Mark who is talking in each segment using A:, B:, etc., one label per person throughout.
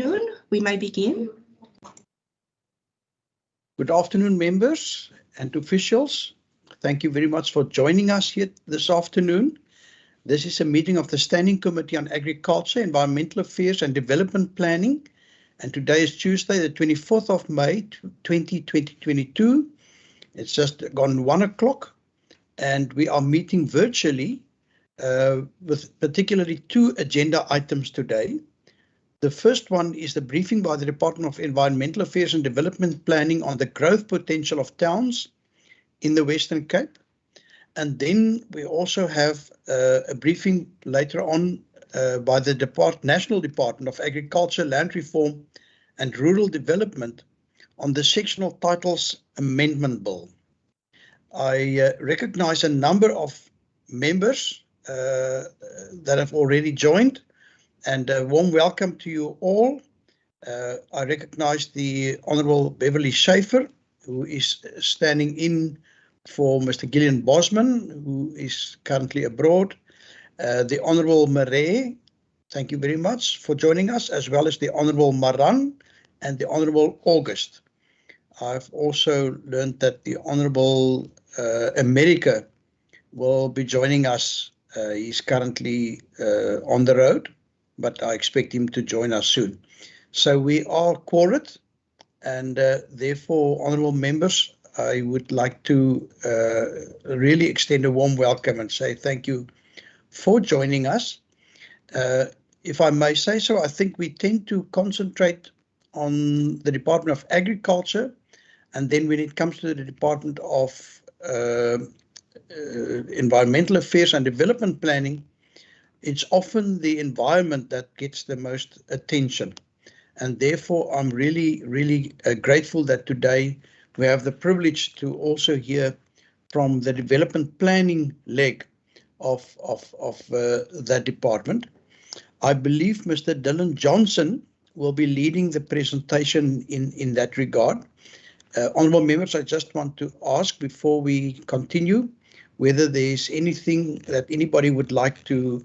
A: afternoon. We may begin.
B: Good afternoon, members and officials. Thank you very much for joining us here this afternoon. This is a meeting of the Standing Committee on Agriculture, Environmental Affairs and Development Planning. And today is Tuesday, the 24th of May, 2022. It's just gone 1 o'clock and we are meeting virtually with particularly 2 agenda items today. The first one is the briefing by the Department of Environmental Affairs and Development Planning on the growth potential of towns in the Western Cape. And then we also have a briefing later on by the National Department of Agriculture, Land Reform and Rural Development on the Sectional Titles Amendment Bill. I recognize a number of members that have already joined. And a warm welcome to you all. I recognize the Honourable Beverly Schaefer, who is standing in for Mr. Gillian Bosman, who is currently abroad. The Honourable Marais, thank you very much for joining us, as well as the Honourable Maran and the Honourable August. I've also learned that the Honourable America will be joining us. He's currently on the road, but I expect him to join us soon. So we are quorate, and therefore, honourable members, I would like to really extend a warm welcome and say thank you for joining us. If I may say so, I think we tend to concentrate on the Department of Agriculture, and then when it comes to the Department of Environmental Affairs and Development Planning, it's often the environment that gets the most attention. And therefore, I'm really grateful that today we have the privilege to also hear from the development planning leg of that department. I believe Mr. Dylan Johnson will be leading the presentation in that regard. Honourable members, I just want to ask before we continue whether there's anything that anybody would like to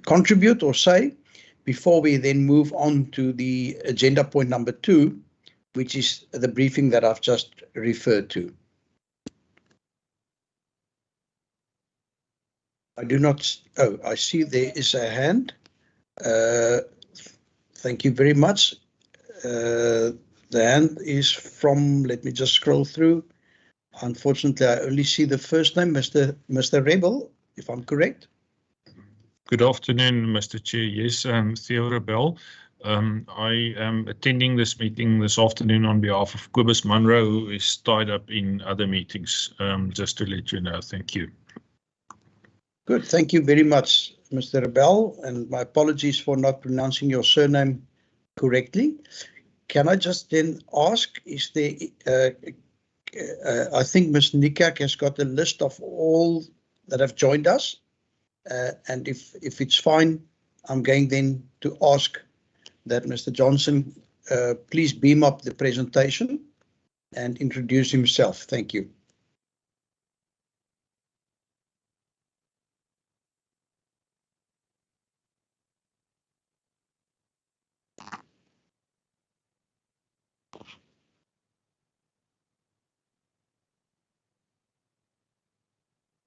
B: contribute or say before we then move on to the agenda point number 2, which is the briefing that I've just referred to. I do not. Oh, I see there is a hand. Thank you very much. The hand is from, let me just scroll through. Unfortunately, I only see the first name, Mr. Rebel, if I'm correct.
C: Good afternoon, Mr. Chair. Yes, Theo Rebel. I am attending this meeting this afternoon on behalf of Cobus Munro, who is tied up in other meetings, just to let you know. Thank you.
B: Good. Thank you very much, Mr. Rebel, and my apologies for not pronouncing your surname correctly. Can I just then ask, is there, I think Ms. Nikak has got a list of all that have joined us. And if it's fine, I'm going then to ask that Mr. Johnson please beam up the presentation and introduce himself. Thank you.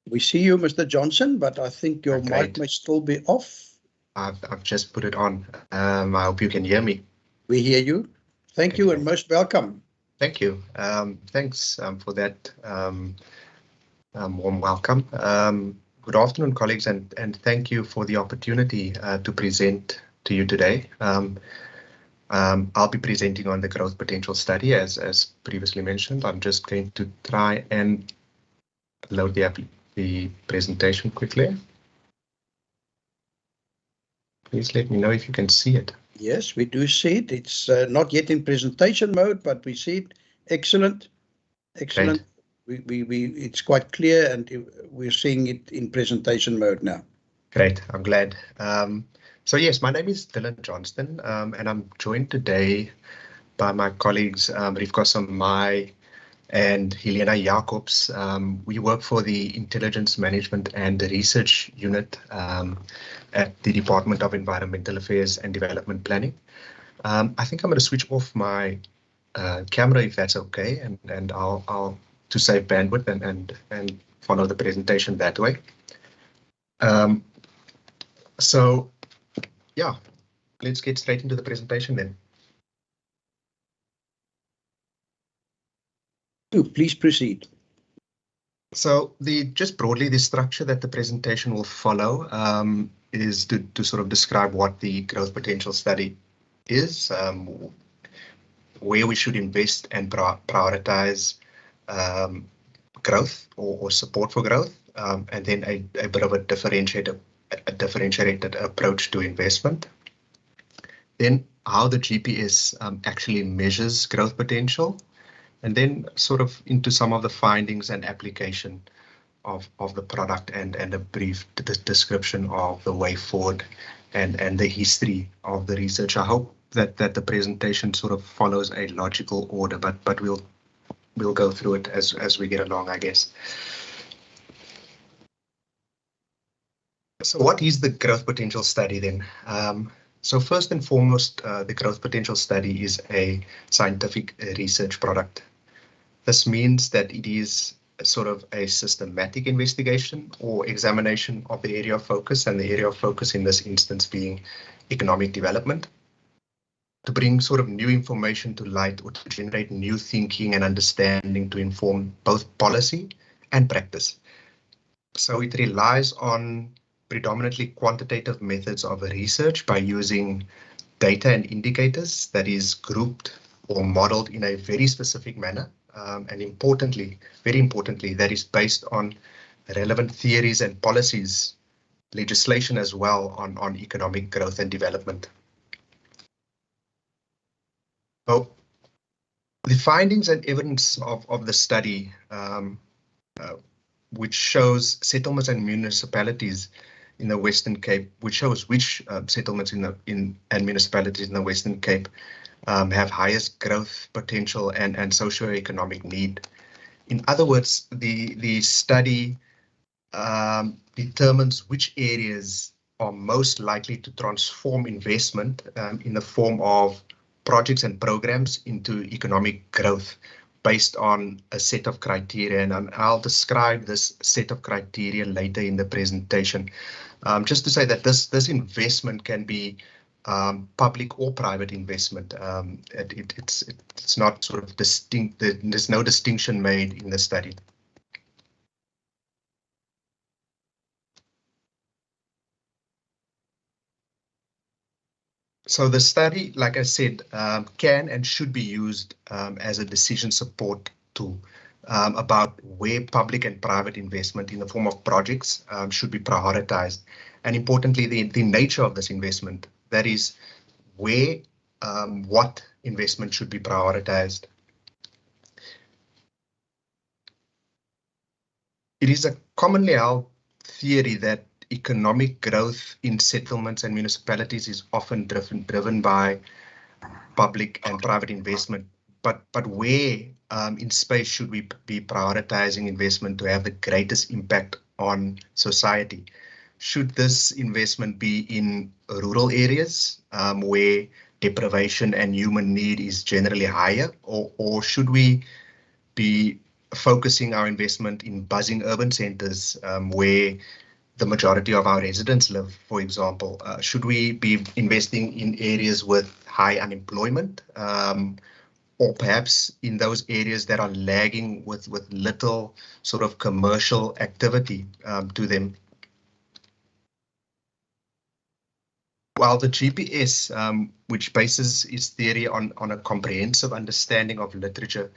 B: We see you, Mr. Johnson, but I think your mic may still be off.
D: I've just put it on. I hope you can hear me.
B: We hear you. Thank you and most welcome.
D: Thank you. Thanks for that warm welcome. Good afternoon, colleagues, and thank you for the opportunity to present to you today. I'll be presenting on the growth potential study, as previously mentioned. I'm just going to try and load the presentation quickly. Please let me know if you can see it.
B: Yes, we do see it. It's not yet in presentation mode, but we see it. Excellent. Excellent. It's quite clear and we're seeing it in presentation mode now.
D: Great. I'm glad. So yes, my name is Dylan Johnston, and I'm joined today by my colleagues Rivka Samai, and Helena Jacobs. We work for the Intelligence Management and Research Unit at the Department of Environmental Affairs and Development Planning. I think I'm going to switch off my camera if that's okay, and I'll to save bandwidth and follow the presentation that way. So yeah, let's get straight into the presentation then.
B: Please proceed.
D: So just broadly, the structure that the presentation will follow is to sort of describe what the growth potential study is, where we should invest and prioritize growth or support for growth, and then a bit of a differentiated approach to investment. Then how the GPS actually measures growth potential, and then sort of into some of the findings and application of the product and a brief description of the way forward and the history of the research. I hope that the presentation sort of follows a logical order, but we'll go through it as we get along, I guess. So what is the growth potential study then? So first and foremost, the growth potential study is a scientific research product. This means that it is sort of a systematic investigation or examination of the area of focus, and the area of focus in this instance being economic development, to bring sort of new information to light or to generate new thinking and understanding to inform both policy and practice. So it relies on predominantly quantitative methods of research by using data and indicators that is grouped or modeled in a very specific manner. And importantly, very importantly, that is based on relevant theories and policies, legislation as well on economic growth and development. So the findings and evidence of the study, which shows settlements and municipalities in the Western Cape, which shows which settlements and municipalities in the Western Cape have highest growth potential and socio-economic need. In other words, the study determines which areas are most likely to transform investment in the form of projects and programs into economic growth based on a set of criteria, and I'll describe this set of criteria later in the presentation. Just to say that this investment can be public or private investment. It's not sort of distinct. There's no distinction made in the study. So the study, like I said, can and should be used as a decision support tool about where public and private investment in the form of projects should be prioritized. And importantly, the nature of this investment, that is where, what investment should be prioritized. It is a commonly held theory that economic growth in settlements and municipalities is often driven by public and private investment, but where in space should we be prioritizing investment to have the greatest impact on society? Should this investment be in rural areas where deprivation and human need is generally higher, or should we be focusing our investment in buzzing urban centers where the majority of our residents live, for example? Should we be investing in areas with high unemployment, or perhaps in those areas that are lagging with little sort of commercial activity to them? While the GPS, which bases its theory on a comprehensive understanding of literature,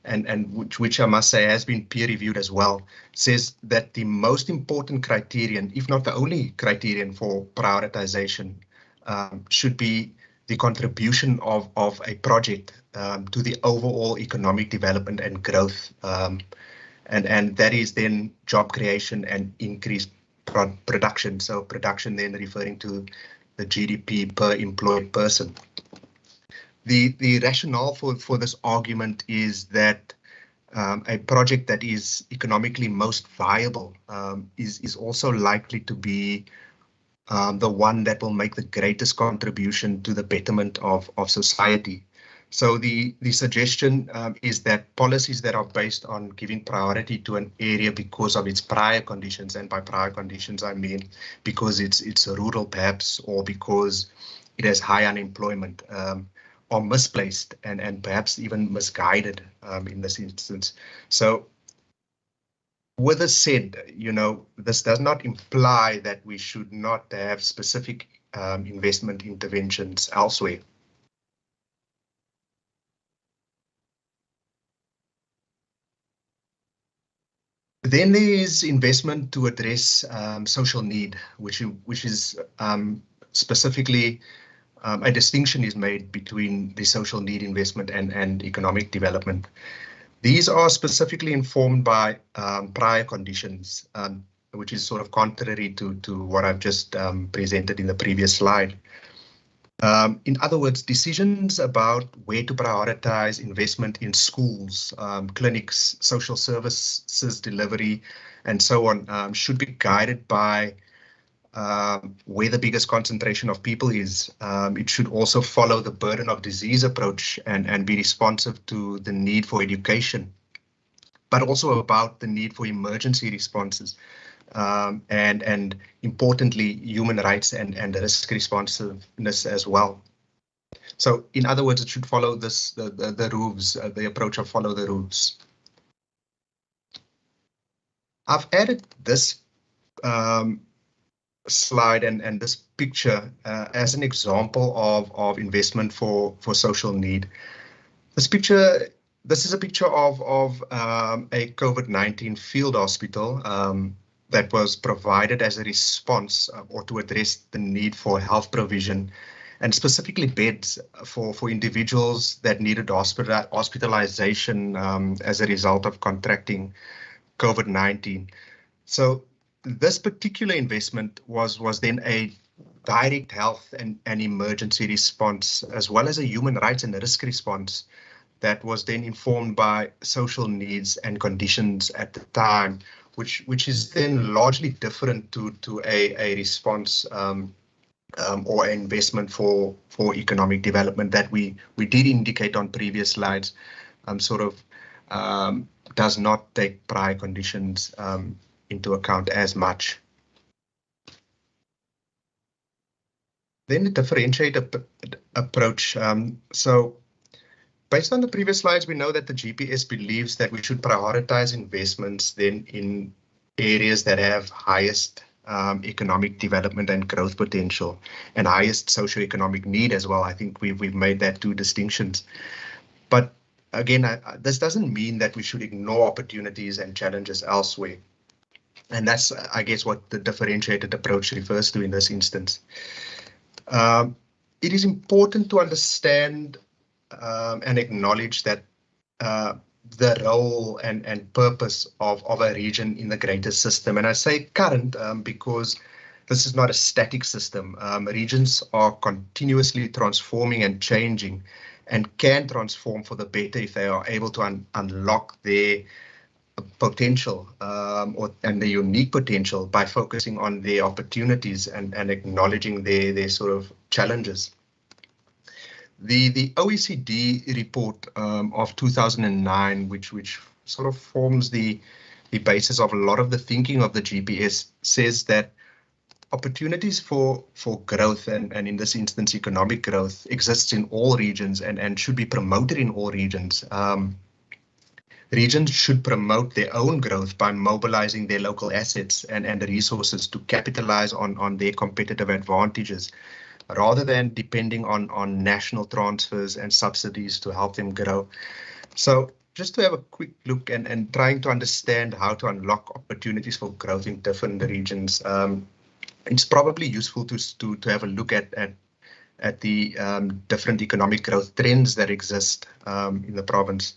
D: and which I must say has been peer reviewed as well, says that the most important criterion, if not the only criterion for prioritization, should be the contribution of a project to the overall economic development and growth, and that is then job creation and increased production. So production then referring to the GDP per employed person. The rationale for this argument is that a project that is economically most viable is also likely to be the one that will make the greatest contribution to the betterment of society. So the suggestion is that policies that are based on giving priority to an area because of its prior conditions, and by prior conditions I mean because it's rural perhaps, or because it has high unemployment, are misplaced and perhaps even misguided in this instance. So with this said, this does not imply that we should not have specific investment interventions elsewhere. Then there is investment to address social need, which is specifically a distinction is made between the social need investment and economic development. These are specifically informed by prior conditions, which is sort of contrary to what I've just presented in the previous slide. In other words, decisions about where to prioritize investment in schools, clinics, social services delivery, and so on should be guided by where the biggest concentration of people is. It should also follow the burden of disease approach and be responsive to the need for education, but also about the need for emergency responses. And importantly, human rights and risk responsiveness as well. So in other words, it should follow the rules, the approach of follow the rules. I've added this slide and this picture as an example of investment for social need. This is a picture of a COVID-19 field hospital that was provided as a response or to address the need for health provision, and specifically beds for individuals that needed hospitalization as a result of contracting COVID-19. So this particular investment was then a direct health and emergency response, as well as a human rights and risk response that was then informed by social needs and conditions at the time, which is then largely different to a response or investment for economic development that we did indicate on previous slides, does not take prior conditions into account as much. Then the differentiated approach. So based on the previous slides, we know that the GPS believes that we should prioritize investments then in areas that have highest economic development and growth potential and highest socioeconomic need as well. I think we've made that two distinctions. But again, this doesn't mean that we should ignore opportunities and challenges elsewhere. And that's, I guess, what the differentiated approach refers to in this instance. It is important to understand and acknowledge that the role and purpose of a region in the greater system. And I say current because this is not a static system. Regions are continuously transforming and changing, and can transform for the better if they are able to unlock their potential and the unique potential by focusing on their opportunities and acknowledging their sort of challenges. The OECD report of 2009, which sort of forms the basis of a lot of the thinking of the GPS, says that opportunities for growth and in this instance economic growth exists in all regions and should be promoted in all regions. Regions should promote their own growth by mobilizing their local assets and resources to capitalize on their competitive advantages, rather than depending on national transfers and subsidies to help them grow. So just to have a quick look and trying to understand how to unlock opportunities for growth in different regions, it's probably useful to have a look at the different economic growth trends that exist in the province.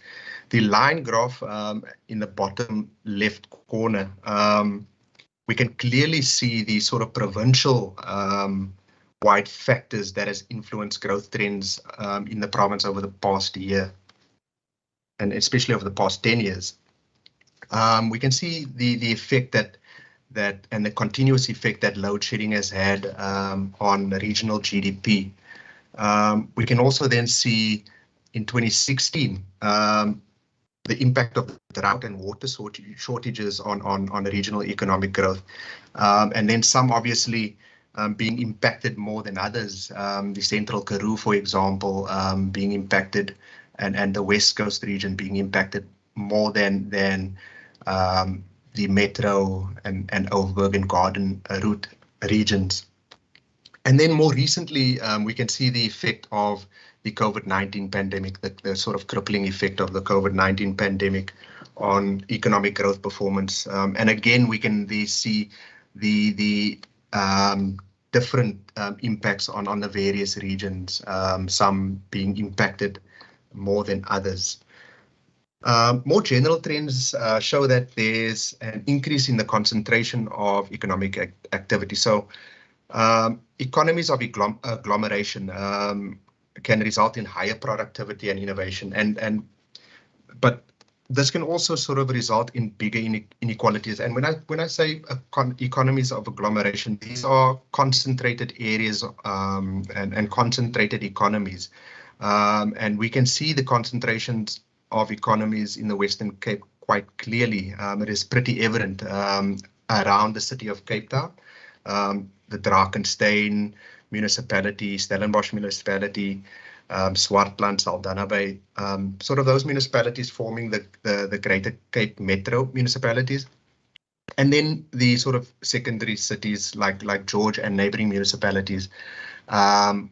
D: The line graph in the bottom left corner, we can clearly see the sort of provincial wide factors that has influenced growth trends in the province over the past year. and especially over the past 10 years, we can see the effect that and the continuous effect that load shedding has had on regional GDP. We can also then see in 2016 the impact of drought and water shortages on regional economic growth, and then some obviously being impacted more than others. The Central Karoo, for example, being impacted, and the West Coast region being impacted more than the Metro and Overberg and Garden Route regions. And then more recently, we can see the effect of the COVID-19 pandemic, the sort of crippling effect of the COVID-19 pandemic on economic growth performance. And again, we can see the different impacts on the various regions, some being impacted more than others. More general trends show that there's an increase in the concentration of economic activity. So economies of agglomeration can result in higher productivity and innovation, but this can also sort of result in bigger inequalities. And when I say economies of agglomeration, these are concentrated areas and concentrated economies, and we can see the concentrations of economies in the Western Cape quite clearly. It is pretty evident around the city of Cape Town, the Drakensberg municipality, Stellenbosch municipality, Swartland, Saldanha Bay, sort of those municipalities forming the Greater Cape Metro municipalities. And then the sort of secondary cities like George and neighboring municipalities,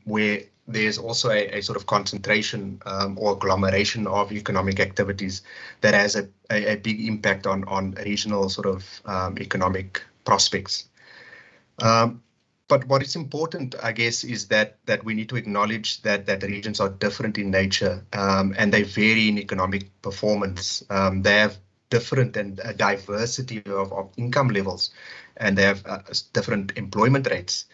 D: where there's also a sort of concentration or agglomeration of economic activities that has a big impact on regional sort of economic prospects. But what is important, I guess, is that we need to acknowledge that the regions are different in nature, and they vary in economic performance. They have different and a diversity of income levels, and they have different employment rates.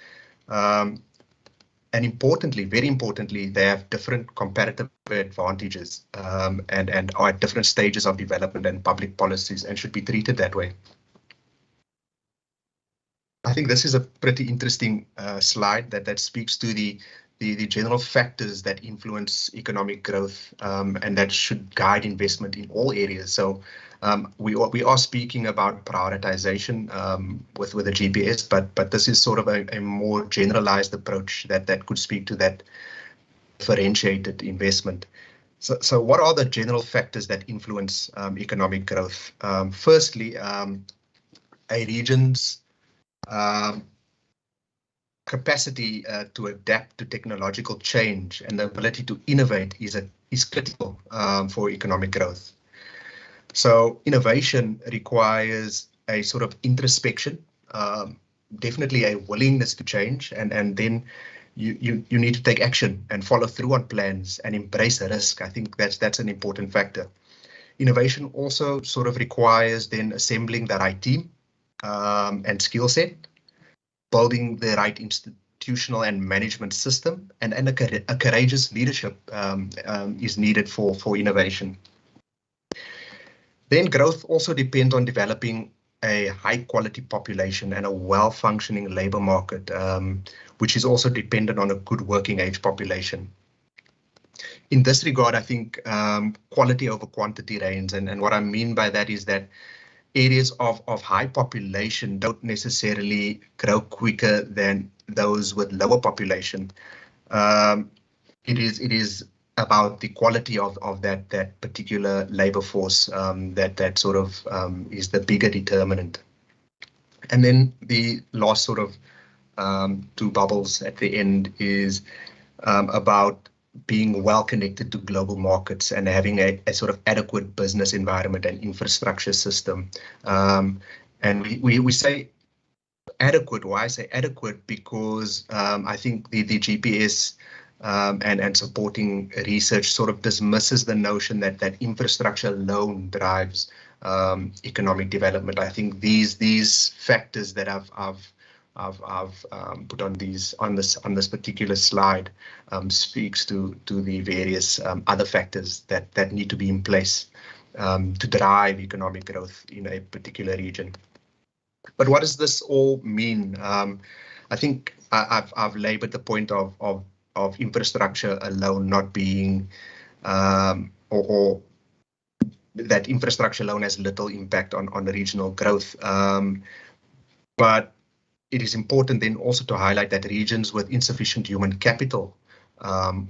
D: And importantly, very importantly, they have different comparative advantages, and are at different stages of development and public policies, and should be treated that way. I think this is a pretty interesting slide that speaks to the general factors that influence economic growth, and that should guide investment in all areas. So we are speaking about prioritization with the GPS, but this is sort of a more generalized approach that could speak to that differentiated investment. So what are the general factors that influence economic growth? Firstly, a region's capacity to adapt to technological change and the ability to innovate is critical for economic growth. So innovation requires a sort of introspection, definitely a willingness to change, and then you need to take action and follow through on plans and embrace risk. I think that's an important factor. Innovation also sort of requires then assembling the right team and skill set, building the right institutional and management system, and a courageous leadership is needed for innovation. Then growth also depends on developing a high quality population and a well-functioning labor market, which is also dependent on a good working age population. In this regard, I think quality over quantity reigns, and what I mean by that is that areas of high population don't necessarily grow quicker than those with lower population. It is about the quality of that particular labor force that sort of is the bigger determinant. And then the last sort of two bubbles at the end is about being well connected to global markets and having a sort of adequate business environment and infrastructure system. And we say adequate. Why I say adequate? Because I think the GPS and supporting research sort of dismisses the notion that infrastructure alone drives economic development. I think these factors that I've I've put on this particular slide speaks to the various other factors that need to be in place to drive economic growth in a particular region. But what does this all mean? I think I've labored the point of infrastructure alone not being or that infrastructure alone has little impact on the regional growth. But it is important then also to highlight that regions with insufficient human capital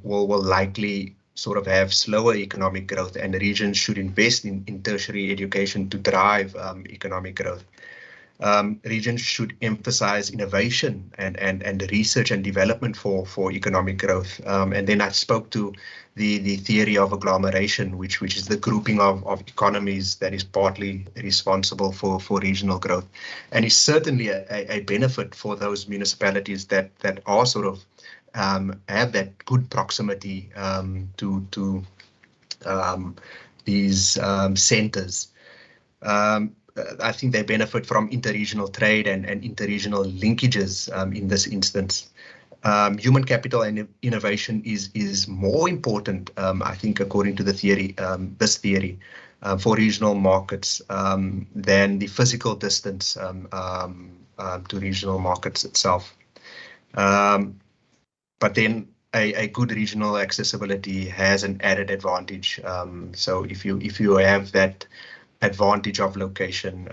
D: will likely sort of have slower economic growth, and regions should invest in tertiary education to drive economic growth. Regions should emphasize innovation and research and development for economic growth. And then I spoke to the theory of agglomeration, which is the grouping of economies that is partly responsible for regional growth, and is certainly a benefit for those municipalities that are sort of have that good proximity to these centers. I think they benefit from interregional trade and interregional linkages in this instance. Human capital and innovation is more important, I think, according to the theory, this theory, for regional markets than the physical distance to regional markets itself. But then a good regional accessibility has an added advantage. So if you have that advantage of location,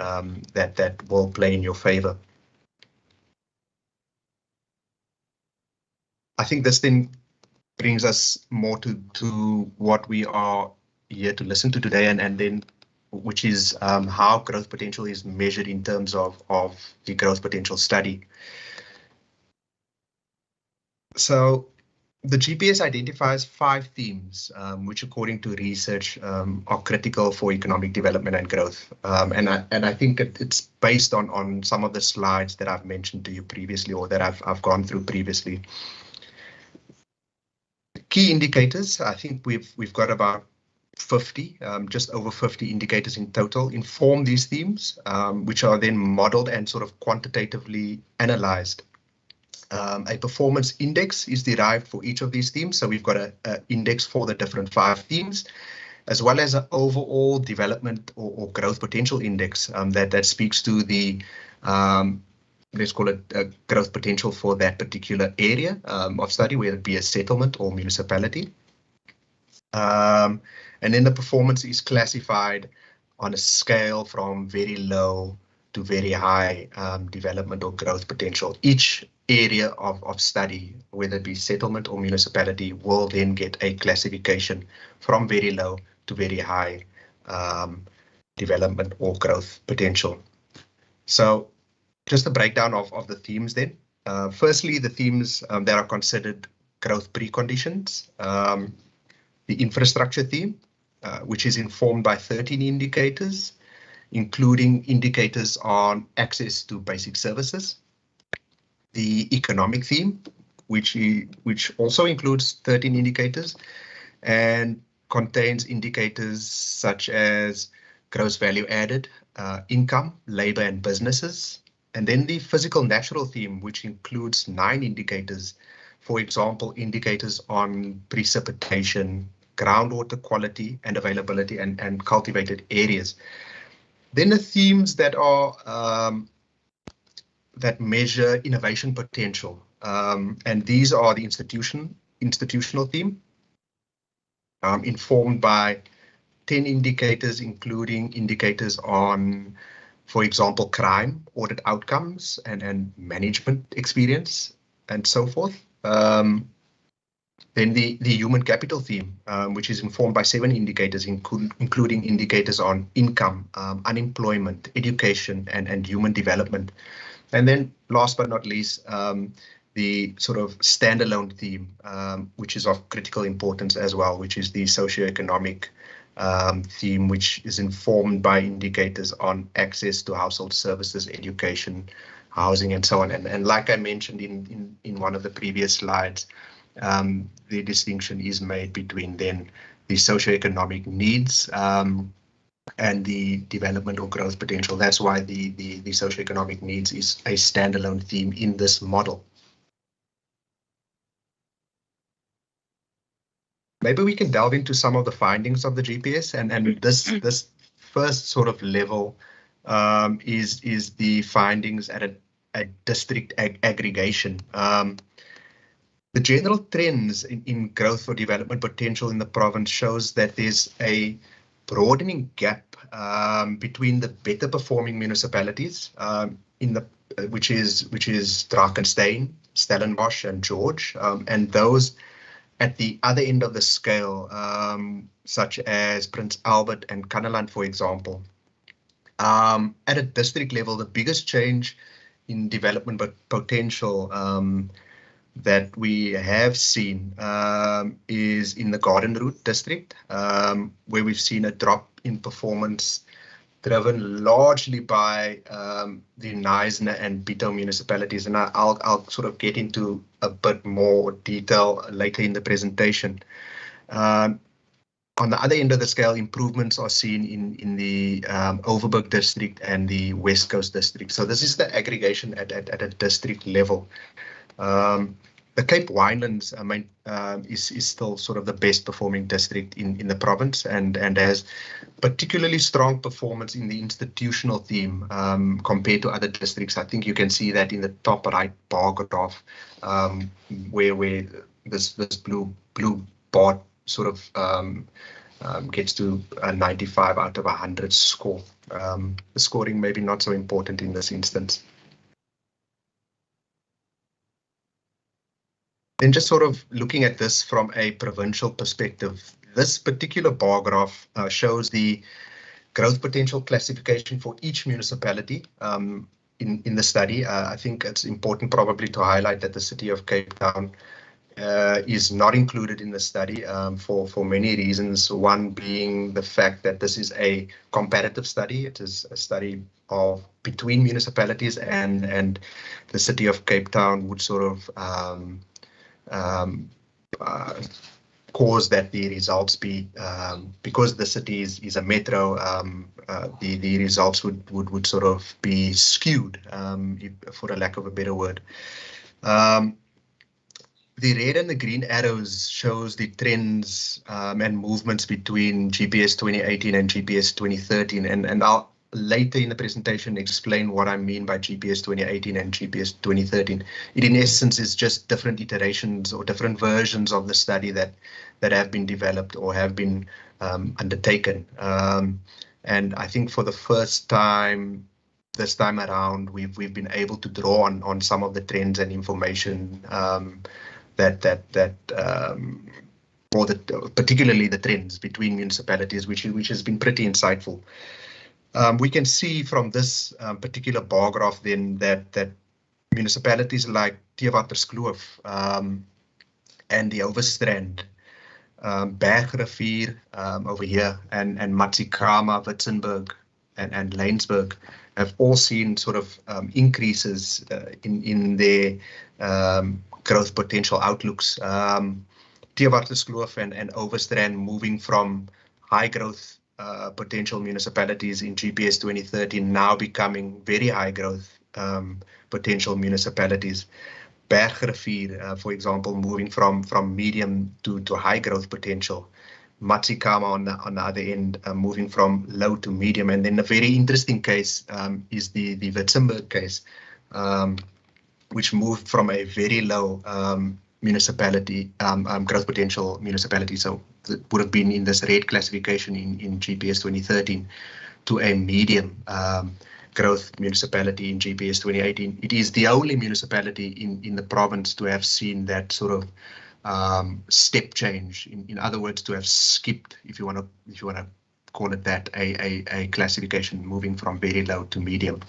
D: that will play in your favor. I think this then brings us more to what we are here to listen to today, and then which is how growth potential is measured in terms of the growth potential study. So the GPS identifies 5 themes, which according to research are critical for economic development and growth. And I think it's based on some of the slides that I've mentioned to you previously, or that I've gone through previously. Key indicators, I think we've got about 50, just over 50 indicators in total, inform these themes, which are then modeled and sort of quantitatively analyzed. A performance index is derived for each of these themes. So we've got an index for the different 5 themes, as well as an overall development or growth potential index that speaks to the, let's call it growth potential for that particular area of study, whether it be a settlement or municipality. And then the performance is classified on a scale from very low to very high development or growth potential. Each area of study, whether it be settlement or municipality, will then get a classification from very low to very high development or growth potential. So just a breakdown of the themes then. Firstly, the themes that are considered growth preconditions. The infrastructure theme, which is informed by 13 indicators, including indicators on access to basic services. The economic theme, which also includes 13 indicators and contains indicators such as gross value added, income, labor and businesses. And then the physical natural theme, which includes 9 indicators, for example, indicators on precipitation, groundwater quality and availability, and cultivated areas. Then the themes that are that measure innovation potential, and these are the institutional theme, informed by 10 indicators, including indicators on, for example, crime, audit outcomes, and management experience, and so forth. Then the human capital theme, which is informed by 7 indicators, including indicators on income, unemployment, education, and human development. And then last but not least, the sort of standalone theme, which is of critical importance as well, which is the socioeconomic theme, which is informed by indicators on access to household services, education, housing, and so on. And like I mentioned in one of the previous slides, the distinction is made between then the socioeconomic needs and the development or growth potential. That's why the socioeconomic needs is a standalone theme in this model. Maybe we can delve into some of the findings of the GPS, and this first sort of level is the findings at a district aggregation. The general trends in growth or development potential in the province shows that there's a broadening gap between the better performing municipalities which is Drakenstein, Stellenbosch, and George, and those at the other end of the scale, such as Prince Albert and Kannaland, for example. At a district level, the biggest change in development potential that we have seen is in the Garden Route district, where we've seen a drop in performance driven largely by the Knysna and Bito municipalities, and I'll sort of get into a bit more detail later in the presentation. On the other end of the scale, improvements are seen in the Overberg district and the West Coast district. So this is the aggregation at a district level. The Cape Winelands is still sort of the best performing district in the province, and has particularly strong performance in the institutional theme compared to other districts. I think you can see that in the top right bar graph, where this blue bar sort of gets to a 95 out of 100 score. The scoring maybe not so important in this instance. Then just sort of looking at this from a provincial perspective, this particular bar graph shows the growth potential classification for each municipality in the study. I think it's important probably to highlight that the city of Cape Town is not included in the study for many reasons. One being the fact that this is a comparative study. It is a study of between municipalities, and the city of Cape Town would sort of cause that the results be, because the city is a metro, the results would sort of be skewed, for a lack of a better word. The red and the green arrows shows the trends and movements between GPS 2018 and GPS 2013, and I'll later in the presentation explain what I mean by GPS 2018 and GPS 2013. It in essence is just different iterations or different versions of the study that have been developed or have been undertaken. And I think for the first time this time around, we've been able to draw on some of the trends and information particularly the trends between municipalities, which has been pretty insightful. We can see from this particular bar graph then that municipalities like Theewaterskloof and the Overstrand, Bergrivier over here, and Matsikama, Witzenberg, and Laingsburg have all seen sort of increases in their growth potential outlooks. Theewaterskloof and Overstrand moving from high growth potential municipalities in GPS 2013 now becoming very high growth potential municipalities. Bergrivier, for example, moving from medium to high growth potential. Matsikama on the other end, moving from low to medium. And then a very interesting case is the Witzenberg case, which moved from a very low municipality, growth potential municipality, so it would have been in this red classification in GPS 2013, to a medium growth municipality in GPS 2018. It is the only municipality in the province to have seen that sort of step change. In other words, to have skipped, if you want to call it that, a classification moving from very low to medium.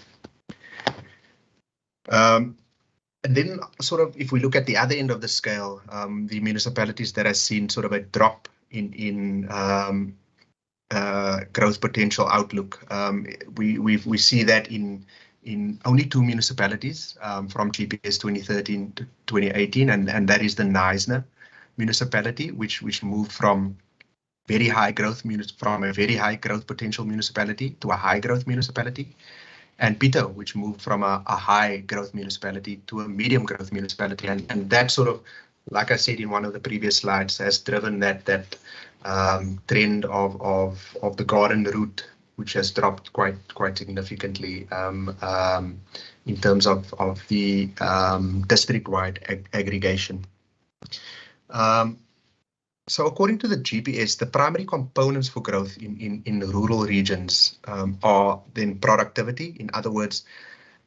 D: And then sort of, if we look at the other end of the scale, the municipalities that have seen sort of a drop in growth potential outlook, we see that in only two municipalities from GPS 2013 to 2018, and that is the Knysna municipality, which moved from very high growth from a very high growth potential municipality to a high growth municipality, and Pito, which moved from a high growth municipality to a medium growth municipality, and that sort of, like I said in one of the previous slides, has driven that trend of the garden route, which has dropped quite significantly in terms of the district-wide aggregation. So according to the GPS, the primary components for growth in rural regions are then productivity. In other words,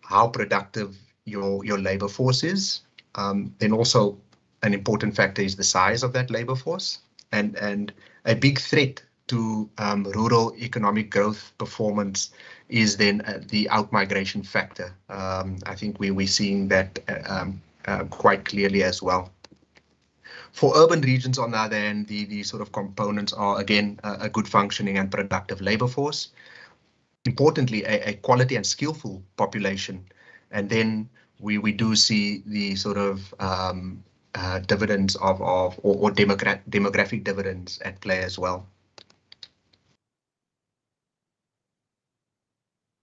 D: how productive your labor force is. Then also an important factor is the size of that labor force. And a big threat to rural economic growth performance is then the outmigration factor. I think we're seeing that quite clearly as well. For urban regions, on the other hand, the sort of components are, again, a good functioning and productive labor force. Importantly, a quality and skillful population. And then we do see the sort of dividends or demographic dividends at play as well.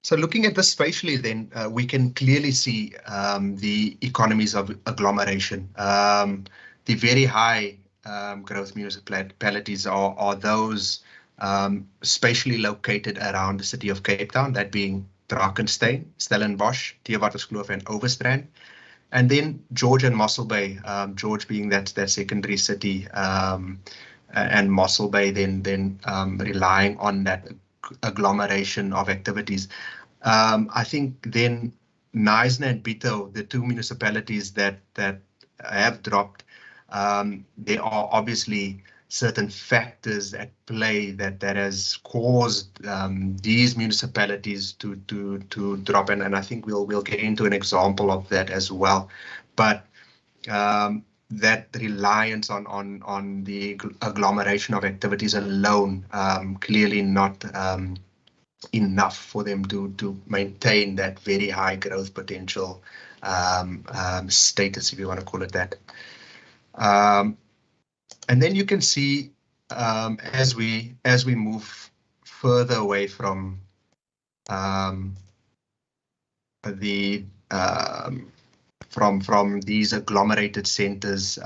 D: So looking at this spatially, then we can clearly see the economies of agglomeration. The very high growth municipalities are those spatially located around the city of Cape Town, that being Drakensberg, Stellenbosch, Theewaterskloof and Overstrand. And then George and Mossel Bay, George being that secondary city, and Mossel Bay then relying on that agglomeration of activities. I think then Knysna and Pito, the two municipalities that have dropped, there are obviously certain factors at play that has caused these municipalities to drop, and I think we'll get into an example of that as well. But that reliance on the agglomeration of activities alone clearly not enough for them to maintain that very high growth potential status, if you want to call it that. And then you can see as we move further away from from these agglomerated centers,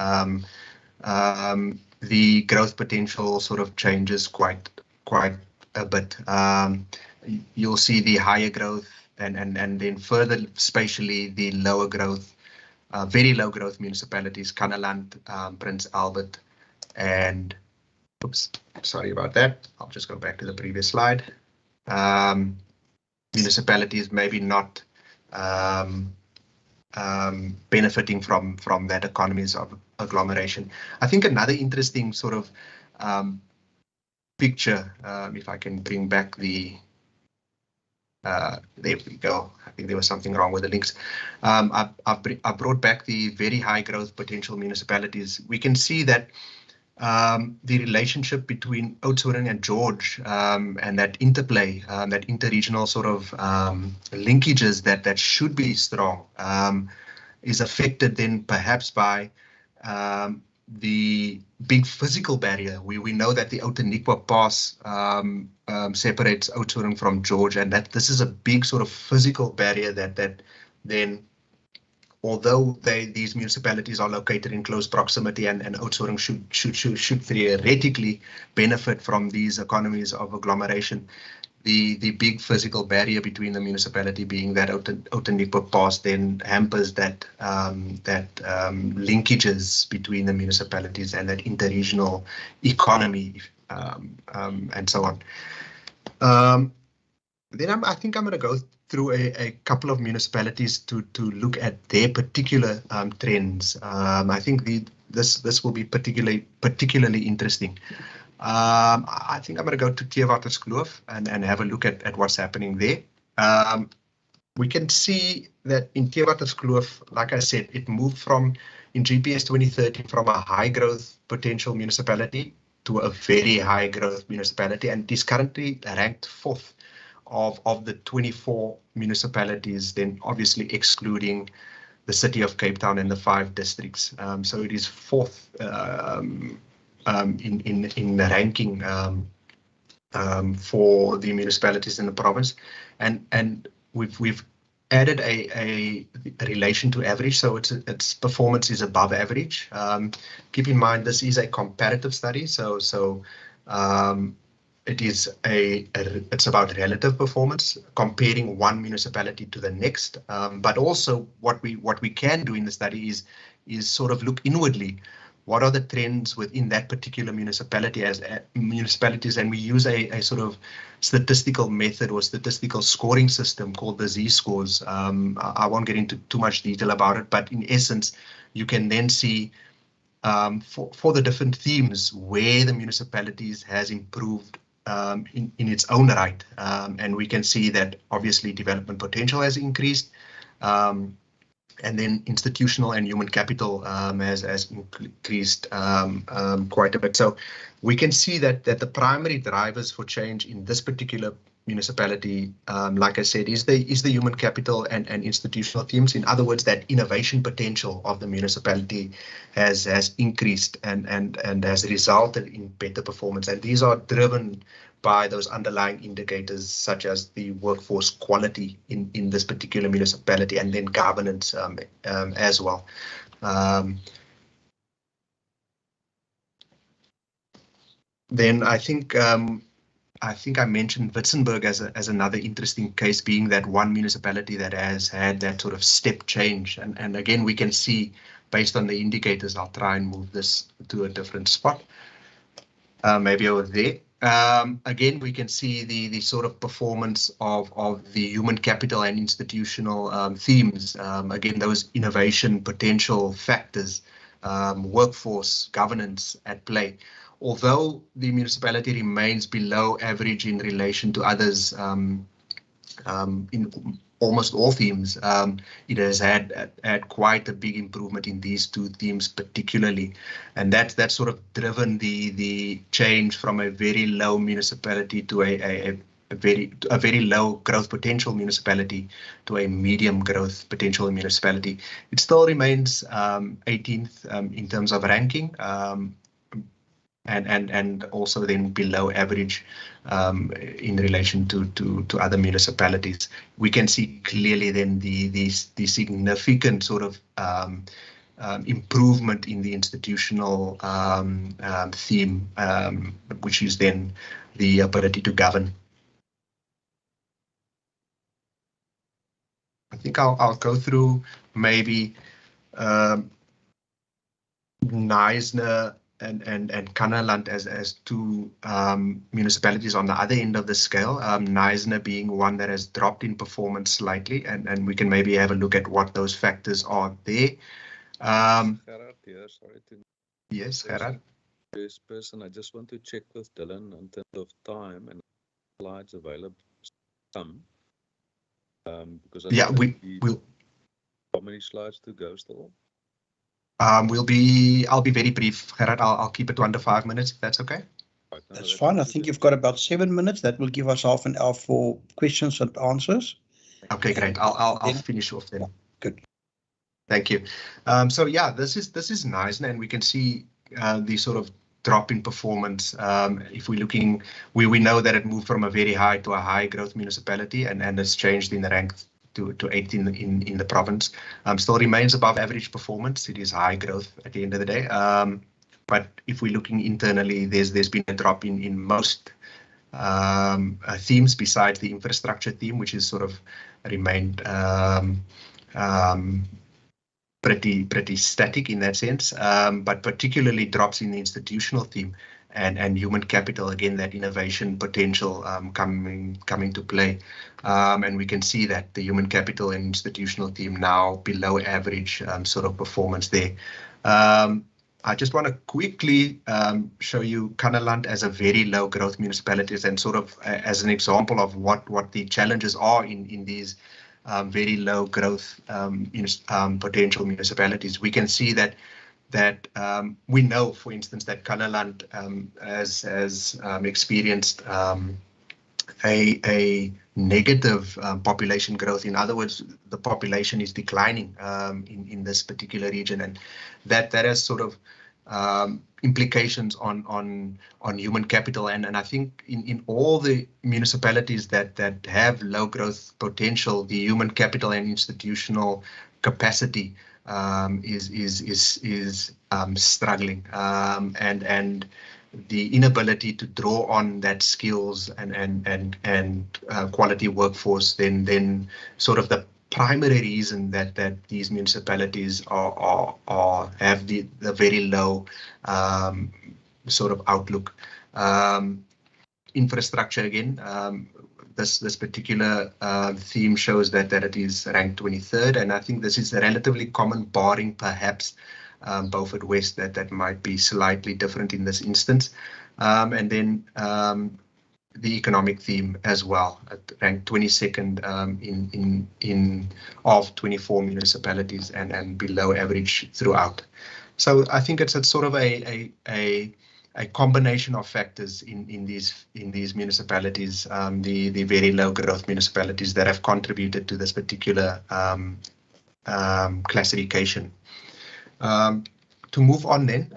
D: the growth potential sort of changes quite a bit. You'll see the higher growth and then further spatially the lower growth, very low growth municipalities, Kannaland, Prince Albert, and oops, sorry about that. I'll just go back to the previous slide. Municipalities maybe not benefiting from that economies of agglomeration. I think another interesting sort of picture, if I can bring back the there we go. I think there was something wrong with the links. I brought back the very high growth potential municipalities. We can see that the relationship between Oudtshoorn and George and that interplay, that interregional sort of linkages that should be strong, is affected then perhaps by the big physical barrier. We know that the Outeniqua Pass separates Oudtshoorn from George, and that this is a big sort of physical barrier that then, although these municipalities are located in close proximity and Oudtshoorn should theoretically benefit from these economies of agglomeration, the big physical barrier between the municipality being that Outeniqua Pass then hampers that linkages between the municipalities and that interregional economy, and so on. Then I think I'm going to go through a couple of municipalities to look at their particular trends. I think this will be particularly interesting. I think I'm going to go to Theewaterskloof and have a look at what's happening there. We can see that in Theewaterskloof, like I said, it moved from, in GPS 2013, from a high growth potential municipality to a very high growth municipality, and it is currently ranked 4th of the 24 municipalities, then obviously excluding the city of Cape Town and the 5 districts. So it is 4th in the ranking for the municipalities in the province, and we've added a relation to average, so its performance is above average. Keep in mind this is a comparative study, so it's about relative performance, comparing one municipality to the next. But also what we can do in the study is sort of look inwardly. What are the trends within that particular municipality as municipalities, and we use a sort of statistical method or statistical scoring system called the Z-scores. I won't get into too much detail about it, but in essence, you can then see for the different themes where the municipalities has improved in its own right. And we can see that obviously development potential has increased. And then institutional and human capital has increased quite a bit. So we can see that the primary drivers for change in this particular municipality, like I said, is the human capital and institutional themes. In other words, that innovation potential of the municipality has increased and has resulted in better performance. And these are driven by those underlying indicators such as the workforce quality in this particular municipality, and then governance as well. Then I think I mentioned Witzenberg as another interesting case, being that one municipality that has had that sort of step change. And again, we can see based on the indicators, I'll try and move this to a different spot, maybe over there. Again, we can see the sort of performance of the human capital and institutional themes. Again, those innovation potential factors, workforce, governance at play. Although the municipality remains below average in relation to others in almost all themes, it has had quite a big improvement in these two themes particularly, and that's sort of driven the change from a very low municipality to a very low growth potential municipality to a medium growth potential municipality. It still remains 18th in terms of ranking. And also then below average in relation to other municipalities. We can see clearly then the significant sort of improvement in the institutional theme, which is then the ability to govern. I think I'll go through maybe Knysna and Kannaland as two municipalities on the other end of the scale. Knysna being one that has dropped in performance slightly, and we can maybe have a look at what those factors are there.
A: Gerard here, sorry to...
D: Yes, Gerard.
A: First person, I just want to check with Dylan in terms of time and slides available. Some, because I
D: we'll.
A: How many slides to go still?
D: I'll be very brief, Gerard. I'll keep it to under 5 minutes, if that's okay.
A: Right, no,
B: that's fine. I think you've got about 7 minutes. That will give us half an hour for questions and answers.
D: Okay, great. I'll finish off then.
B: Good.
D: Thank you. So yeah, this is nice, and we can see the sort of drop in performance. If we're looking, we know that it moved from a very high to a high growth municipality, and it's changed in the rank to 8 in the province. Still remains above average performance. It is high growth at the end of the day. But if we're looking internally, there's been a drop in most themes besides the infrastructure theme, which is sort of remained pretty static in that sense, but particularly drops in the institutional theme and human capital, again, that innovation potential coming to play. And we can see that the human capital and institutional theme now below average sort of performance there. I just want to quickly show you Kannaland as a very low growth municipalities, and sort of as an example of what the challenges are in these very low growth potential municipalities. We can see that we know, for instance, that Kannaland has experienced a negative population growth. In other words, the population is declining in this particular region, and that has sort of implications on human capital, and I think in all the municipalities that have low growth potential, the human capital and institutional capacity is struggling, and the inability to draw on that skills and quality workforce, then sort of the primary reason that these municipalities have the very low sort of outlook. Infrastructure again. This particular theme shows that it is ranked 23rd, and I think this is relatively common, barring perhaps Beaufort West that might be slightly different in this instance. And then the economic theme as well, ranked 22nd in of 24 municipalities and below average throughout. So I think it's a sort of a combination of factors in these municipalities, the very low growth municipalities, that have contributed to this particular classification. To move on then,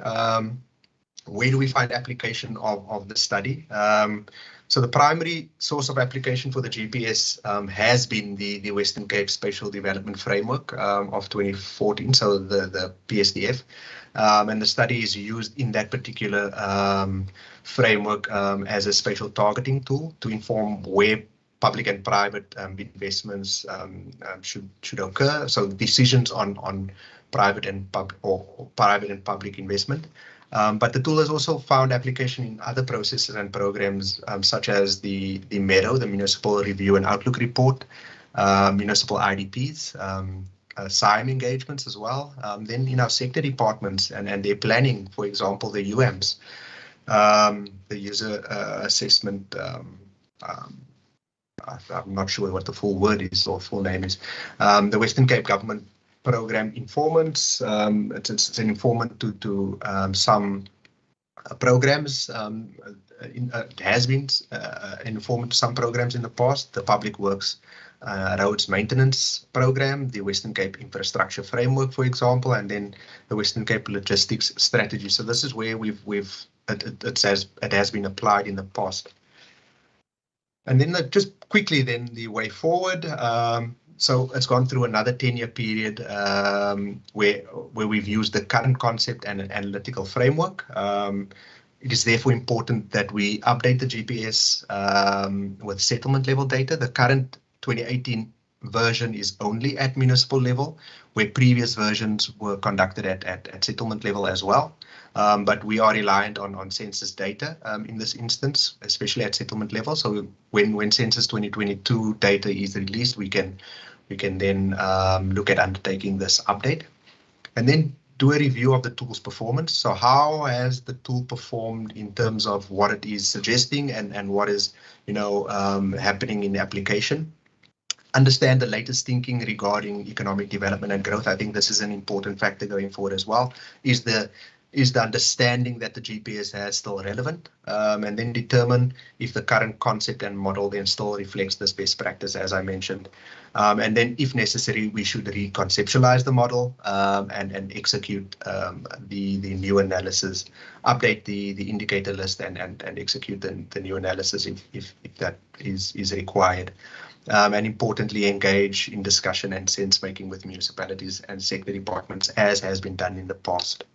D: where do we find application of the study? So the primary source of application for the GPS has been the Western Cape Spatial Development Framework of 2014, so the PSDF. And the study is used in that particular framework as a spatial targeting tool to inform where public and private investments should occur. So decisions on private and public investment. But the tool has also found application in other processes and programs, such as the MERO, the Municipal Review and Outlook Report, municipal IDPs, SIME engagements as well. Then in our sector departments and their planning, for example, the UAMs, the user assessment. I'm not sure what the full word is or full name is. The Western Cape Government Program informants. It's an informant to some programs. It has been an informant to some programs in the past. The Public Works Roads Maintenance Program, the Western Cape Infrastructure Framework, for example, and then the Western Cape Logistics Strategy. So this is where it has been applied in the past. And then just quickly, then the way forward. So it's gone through another 10-year period where we've used the current concept and an analytical framework. It is therefore important that we update the GPS with settlement level data. The current 2018 version is only at municipal level, where previous versions were conducted at settlement level as well. But we are reliant on census data in this instance, especially at settlement level. So when census 2022 data is released, we can then look at undertaking this update, and then do a review of the tool's performance. So how has the tool performed in terms of what it is suggesting and what is happening in the application? Understand the latest thinking regarding economic development and growth. I think this is an important factor going forward as well. Is the understanding that the GPS has still relevant, and then determine if the current concept and model then still reflects this best practice, as I mentioned. And then, if necessary, we should reconceptualize the model and execute the new analysis, update the indicator list and execute the new analysis if that is required. And importantly, engage in discussion and sense making with municipalities and sector departments, as has been done in the past.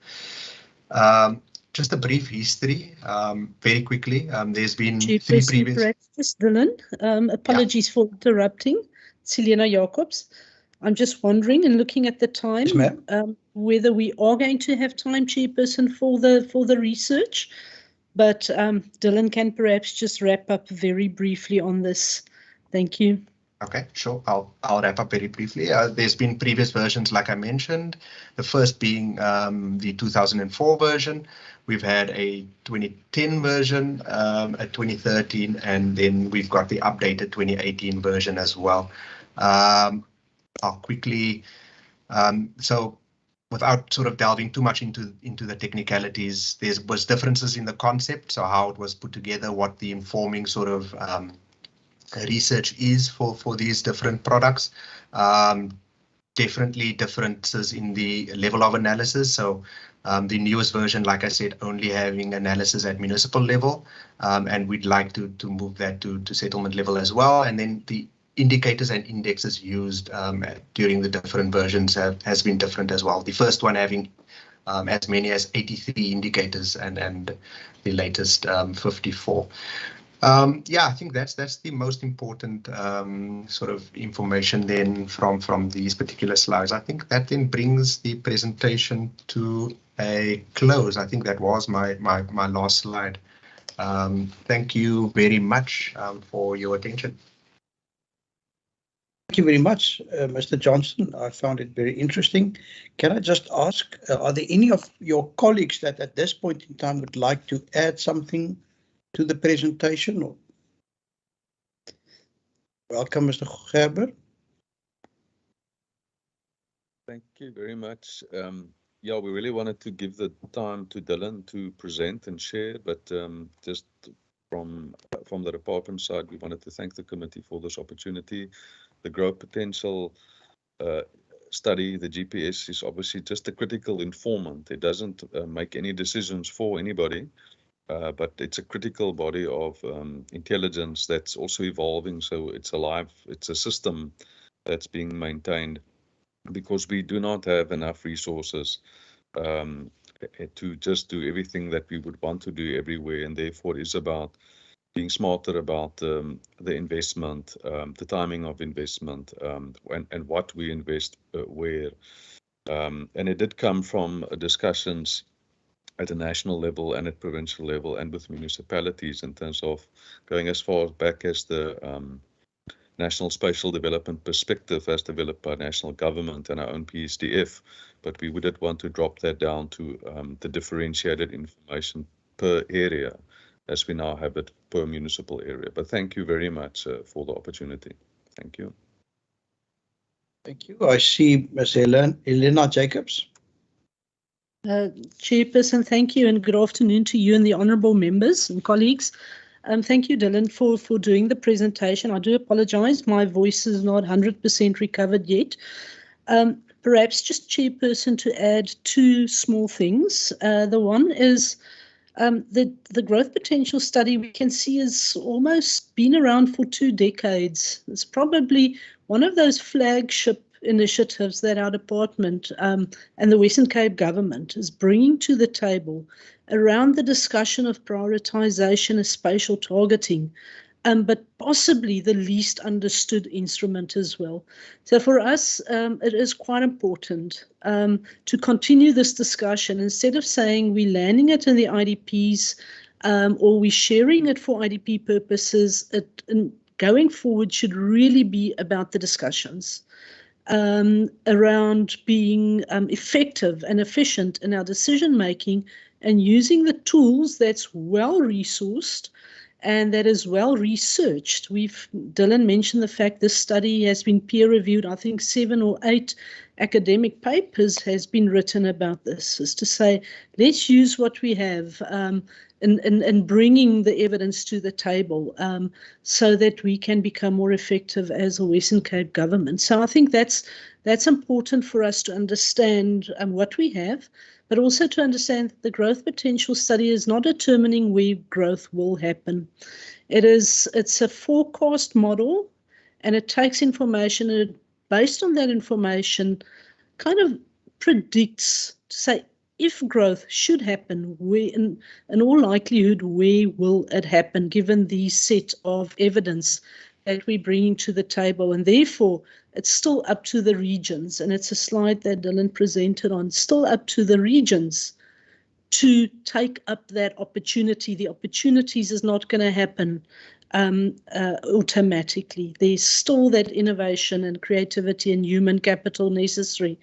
D: Just a brief history, very quickly. There's been three previous.
E: Just Dylan, apologies for interrupting. Selena Jacobs. I'm just wondering and looking at the time,
B: Yes,
E: whether we are going to have time, Chairperson, for the research. But Dylan can perhaps just wrap up very briefly on this. Thank you.
D: Okay, sure. I'll wrap up very briefly. There's been previous versions, like I mentioned, the first being the 2004 version. We've had a 2010 version, a 2013, and then we've got the updated 2018 version as well. I'll quickly, so without sort of delving too much into the technicalities, there was differences in the concept, so how it was put together, what the informing sort of research is for these different products. definitely differences in the level of analysis. So the newest version, like I said, only having analysis at municipal level, and we'd like to move that to settlement level as well. And then the indicators and indexes used during the different versions has been different as well. The first one having as many as 83 indicators and the latest 54. Yeah, I think that's the most important sort of information then from these particular slides. I think that then brings the presentation to a close. I think that was my last slide. Thank you very much for your attention.
B: Thank you very much, Mr. Johnson. I found it very interesting. Can I just ask, are there any of your colleagues that at this point in time would like to add something to the presentation? Or? Welcome, Mr. Gerber.
A: Thank you very much. Yeah, we really wanted to give the time to Dylan to present and share, but just from the department side, we wanted to thank the committee for this opportunity. The growth potential study, the GPS, is obviously just a critical informant. It doesn't make any decisions for anybody, but it's a critical body of intelligence that's also evolving. So it's alive, it's a system that's being maintained, because we do not have enough resources to just do everything that we would want to do everywhere, and therefore it is about being smarter about the investment, the timing of investment, and what we invest where. And it did come from discussions at a national level and at provincial level and with municipalities in terms of going as far back as the National Spatial Development Perspective as developed by national government and our own PSDF, but we wouldn't want to drop that down to the differentiated information per area as we now have it per municipal area. But thank you very much for the opportunity. Thank you.
B: Thank you. I see Ms. Elena Jacobs.
E: Chairperson, thank you, and good afternoon to you and the honourable members and colleagues. Thank you, Dylan, for doing the presentation. I do apologise, my voice is not 100% recovered yet. Perhaps just, Chairperson, to add two small things. The one is the growth potential study we can see has almost been around for 2 decades. It's probably one of those flagship initiatives that our department and the Western Cape government is bringing to the table around the discussion of prioritisation of spatial targeting, but possibly the least understood instrument as well. So for us, it is quite important to continue this discussion. Instead of saying we're landing it in the IDPs or we're sharing it for IDP purposes, going forward should really be about the discussions around being effective and efficient in our decision making and using the tools that's well resourced and that is well researched. Dylan mentioned the fact this study has been peer reviewed. I think 7 or 8 academic papers has been written about this, is to say, let's use what we have in bringing the evidence to the table so that we can become more effective as a Western Cape government. So I think that's important for us to understand what we have, but also to understand that the growth potential study is not determining where growth will happen. It's a forecast model, and it takes information, and based on that information kind of predicts, to say, if growth should happen, where, in all likelihood, where will it happen, given the set of evidence that we're bringing to the table? And therefore, it's still up to the regions, and it's a slide that Dylan presented on, still up to the regions to take up that opportunity. The opportunities is not going to happen automatically. There's still that innovation and creativity and human capital necessary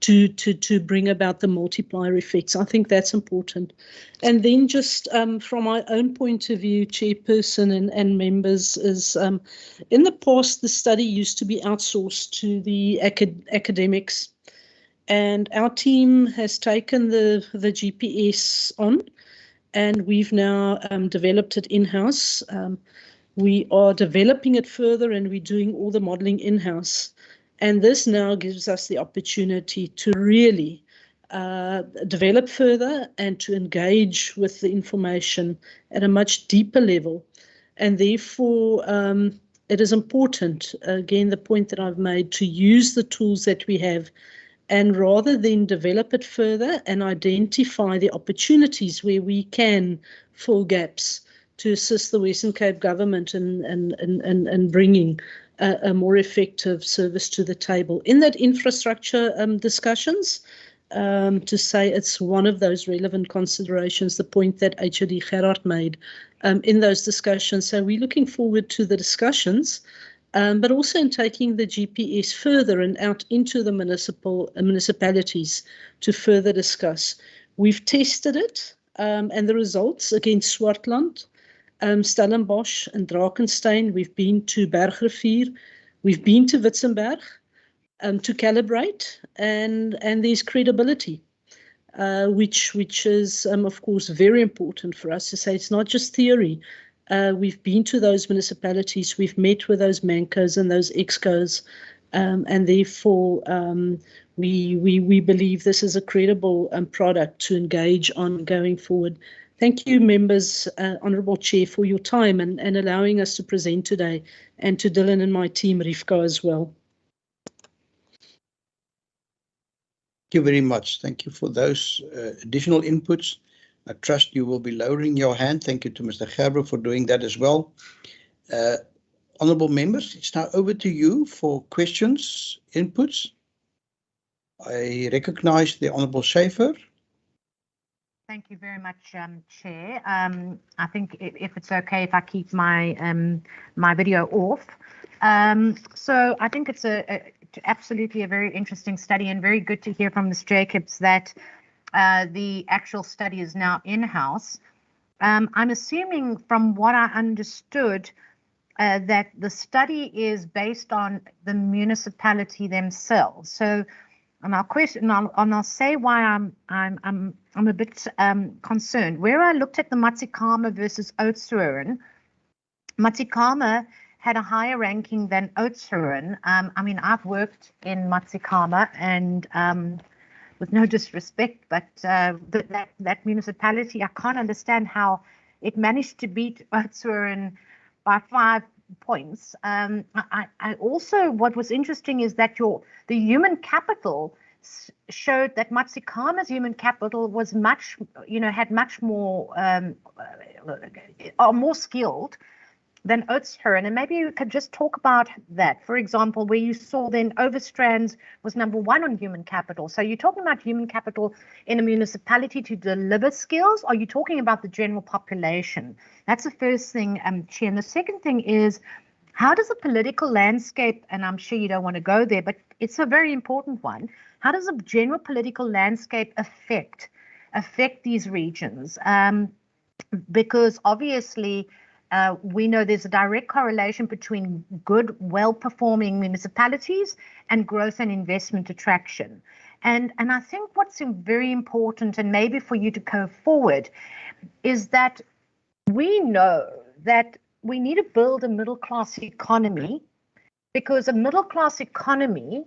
E: to bring about the multiplier effects. I think that's important. And then just from my own point of view, Chairperson and members, is in the past, the study used to be outsourced to the academics. And our team has taken the GPS on, and we've now developed it in-house. We are developing it further, and we're doing all the modelling in-house. And this now gives us the opportunity to really develop further and to engage with the information at a much deeper level. And therefore, it is important, again, the point that I've made, to use the tools that we have, and rather than develop it further and identify the opportunities where we can fill gaps to assist the Western Cape government in bringing a more effective service to the table. In that infrastructure discussions, to say it's one of those relevant considerations, the point that HOD Gerard made in those discussions. So we're looking forward to the discussions, but also in taking the GPS further and out into the municipalities to further discuss. We've tested it, and the results against Swartland, Stellenbosch and Drakensberg. We've been to Bergrivier, we've been to Witzenberg, to calibrate, and there's credibility, which is, of course, very important for us to say it's not just theory. We've been to those municipalities, we've met with those mancos and those excos, and therefore we believe this is a credible product to engage on going forward. Thank you, members, Honourable Chair, for your time and allowing us to present today, and to Dylan and my team, Rivka, as well.
B: Thank you very much. Thank you for those additional inputs. I trust you will be lowering your hand. Thank you to Mr. Gerber for doing that as well. Honourable members, it's now over to you for questions, inputs. I recognise the Honourable Schaefer.
F: Thank you very much, Chair. I think if it's okay if I keep my my video off. So I think it's absolutely a very interesting study, and very good to hear from Ms. Jacobs that the actual study is now in-house. I'm assuming, from what I understood, that the study is based on the municipality themselves. So, and I'll say why I'm a bit concerned. Where I looked at the Matsikama versus Oudtshoorn, Matsikama had a higher ranking than Oudtshoorn. I mean, I've worked in Matsikama, and with no disrespect, but that municipality, I can't understand how it managed to beat Oudtshoorn by 5 points. I also, what was interesting is that the human capital showed that Matsikama's human capital was much, had much more, more skilled than Oudtshoorn. And maybe you could just talk about that. For example, where you saw then Overstrands was #1 on human capital. So you're talking about human capital in a municipality to deliver skills, or are you talking about the general population? That's the first thing, Chair. And the second thing is, how does the political landscape, and I'm sure you don't want to go there, but it's a very important one, how does the general political landscape affect these regions? Because obviously, we know there's a direct correlation between good, well-performing municipalities and growth and investment attraction. And I think what's very important, and maybe for you to go forward, is that we know that we need to build a middle-class economy, because a middle-class economy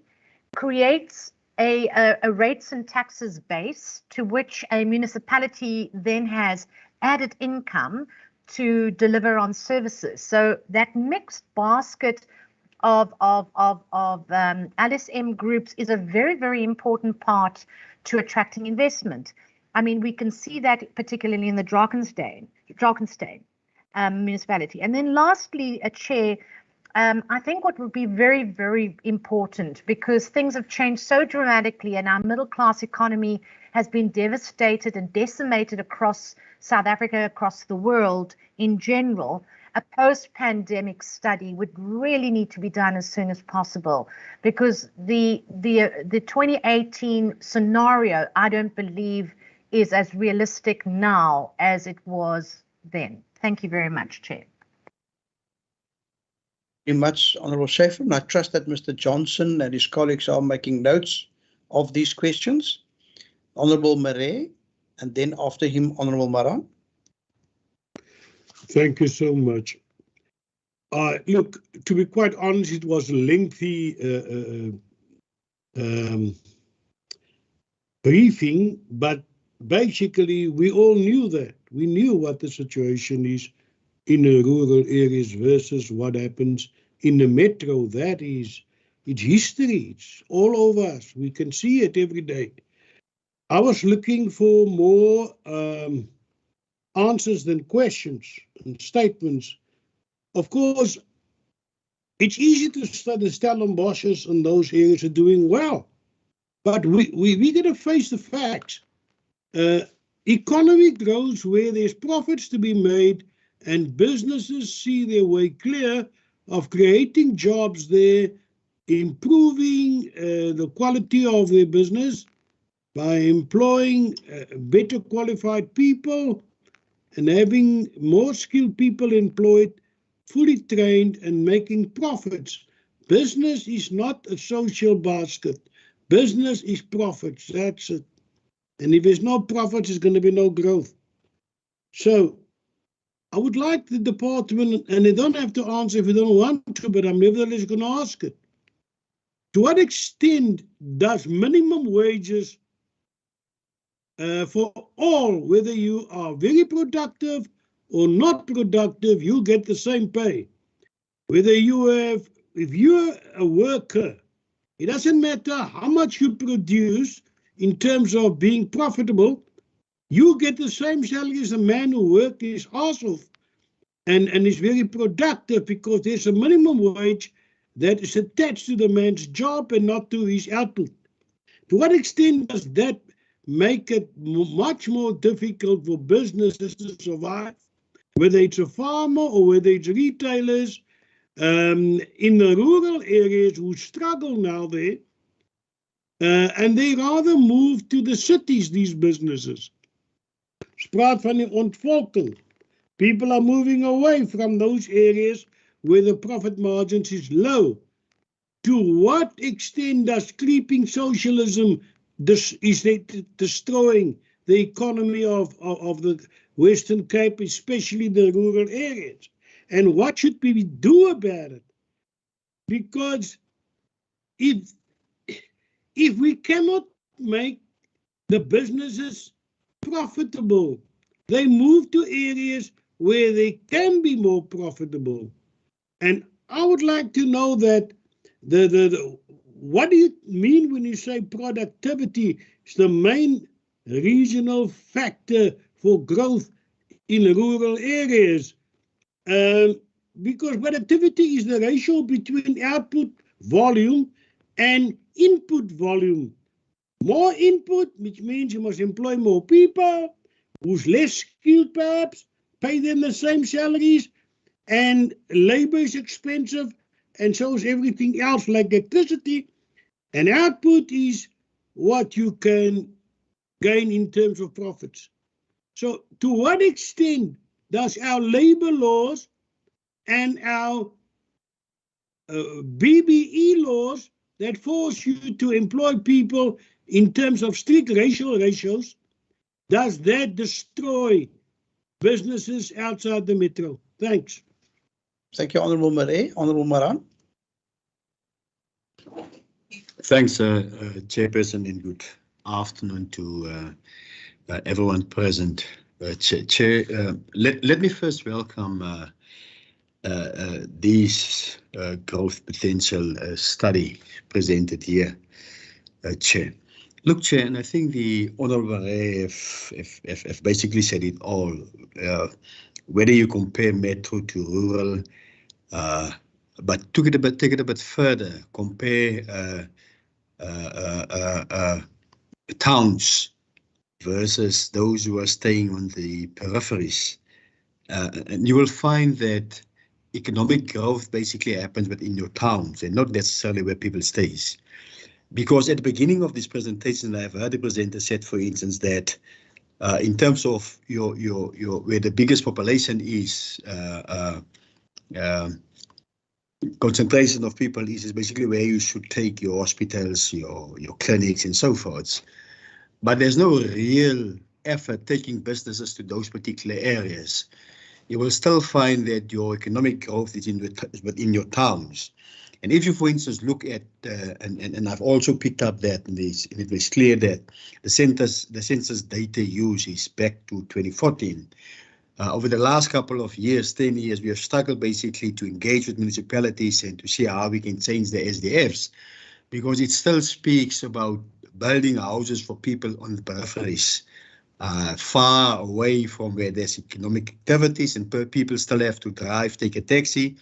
F: creates a rates and taxes base to which a municipality then has added income to deliver on services. So that mixed basket of LSM groups is a very, very important part to attracting investment. I mean, we can see that particularly in the Drakensberg municipality. And then lastly, Chair, I think what would be very, very important, because things have changed so dramatically and our middle-class economy has been devastated and decimated across South Africa, across the world in general, a post-pandemic study would really need to be done as soon as possible, because the 2018 scenario, I don't believe, is as realistic now as it was then. Thank you very much, Chair.
B: Very much, Honourable Schaefer, and I trust that Mr. Johnson and his colleagues are making notes of these questions. Honourable Marais, and then after him, Honourable Maran.
G: Thank you so much. Look, to be quite honest, it was a lengthy briefing, but basically we all knew that. We knew what the situation is in the rural areas versus what happens in the metro. That is, it's history. It's all over us. We can see it every day. I was looking for more answers than questions and statements. Of course, it's easy to start the Stellenboschers and those areas are doing well, but we got to face the facts. Economy grows where there's profits to be made, and businesses see their way clear of creating jobs there, improving the quality of their business by employing better qualified people and having more skilled people employed, fully trained and making profits. Business is not a social basket. Business is profits. That's it. And if there's no profits, there's going to be no growth. So I would like the department, and they don't have to answer if they don't want to, but I'm nevertheless going to ask it. To what extent does minimum wages for all, whether you are very productive or not productive, you get the same pay? Whether if you're a worker, it doesn't matter how much you produce in terms of being profitable, you get the same salary as a man who worked his ass off and is very productive, because there's a minimum wage that is attached to the man's job and not to his output. To what extent does that make it much more difficult for businesses to survive, whether it's a farmer or whether it's retailers in the rural areas who struggle now there, and they rather move to the cities, these businesses. Spraat van die ontvolking. People are moving away from those areas where the profit margins is low. To what extent does creeping socialism is destroying the economy of the Western Cape, especially the rural areas? And what should we do about it? Because if we cannot make the businesses profitable, they move to areas where they can be more profitable. And I would like to know that what do you mean when you say productivity is the main regional factor for growth in rural areas? Because productivity is the ratio between output volume and input volume. More input, which means you must employ more people who's less skilled perhaps, pay them the same salaries, and labor is expensive, and so is everything else like electricity. And output is what you can gain in terms of profits. So to what extent does our labor laws and our BBE laws that force you to employ people in terms of strict racial ratios, does that destroy businesses outside the metro? Thanks.
B: Thank you, Honourable Marais. Honourable Maran.
H: Thanks, Chairperson, and good afternoon to everyone present. Chair, let me first welcome this growth potential study presented here, Chair. Look, Chair, and I think the Honourable Marais have basically said it all. Whether you compare metro to rural, but take it a bit further, compare towns versus those who are staying on the peripheries, and you will find that economic growth basically happens within your towns and not necessarily where people stays. Because at the beginning of this presentation, I've heard the presenter said, for instance, that in terms of your where the biggest population is, concentration of people is basically where you should take your hospitals, your clinics and so forth. But there's no real effort taking businesses to those particular areas. you will still find that your economic growth is within your towns. And if you, for instance, look at, and I've also picked up that, and it was clear that the census data use is back to 2014. Over the last couple of years, 10 years, we have struggled basically to engage with municipalities and to see how we can change the SDFs, because it still speaks about building houses for people on the peripheries, far away from where there's economic activities, and people still have to drive, take a taxi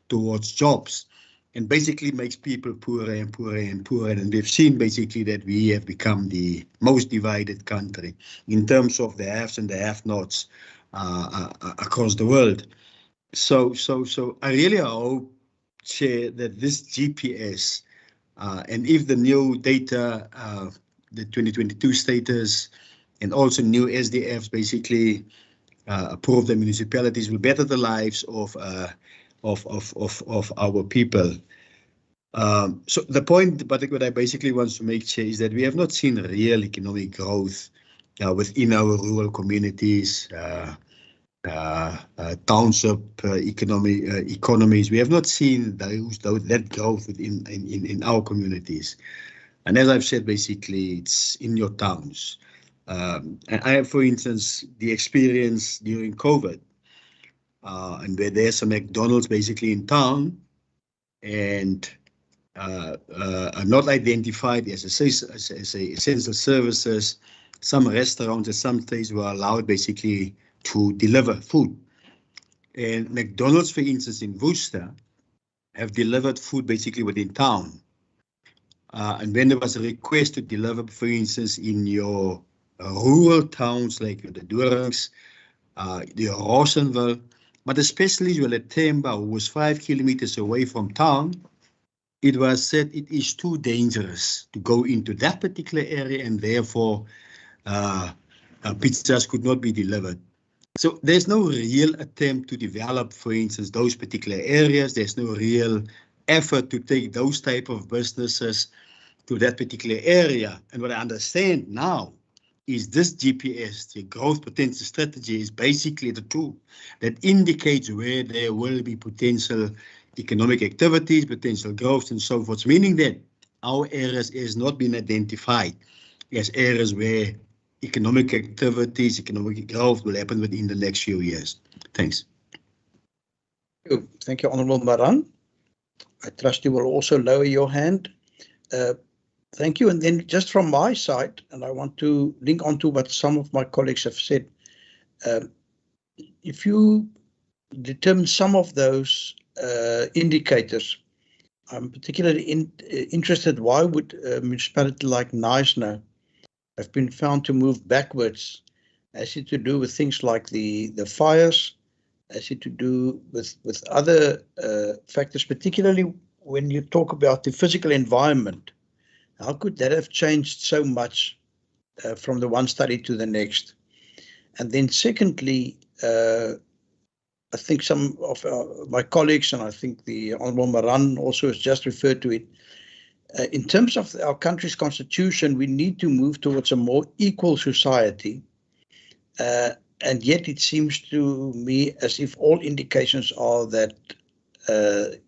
H: towards jobs, and basically makes people poorer and poorer and poorer. And we've seen basically that we have become the most divided country in terms of the haves and the have-nots across the world. So I really hope, Chair, that this GPS, and if the new data, the 2022 status, and also new SDFs basically prove that municipalities will better the lives of our people. So the point, but what I basically want to make, Chair, is that we have not seen real economic growth within our rural communities, township economies. We have not seen that growth in our communities. And as I've said, basically, it's in your towns. And I have, for instance, the experience during COVID, and where there's a McDonald's basically in town, and are not identified as essential services. Some restaurants at some stage were allowed basically to deliver food. And McDonald's, for instance, in Worcester, have delivered food basically within town. And when there was a request to deliver, for instance, in your rural towns like the Dorings, the Rosenville, but especially Temba, who was 5 kilometers away from town, it was said it is too dangerous to go into that particular area, and therefore pizzas could not be delivered. So there's no real attempt to develop, for instance, those particular areas. There's no real effort to take those type of businesses to that particular area. And what I understand now is this GPS, the growth potential strategy, is basically the tool that indicates where there will be potential economic activities, potential growth, and so forth, meaning that our areas has not been identified as areas where economic activities, economic growth will happen within the next few years. Thanks.
B: Thank you, Honourable Maran. I trust you will also lower your hand. Thank you. And then just from my side, and I want to link on to what some of my colleagues have said, if you determine some of those indicators, I'm particularly interested, why would a municipality like Knysna have been found to move backwards? Has it to do with things like the fires? Has it to do with other factors, particularly when you talk about the physical environment? How could that have changed so much from the one study to the next? And then secondly, I think some of my colleagues, and I think the Honourable Maran also has just referred to it, in terms of our country's constitution, we need to move towards a more equal society. And yet it seems to me as if all indications are that, there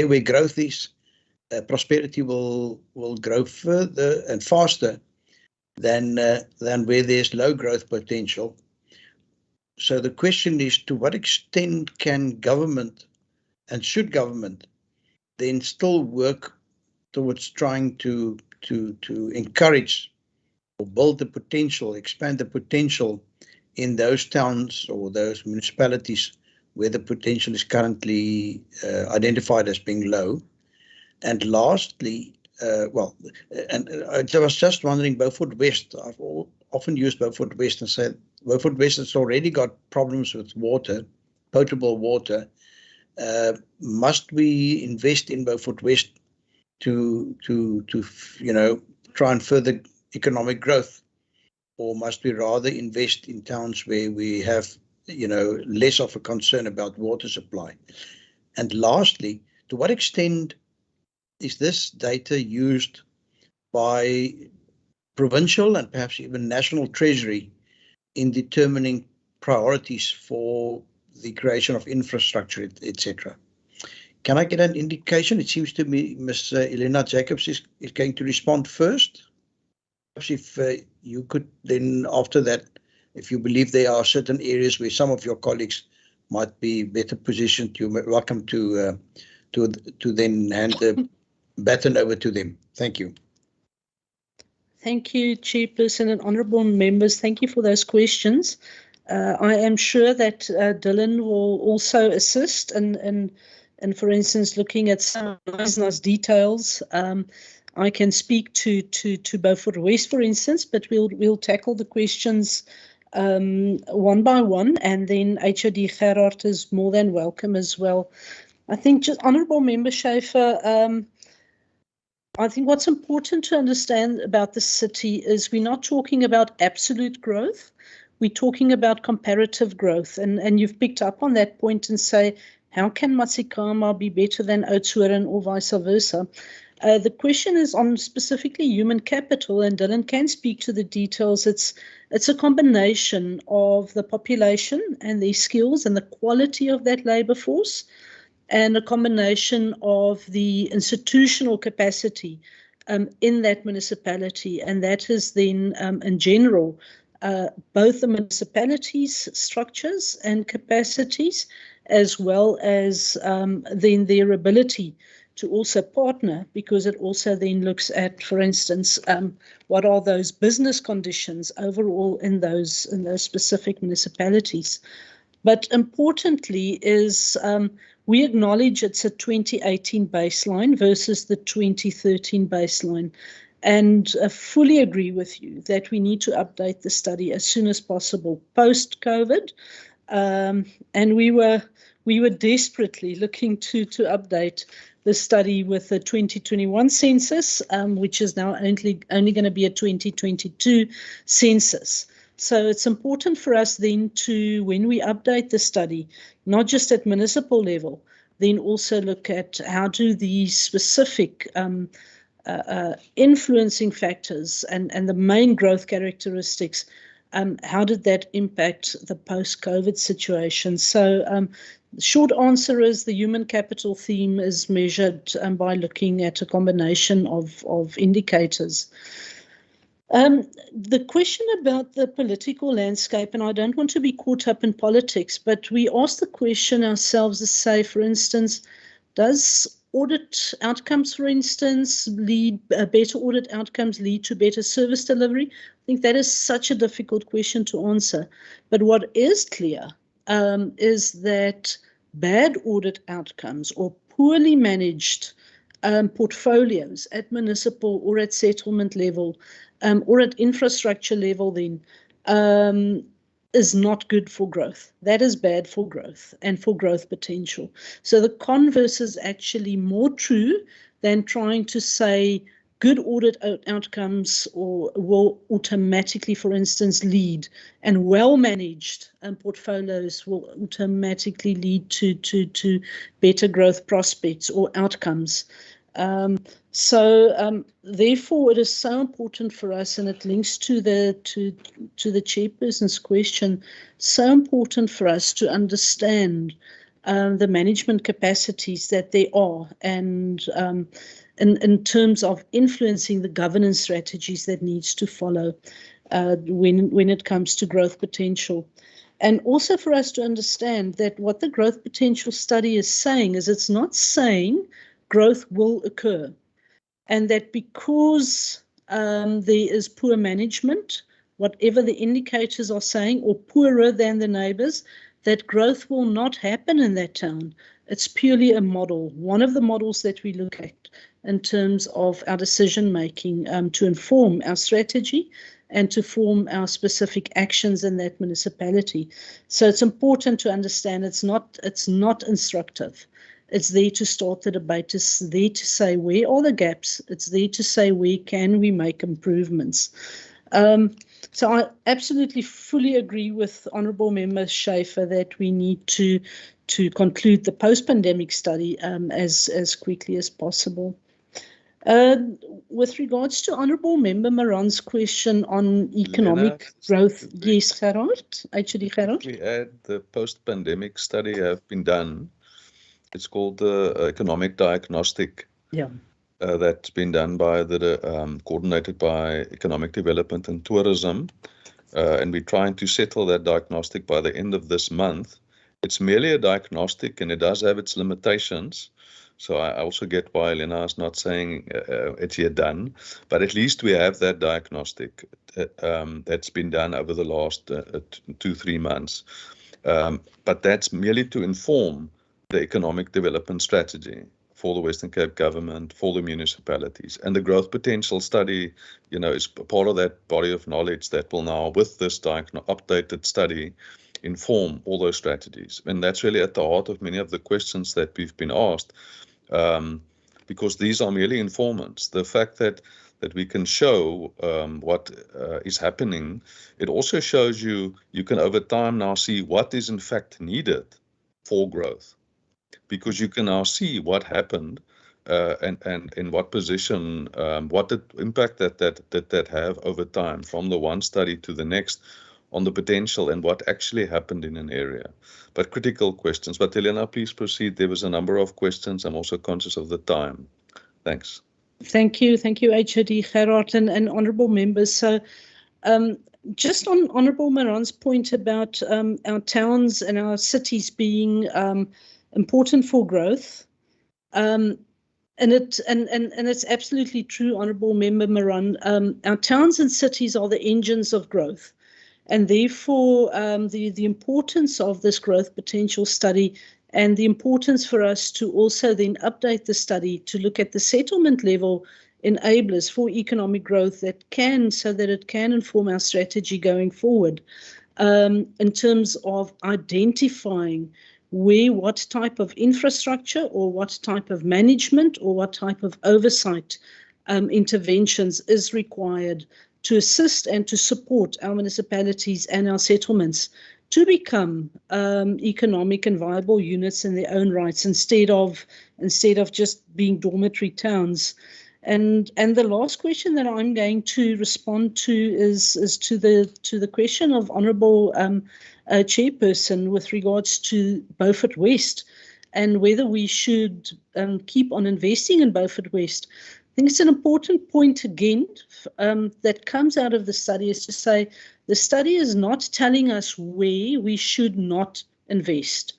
B: where growth is, prosperity will grow further and faster than where there's low growth potential. So the question is, to what extent can government, and should government, then still work towards trying to encourage or build the potential, expand the potential in those towns or those municipalities where the potential is currently identified as being low? And lastly, I was just wondering, Beaufort West, I've often used Beaufort West and said Beaufort West has already got problems with water, potable water. Must we invest in Beaufort West to try and further economic growth, or must we rather invest in towns where we have less of a concern about water supply? And lastly, to what extent is this data used by provincial and perhaps even national treasury in determining priorities for the creation of infrastructure, etc. Can I get an indication? It seems to me Ms. Elena Jacobs is going to respond first. Perhaps if you could then, after that, if you believe there are certain areas where some of your colleagues might be better positioned, you're welcome to then hand the baton over to them. Thank you.
E: Thank you, Chairperson and honourable members. Thank you for those questions. I am sure that Dylan will also assist and for instance, looking at some nice details. I can speak to Beaufort West, for instance, but we'll tackle the questions one by one, and then HOD Gerard is more than welcome as well. I think just honourable member Schaefer, I think what's important to understand about the city is we're not talking about absolute growth. We're talking about comparative growth. And you've picked up on that point and say, how can Masikama be better than Oudtshoorn or vice versa? The question is on specifically human capital, and Dylan can speak to the details. It's a combination of the population and their skills and the quality of that labour force, and a combination of the institutional capacity in that municipality. And that is then, in general, both the municipalities' structures and capacities, as well as then their ability to also partner, because it also then looks at, for instance, what are those business conditions overall in those specific municipalities. But importantly is we acknowledge it's a 2018 baseline versus the 2013 baseline, and fully agree with you that we need to update the study as soon as possible post-COVID. And we were desperately looking to update the study with the 2021 census, which is now only going to be a 2022 census. So it's important for us then to, when we update the study, not just at municipal level, then also look at how do these specific influencing factors and the main growth characteristics, how did that impact the post-COVID situation? So the short answer is the human capital theme is measured by looking at a combination of indicators. The question about the political landscape, and I don't want to be caught up in politics, but we asked the question ourselves to say, for instance, does audit outcomes, for instance, better audit outcomes lead to better service delivery? I think that is such a difficult question to answer. But what is clear is that bad audit outcomes or poorly managed portfolios at municipal or at settlement level or at infrastructure level then is not good for growth. That is bad for growth and for growth potential. So the converse is actually more true than trying to say good audit outcomes or will automatically, for instance, lead, and well-managed portfolios will automatically lead to better growth prospects or outcomes. Therefore, it is so important for us, and it links to the chairperson's question, so important for us to understand the management capacities that there are, and in terms of influencing the governance strategies that needs to follow when it comes to growth potential. And also for us to understand that what the growth potential study is saying is it's not saying growth will occur, and that because there is poor management, whatever the indicators are saying, or poorer than the neighbours, that growth will not happen in that town. It's purely a model, one of the models that we look at in terms of our decision making to inform our strategy and to form our specific actions in that municipality. So it's important to understand it's not instructive. It's there to start the debate. It's there to say where are the gaps. It's there to say where can we make improvements. So I absolutely fully agree with Honourable Member Schaefer that we need to conclude the post-pandemic study as quickly as possible. With regards to Honourable Member Moran's question on economic
A: Lena,
E: growth,
A: we-
E: yes, Gerard, HOD Gerard.
A: We had the post-pandemic study have been done. It's called the economic diagnostic.
E: Yeah.
A: That's been done by coordinated by Economic Development and Tourism. And we're trying to settle that diagnostic by the end of this month. It's merely a diagnostic and it does have its limitations. So I also get why Elena is not saying it's yet done, but at least we have that diagnostic that's been done over the last 2-3 months. But that's merely to inform the economic development strategy for the Western Cape government, for the municipalities. And the growth potential study, is part of that body of knowledge that will now, with this updated study, inform all those strategies. And that's really at the heart of many of the questions that we've been asked, because these are merely informants. The fact that we can show what is happening, it also shows you can over time now see what is in fact needed for growth, because you can now see what happened and in what position, what the impact that have over time from the one study to the next on the potential and what actually happened in an area. But critical questions. But Helena, please proceed. There was a number of questions. I'm also conscious of the time. Thanks.
E: Thank you, HOD Gerard and honourable members. So just on Honourable Moran's point about our towns and our cities being important for growth, and it's absolutely true, Honourable Member Moran. Our towns and cities are the engines of growth, and therefore the importance of this growth potential study and the importance for us to also then update the study to look at the settlement level enablers for economic growth so that it can inform our strategy going forward in terms of identifying what type of infrastructure or what type of management or what type of oversight interventions is required to assist and to support our municipalities and our settlements to become economic and viable units in their own rights instead of just being dormitory towns. And the last question that I'm going to respond to is to the question of Honourable Chairperson with regards to Beaufort West and whether we should keep on investing in Beaufort West. I think it's an important point again that comes out of the study is to say the study is not telling us where we should not invest.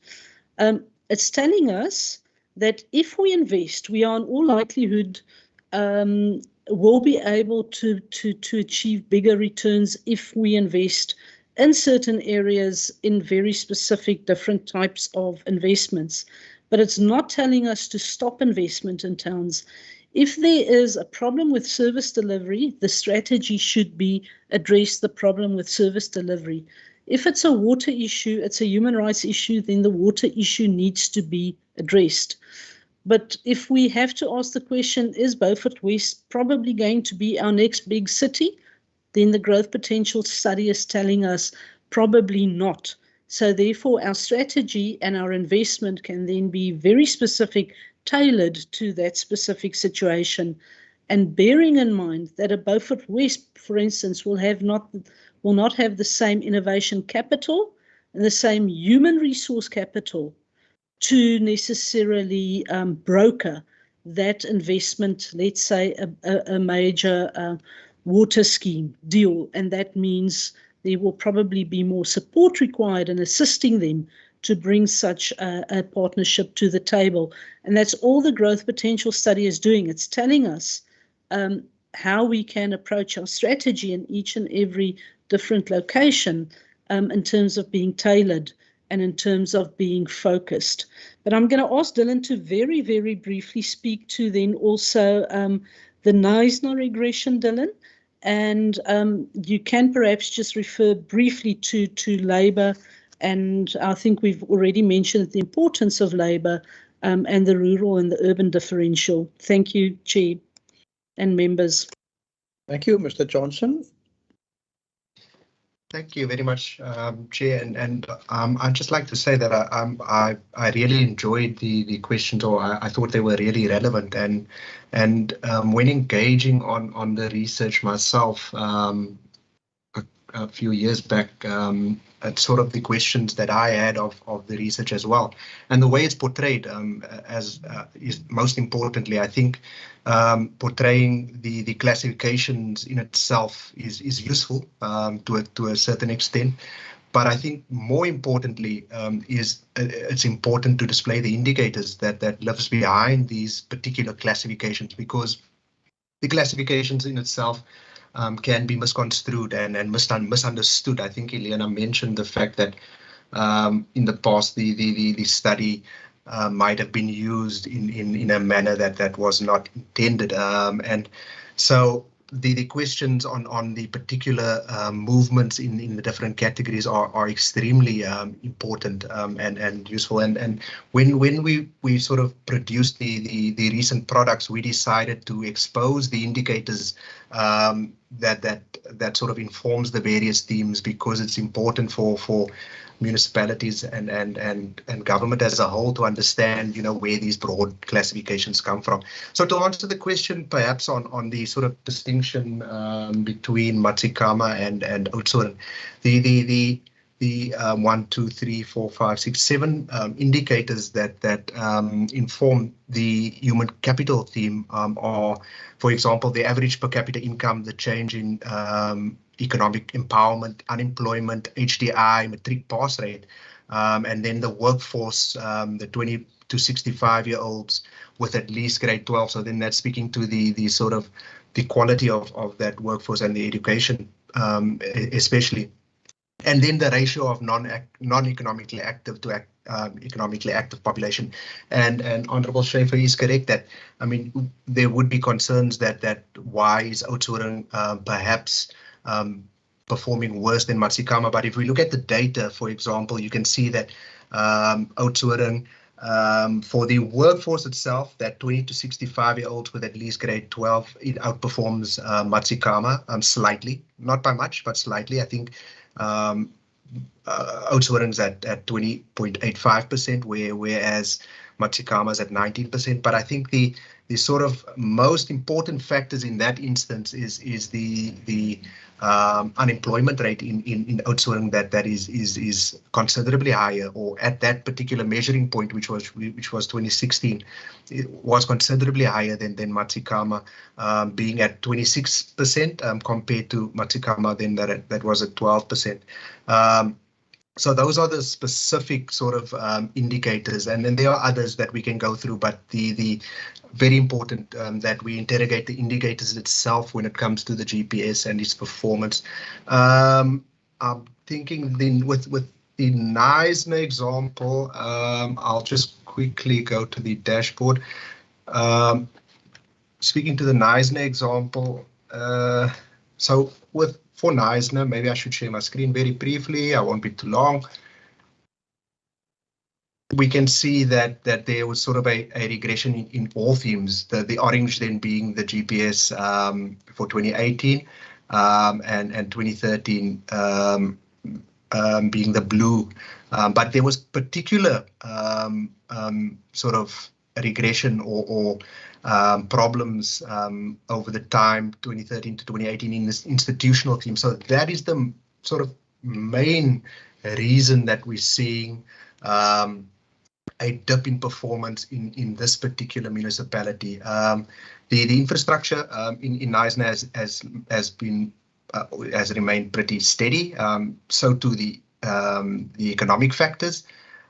E: It's telling us that if we invest, we are in all likelihood will be able to achieve bigger returns if we invest in certain areas in very specific different types of investments. But it's not telling us to stop investment in towns. If there is a problem with service delivery, the strategy should be address the problem with service delivery. If it's a water issue, it's a human rights issue, then the water issue needs to be addressed. But if we have to ask the question, is Beaufort West probably going to be our next big city? Then the growth potential study is telling us probably not. So therefore, our strategy and our investment can then be very specific, tailored to that specific situation, and bearing in mind that a Beaufort West, for instance, will not have the same innovation capital and the same human resource capital to necessarily broker that investment, let's say a major water scheme deal, and that means there will probably be more support required in assisting them to bring such a partnership to the table. And that's all the growth potential study is doing. It's telling us how we can approach our strategy in each and every different location in terms of being tailored and in terms of being focused. But I'm going to ask Dylan to very, very briefly speak to then also the Knysna regression, Dylan. And you can perhaps just refer briefly to labour. And I think we've already mentioned the importance of labour and the rural and the urban differential. Thank you, Chair and members.
B: Thank you, Mr. Johnson.
D: Thank you very much, Chair. And I'd just like to say that I really enjoyed the questions, or I thought they were really relevant. And when engaging on the research myself a few years back, it's sort of the questions that I had of the research as well, and the way it's portrayed is most importantly, I think, portraying the classifications in itself is useful to a certain extent. But I think more importantly it's important to display the indicators that lives behind these particular classifications, because the classifications in itself can be misconstrued and misunderstood. I think Elena mentioned the fact that in the past the study might have been used in a manner that was not intended, and so the questions on the particular movements in the different categories are extremely important and useful. And when we sort of produced the recent products, we decided to expose the indicators that sort of informs the various themes, because it's important for municipalities and government as a whole to understand, where these broad classifications come from. So to answer the question, perhaps on the sort of distinction between Matsikama and Oudtshoorn, the 1, 2, 3, 4, 5, 6, 7 indicators that inform the human capital theme are, for example, the average per capita income, the change in economic empowerment, unemployment, HDI, matric pass rate, and then the workforce, the 20 to 65-year-olds with at least grade 12. So then that's speaking to the sort of the quality of that workforce and the education, especially. And then the ratio of non-economically active to economically active population. And Honourable Schaefer is correct that, I mean, there would be concerns that why is Oudtshoorn perhaps performing worse than Matsikama. But if we look at the data, for example, you can see that Oudtshoorn, for the workforce itself, that 20 to 65-year-olds with at least grade 12, it outperforms Matsikama slightly, not by much, but slightly. I think Oudtshoorn's at 20.85%, whereas Matsikama's at 19%. But I think the sort of most important factors in that instance is the unemployment rate in Oudtshoorn that is considerably higher, or at that particular measuring point, which was 2016, it was considerably higher than Matsikama, being at 26% compared to Matsikama then that was at 12%. So those are the specific sort of indicators, and then there are others that we can go through, but the very important that we interrogate the indicators itself when it comes to the GPS and its performance. I'm thinking then with the Knysna example, I'll just quickly go to the dashboard. Speaking to the Knysna example, so for Knysna, maybe I should share my screen very briefly. I won't be too long. We can see that there was sort of a regression in all themes, the orange then being the GPS for 2018 and 2013 being the blue. But there was particular sort of regression or problems over the time 2013 to 2018 in this institutional theme. So that is the sort of main reason that we're seeing a dip in performance in this particular municipality. The infrastructure in Knysna has remained pretty steady. So too the economic factors.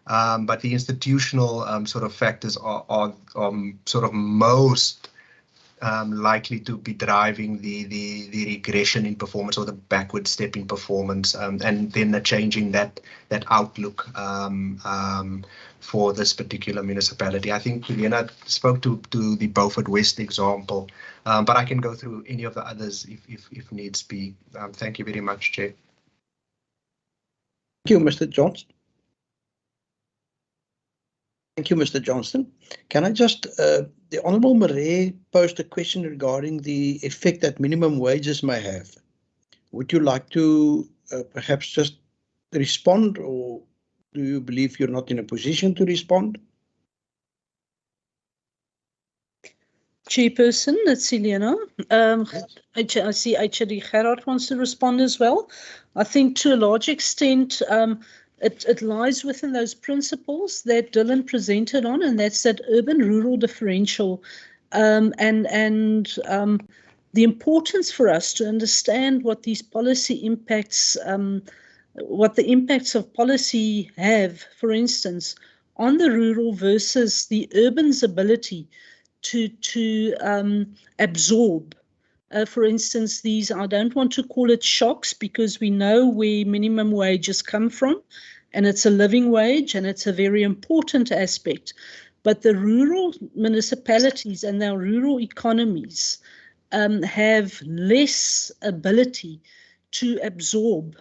D: But the institutional sort of factors are sort of most likely to be driving the regression in performance, or the backward step in performance, and then changing that outlook for this particular municipality. I think Elena spoke to the Beaufort West example, but I can go through any of the others if needs be. Thank you very much, Chair.
B: Thank you, Mr. Johnston. Thank you, Mr. Johnston. Can I just, the Honourable Marais posed a question regarding the effect that minimum wages may have. Would you like to perhaps just respond, or do you believe you're not in a position to respond?
E: Chairperson, it's Elena. I see HRD Gerard wants to respond as well. I think to a large extent, it lies within those principles that Dylan presented on, and that's that urban-rural differential, and the importance for us to understand what these policy impacts, what the impacts of policy have, for instance, on the rural versus the urban's ability to absorb. For instance, these, I don't want to call it shocks, because we know where minimum wages come from, and it's a living wage, and it's a very important aspect. But the rural municipalities and our rural economies have less ability to absorb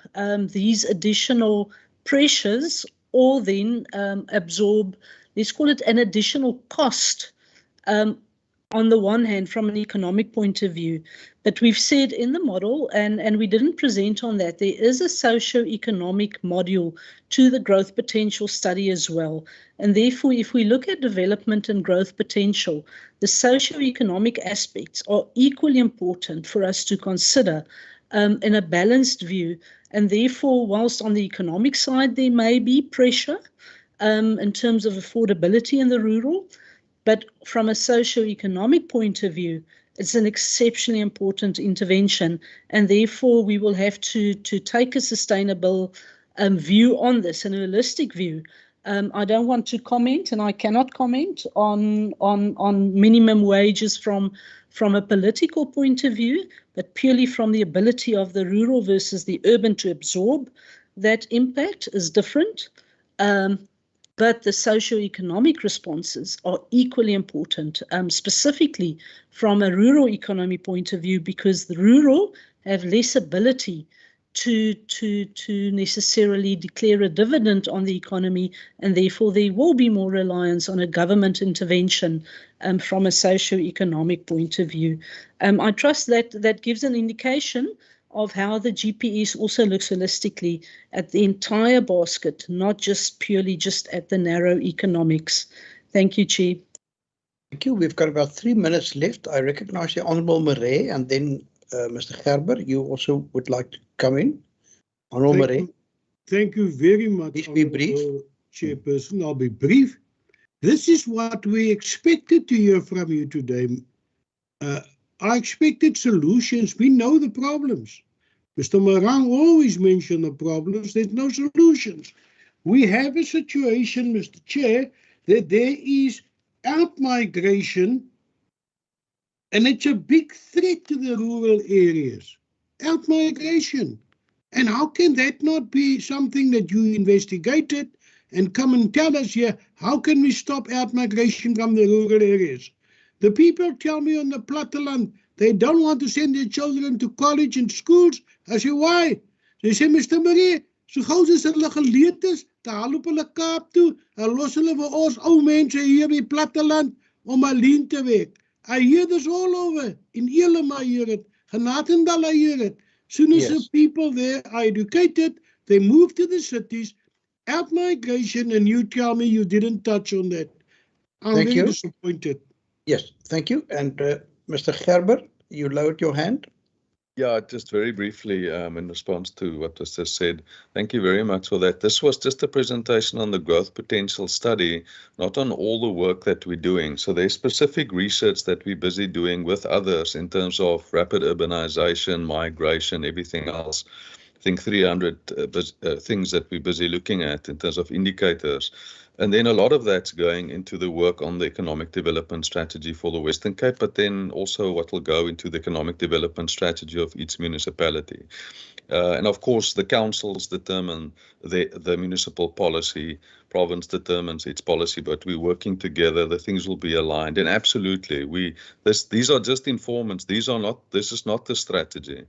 E: these additional pressures, or then absorb, let's call it an additional cost, on the one hand, from an economic point of view. But we've said in the model, and we didn't present on that, there is a socio-economic module to the growth potential study as well. And therefore, if we look at development and growth potential, the socio-economic aspects are equally important for us to consider in a balanced view. And therefore, whilst on the economic side there may be pressure in terms of affordability in the rural, but from a socio-economic point of view, it's an exceptionally important intervention, and therefore we will have to take a sustainable view on this, an holistic view. I don't want to comment, and I cannot comment on minimum wages from a political point of view, but purely from the ability of the rural versus the urban to absorb that impact is different. But the socio-economic responses are equally important, specifically from a rural economy point of view, because the rural have less ability to necessarily declare a dividend on the economy, and therefore there will be more reliance on a government intervention from a socio-economic point of view. I trust that gives an indication of how the GPS also looks holistically at the entire basket, not just purely just at the narrow economics. Thank you, Chair.
B: Thank you. We've got about 3 minutes left. I recognize the Honourable Murray, and then Mr. Gerber, you also would like to come in. Honourable Murray.
G: Thank you very much,
B: Please be brief.
G: Chairperson. I'll be brief. This is what we expected to hear from you today. I expected solutions. We know the problems. Mr. Marang always mentioned the problems. There's no solutions. We have a situation, Mr. Chair, that there is out-migration, and it's a big threat to the rural areas. Out-migration. And how can that not be something that you investigated and come and tell us here, how can we stop out-migration from the rural areas? The people tell me on the platteland, they don't want to send their children to college and schools. I say, why? They say, Mr. Marie, so gauw as hulle geleerd is, te haal op hulle Kaap toe, en los hulle vir ons ou mense hier in die platteland om alleen te werk. I hear this all over. In Elim I hear it. Genatendal I hear it. Soon as the people there are educated, they move to the cities, out-migration, and you tell me you didn't touch on that. I'm very disappointed.
B: Yes, thank you. And Mr. Gerber, you lowered your hand.
A: Yeah, just very briefly in response to what was just said. Thank you very much for that. This was just a presentation on the growth potential study, not on all the work that we're doing. So there's specific research that we're busy doing with others in terms of rapid urbanization, migration, everything else. I think 300 things that we're busy looking at in terms of indicators. And then a lot of that's going into the work on the economic development strategy for the Western Cape, but then also what will go into the economic development strategy of each municipality. And of course, the councils determine the municipal policy, province determines its policy, but we're working together, the things will be aligned. And absolutely, these are just informants. This is not the strategy.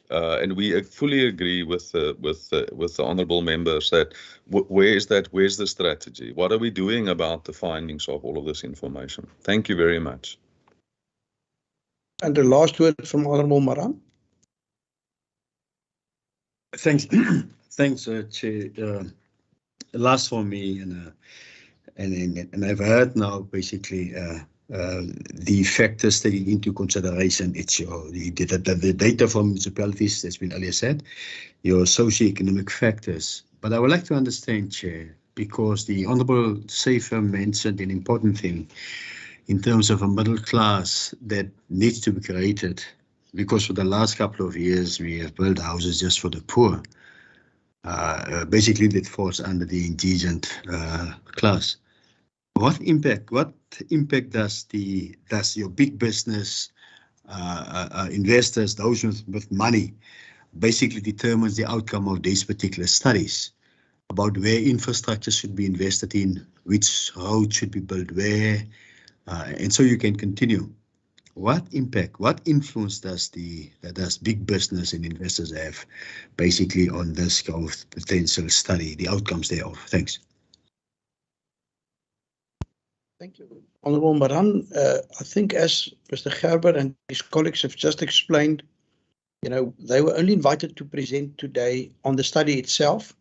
A: And we fully agree with the honourable members that where's the strategy? What are we doing about the findings of all of this information? Thank you very much.
B: And the last word from Honourable Marang.
H: Thanks, thanks, Chair. Last for me, and I've heard now basically the factors taken into consideration. It's the data from municipalities that's been earlier said, your socioeconomic factors. But I would like to understand, Chair, because the Honourable Safer mentioned an important thing in terms of a middle class that needs to be created, because for the last couple of years we have built houses just for the poor. Basically, that falls under the indigent class. What impact does your big business investors, those with money, basically determines the outcome of these particular studies about where infrastructure should be invested in, which road should be built where, and so you can continue. What impact, what influence does big business and investors have basically on this growth potential study, the outcomes thereof? Thanks.
B: Thank you, Honourable Maran. I think as Mr. Gerber and his colleagues have just explained, they were only invited to present today on the study itself,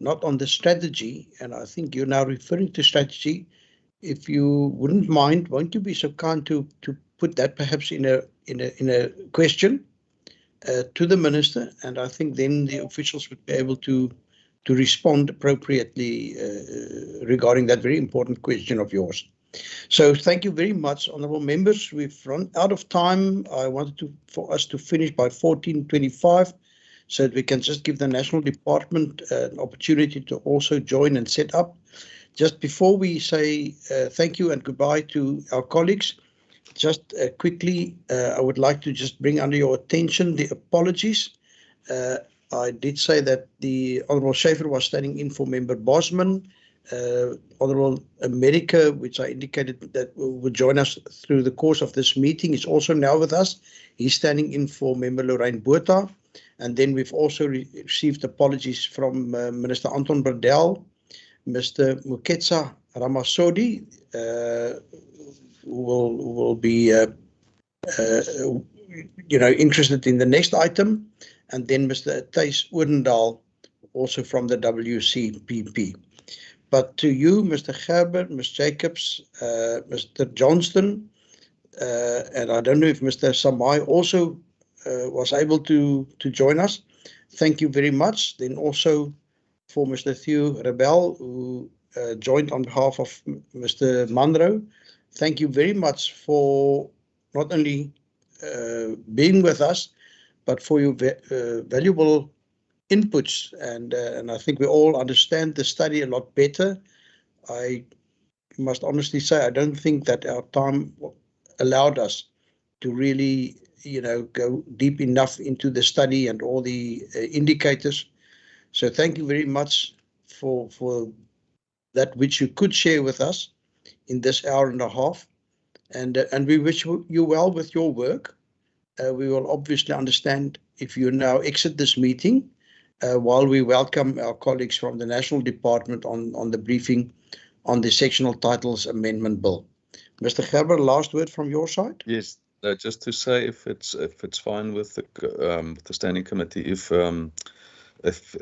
B: not on the strategy. And I think you're now referring to strategy. If you wouldn't mind, won't you be so kind to put that perhaps in a question to the minister? And I think then the officials would be able to respond appropriately regarding that very important question of yours. So thank you very much, honourable members. We've run out of time. I wanted for us to finish by 14:25 so that we can just give the National Department an opportunity to also join and set up. Just before we say thank you and goodbye to our colleagues, just quickly, I would like to just bring under your attention the apologies. I did say that the Honourable Schaefer was standing in for Member Bosman. Honourable America, which I indicated that would join us through the course of this meeting, is also now with us. He's standing in for Member Lorraine Botha. And then we've also received apologies from Minister Anton Bradell, Mr. Muketsa Ramasodi, who will be interested in the next item, and then Mr. Thijs Odendaal, also from the WCPP. But to you, Mr. Gerber, Ms. Jacobs, Mr. Johnston, and I don't know if Mr. Samai also was able to join us. Thank you very much. Then also for Mr. Theo Rebel, who joined on behalf of Mr. Munro. Thank you very much for not only being with us, but for your valuable inputs. And I think we all understand the study a lot better. I must honestly say, I don't think that our time allowed us to really, go deep enough into the study and all the indicators. So thank you very much for that which you could share with us in this hour and a half. And we wish you well with your work. We will obviously understand if you now exit this meeting while we welcome our colleagues from the National Department on the briefing on the Sectional Titles Amendment Bill. Mr. Gerber, last word from your side?
A: Yes, just to say if it's fine with the standing committee, if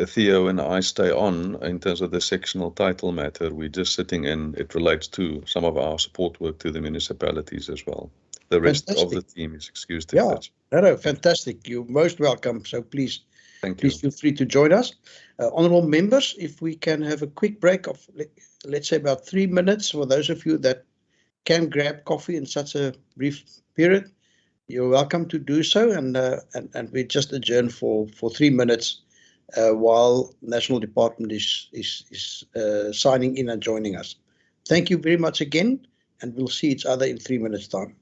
A: Theo and I stay on in terms of the sectional title matter, we're just sitting in. It relates to some of our support work to the municipalities as well. The rest of the team is excused.
B: Yeah, no, fantastic. You're most welcome. So please feel free to join us. Honourable members, if we can have a quick break of, let's say, about 3 minutes for those of you that can grab coffee in such a brief period, you're welcome to do so. And we just adjourn for 3 minutes while National Department is signing in and joining us. Thank you very much again, and we'll see each other in 3 minutes' time.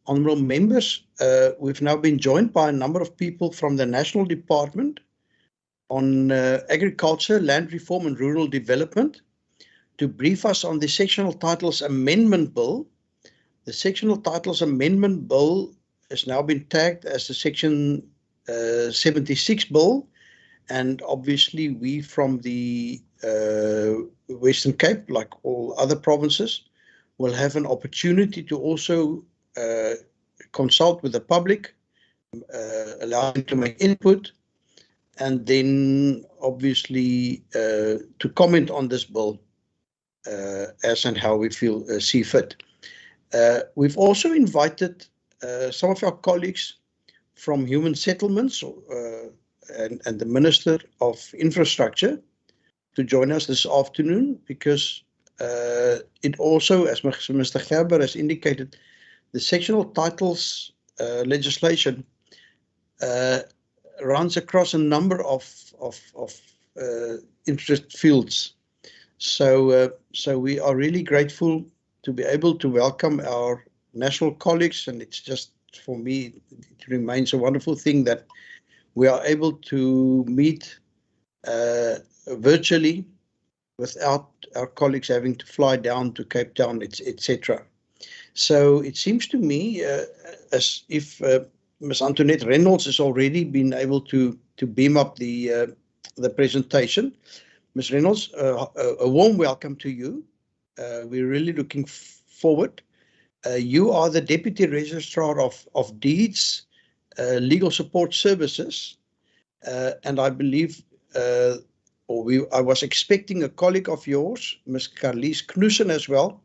B: Honourable members, we've now been joined by a number of people from the National Department on Agriculture, Land Reform and Rural Development to brief us on the Sectional Titles Amendment Bill. The Sectional Titles Amendment Bill has now been tagged as the Section 76 Bill, and obviously we from the Western Cape, like all other provinces, will have an opportunity to also consult with the public, allow them to make input, and then obviously to comment on this bill as and how we feel see fit. We've also invited some of our colleagues from Human Settlements and the Minister of Infrastructure to join us this afternoon, because it also, as Mr. Gerber has indicated, the sectional titles legislation runs across a number of interest fields. So we are really grateful to be able to welcome our national colleagues, and it's just, for me, it remains a wonderful thing that we are able to meet virtually without our colleagues having to fly down to Cape Town, etc. So it seems to me as if Ms. Antoinette Reynolds has already been able to beam up the presentation. Ms. Reynolds, a warm welcome to you. We're really looking forward. You are the Deputy Registrar of Deeds, Legal Support Services, and I believe, I was expecting a colleague of yours, Ms. Carlies Knudsen, as well.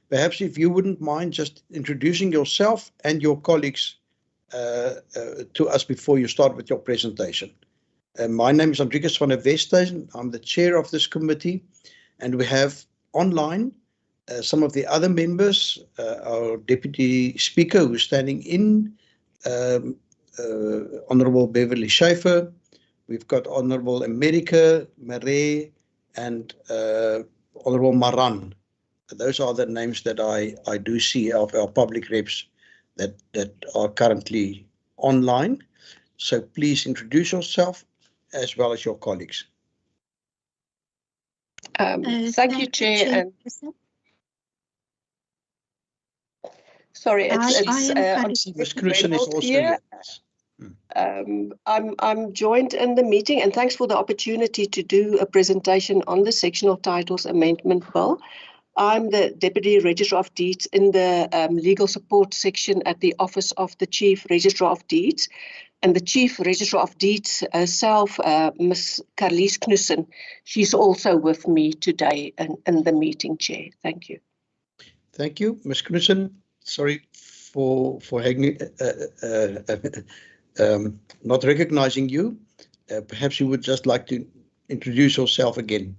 B: Perhaps if you wouldn't mind just introducing yourself and your colleagues to us before you start with your presentation. My name is Andrikus van der Westhuizen. I'm the chair of this committee, and we have online some of the other members, our deputy speaker who's standing in, Honourable Beverly Schaefer. We've got Honourable America, Marais, and Honourable Maran. Those are the names that I do see of our public reps that are currently online. So please introduce yourself as well as your colleagues.
I: Thank you, Chair. And sorry,
B: I'm Ms. Knudsen is also here.
I: I'm joined in the meeting, and thanks for the opportunity to do a presentation on the Sectional Titles Amendment Bill. I'm the Deputy Registrar of Deeds in the Legal Support section at the Office of the Chief Registrar of Deeds. And the Chief Registrar of Deeds herself, Ms. Carlies Knudsen, she's also with me today in the meeting, Chair. Thank you.
B: Thank you, Ms. Knudsen. Sorry for not recognizing you. Perhaps you would just like to introduce yourself again.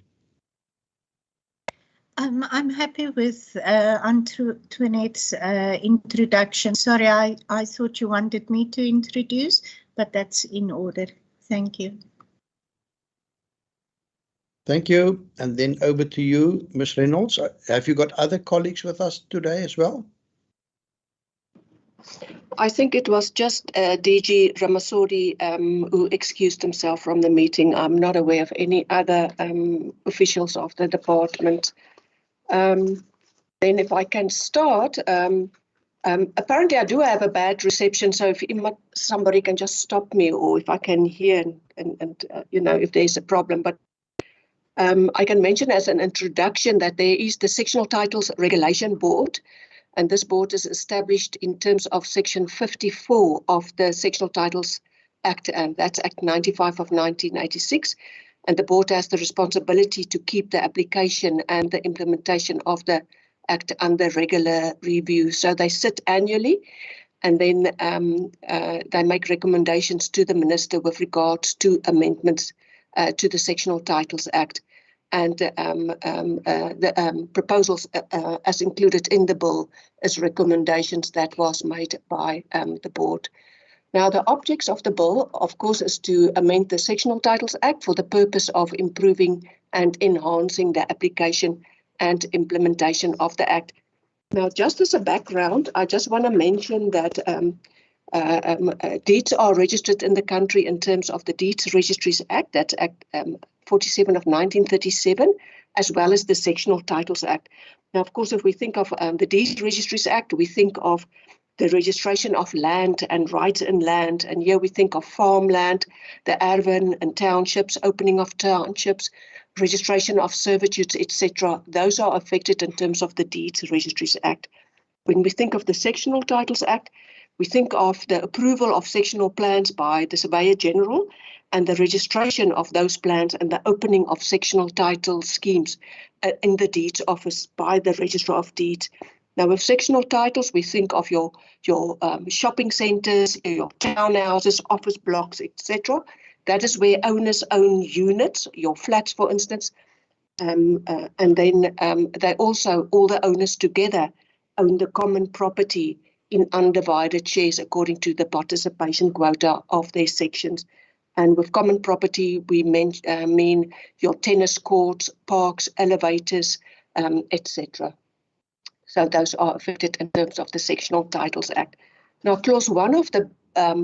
J: I'm happy with Antoinette's introduction. Sorry, I thought you wanted me to introduce, but that's in order. Thank you.
B: Thank you. And then over to you, Ms. Reynolds. Have you got other colleagues with us today as well?
I: I think it was just DG Ramasori who excused himself from the meeting. I'm not aware of any other officials of the department. Then if I can start, apparently I do have a bad reception, so if somebody can just stop me, or if I can hear and you know, if there's a problem. But I can mention as an introduction that there is the Sectional Titles Regulation Board, and this board is established in terms of Section 54 of the Sectional Titles Act, and that's Act 95 of 1986. And the board has the responsibility to keep the application and the implementation of the Act under regular review. So they sit annually, and then they make recommendations to the Minister with regards to amendments to the Sectional Titles Act. And the proposals as included in the bill is recommendations that was made by the board. Now, the objects of the bill, of course, is to amend the Sectional Titles Act for the purpose of improving and enhancing the application and implementation of the Act. Now, just as a background, I just want to mention that deeds are registered in the country in terms of the Deeds Registries Act, that's Act 47 of 1937, as well as the Sectional Titles Act. Now, of course, if we think of the Deeds Registries Act, we think of the registration of land and rights in land. And here we think of farmland, the erven and townships, opening of townships, registration of servitudes, etc. Those are affected in terms of the Deeds Registries Act. When we think of the Sectional Titles Act, we think of the approval of sectional plans by the Surveyor General and the registration of those plans and the opening of sectional title schemes in the Deeds Office by the Registrar of Deeds. Now, with sectional titles, we think of your shopping centres, your townhouses, office blocks, etc. That is where owners own units, your flats, for instance. And then they also, all the owners together, own the common property in undivided shares according to the participation quota of their sections. And with common property, we mean your tennis courts, parks, elevators, etc. So those are affected in terms of the Sectional Titles Act. Now, Clause 1 of the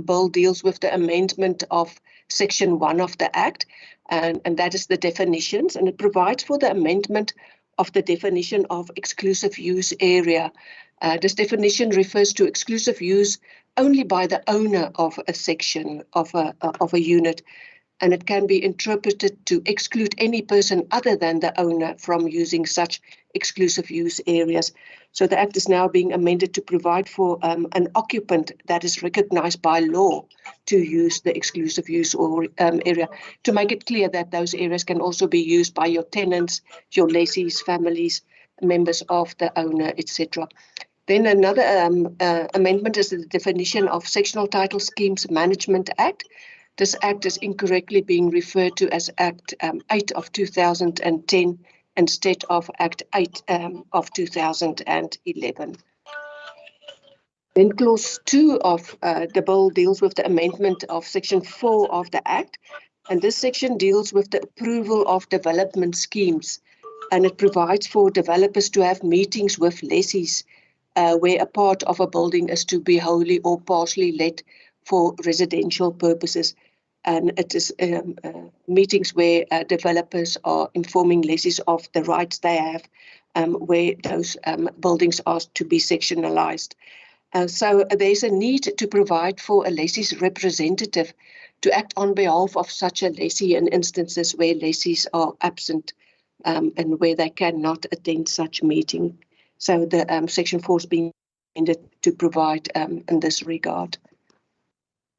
I: bill deals with the amendment of Section 1 of the Act, and that is the definitions, and it provides for the amendment of the definition of exclusive use area. This definition refers to exclusive use only by the owner of a section of a unit, and it can be interpreted to exclude any person other than the owner from using such exclusive use areas. So the Act is now being amended to provide for an occupant that is recognized by law to use the exclusive use area, to make it clear that those areas can also be used by your tenants, your lessees, families, members of the owner, etc. Then another amendment is the definition of Sectional Title Schemes Management Act. This Act is incorrectly being referred to as Act 8 of 2010 instead of Act 8 of 2011. Then Clause 2 of the bill deals with the amendment of Section 4 of the Act, and this section deals with the approval of development schemes, and it provides for developers to have meetings with lessees where a part of a building is to be wholly or partially let for residential purposes. And it is meetings where developers are informing lessees of the rights they have, where those buildings are to be sectionalized. So there's a need to provide for a lessee's representative to act on behalf of such a lessee in instances where lessees are absent and where they cannot attend such meeting. So the Section 4 is being intended to provide in this regard.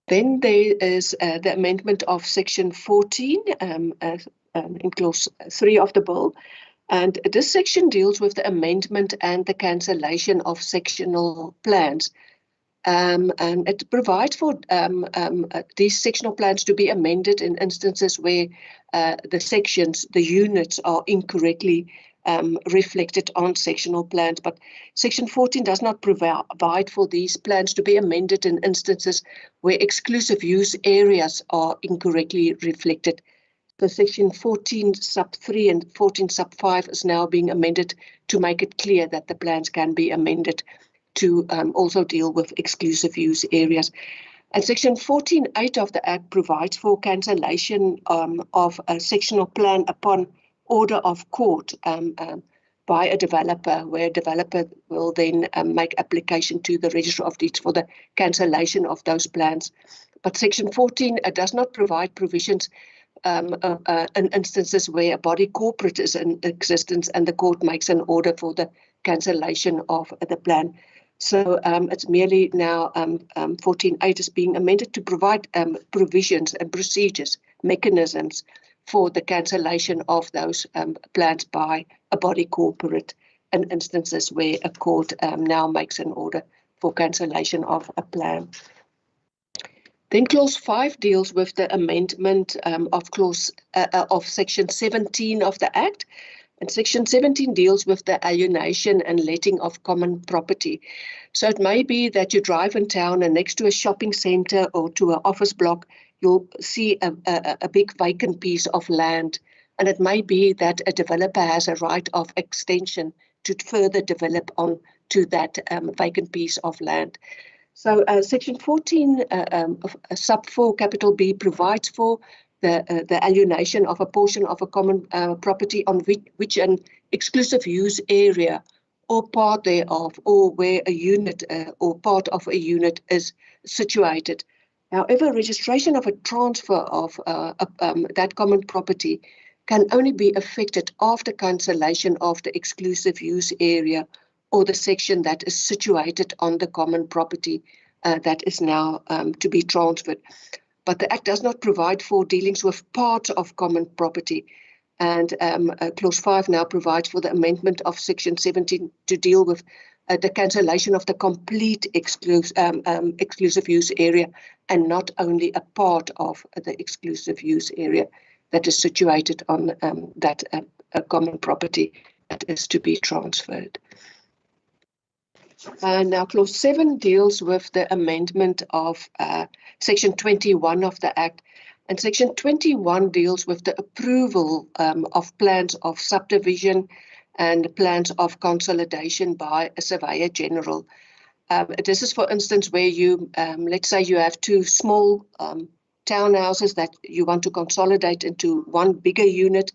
I: Then there is the amendment of Section 14 in Clause 3 of the bill. And this section deals with the amendment and the cancellation of sectional plans. And it provides for these sectional plans to be amended in instances where the sections, the units are incorrectly reflected on sectional plans. But Section 14 does not provide for these plans to be amended in instances where exclusive use areas are incorrectly reflected. So Section 14 sub 3 and 14 sub 5 is now being amended to make it clear that the plans can be amended to also deal with exclusive use areas. And Section 14.8 of the Act provides for cancellation of a sectional plan upon order of court by a developer, where a developer will then make application to the Registrar of Deeds for the cancellation of those plans. But Section 14 does not provide provisions in instances where a body corporate is in existence and the court makes an order for the cancellation of the plan. So it's merely now 14.8 is being amended to provide provisions and procedures, mechanisms for the cancellation of those plans by a body corporate in instances where a court now makes an order for cancellation of a plan. Then Clause 5 deals with the amendment of Section 17 of the Act. And Section 17 deals with the alienation and letting of common property. So it may be that you drive in town and next to a shopping centre or to an office block, you'll see a big vacant piece of land. And it may be that a developer has a right of extension to further develop on to that vacant piece of land. So Section 14 sub 4 capital B provides for the alienation of a portion of a common property on which an exclusive use area or part thereof, or where a unit or part of a unit is situated. However, registration of a transfer of that common property can only be effected after cancellation of the exclusive use area or the section that is situated on the common property that is now to be transferred. But the Act does not provide for dealings with parts of common property. And Clause 5 now provides for the amendment of Section 17 to deal with the cancellation of the complete exclusive use area and not only a part of the exclusive use area that is situated on that common property that is to be transferred. Now, Clause 7 deals with the amendment of Section 21 of the Act. And Section 21 deals with the approval of plans of subdivision and plans of consolidation by a surveyor general. This is, for instance, where you, let's say you have two small townhouses that you want to consolidate into one bigger unit,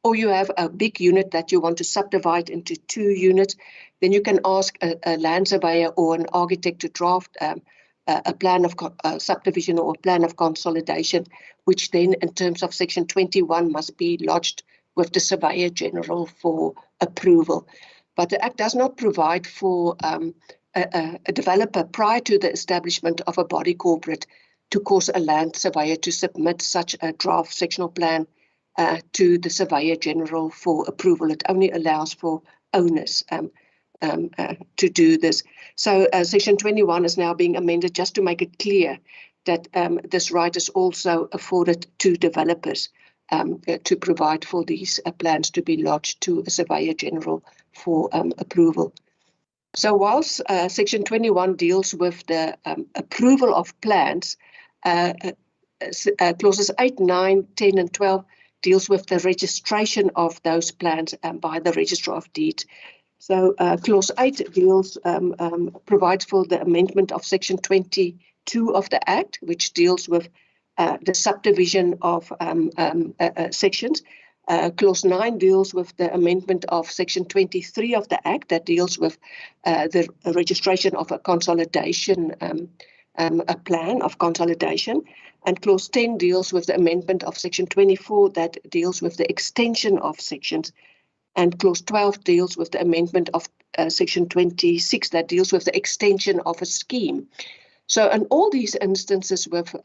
I: or you have a big unit that you want to subdivide into two units, then you can ask a land surveyor or an architect to draft a plan of subdivision or a plan of consolidation, which then in terms of Section 21 must be lodged with the Surveyor General for approval. But the Act does not provide for a developer prior to the establishment of a body corporate to cause a land surveyor to submit such a draft sectional plan to the Surveyor General for approval. It only allows for owners to do this. So Section 21 is now being amended just to make it clear that this right is also afforded to developers to provide for these plans to be lodged to a Surveyor General for approval. So whilst Section 21 deals with the approval of plans, clauses 8, 9, 10 and 12 deals with the registration of those plans by the Registrar of Deeds. So Clause 8 deals, provides for the amendment of Section 22 of the Act, which deals with the subdivision of sections. Clause 9 deals with the amendment of Section 23 of the Act that deals with the registration of a consolidation, a plan of consolidation. And Clause 10 deals with the amendment of Section 24 that deals with the extension of sections. And Clause 12 deals with the amendment of Section 26 that deals with the extension of a scheme. So in all these instances with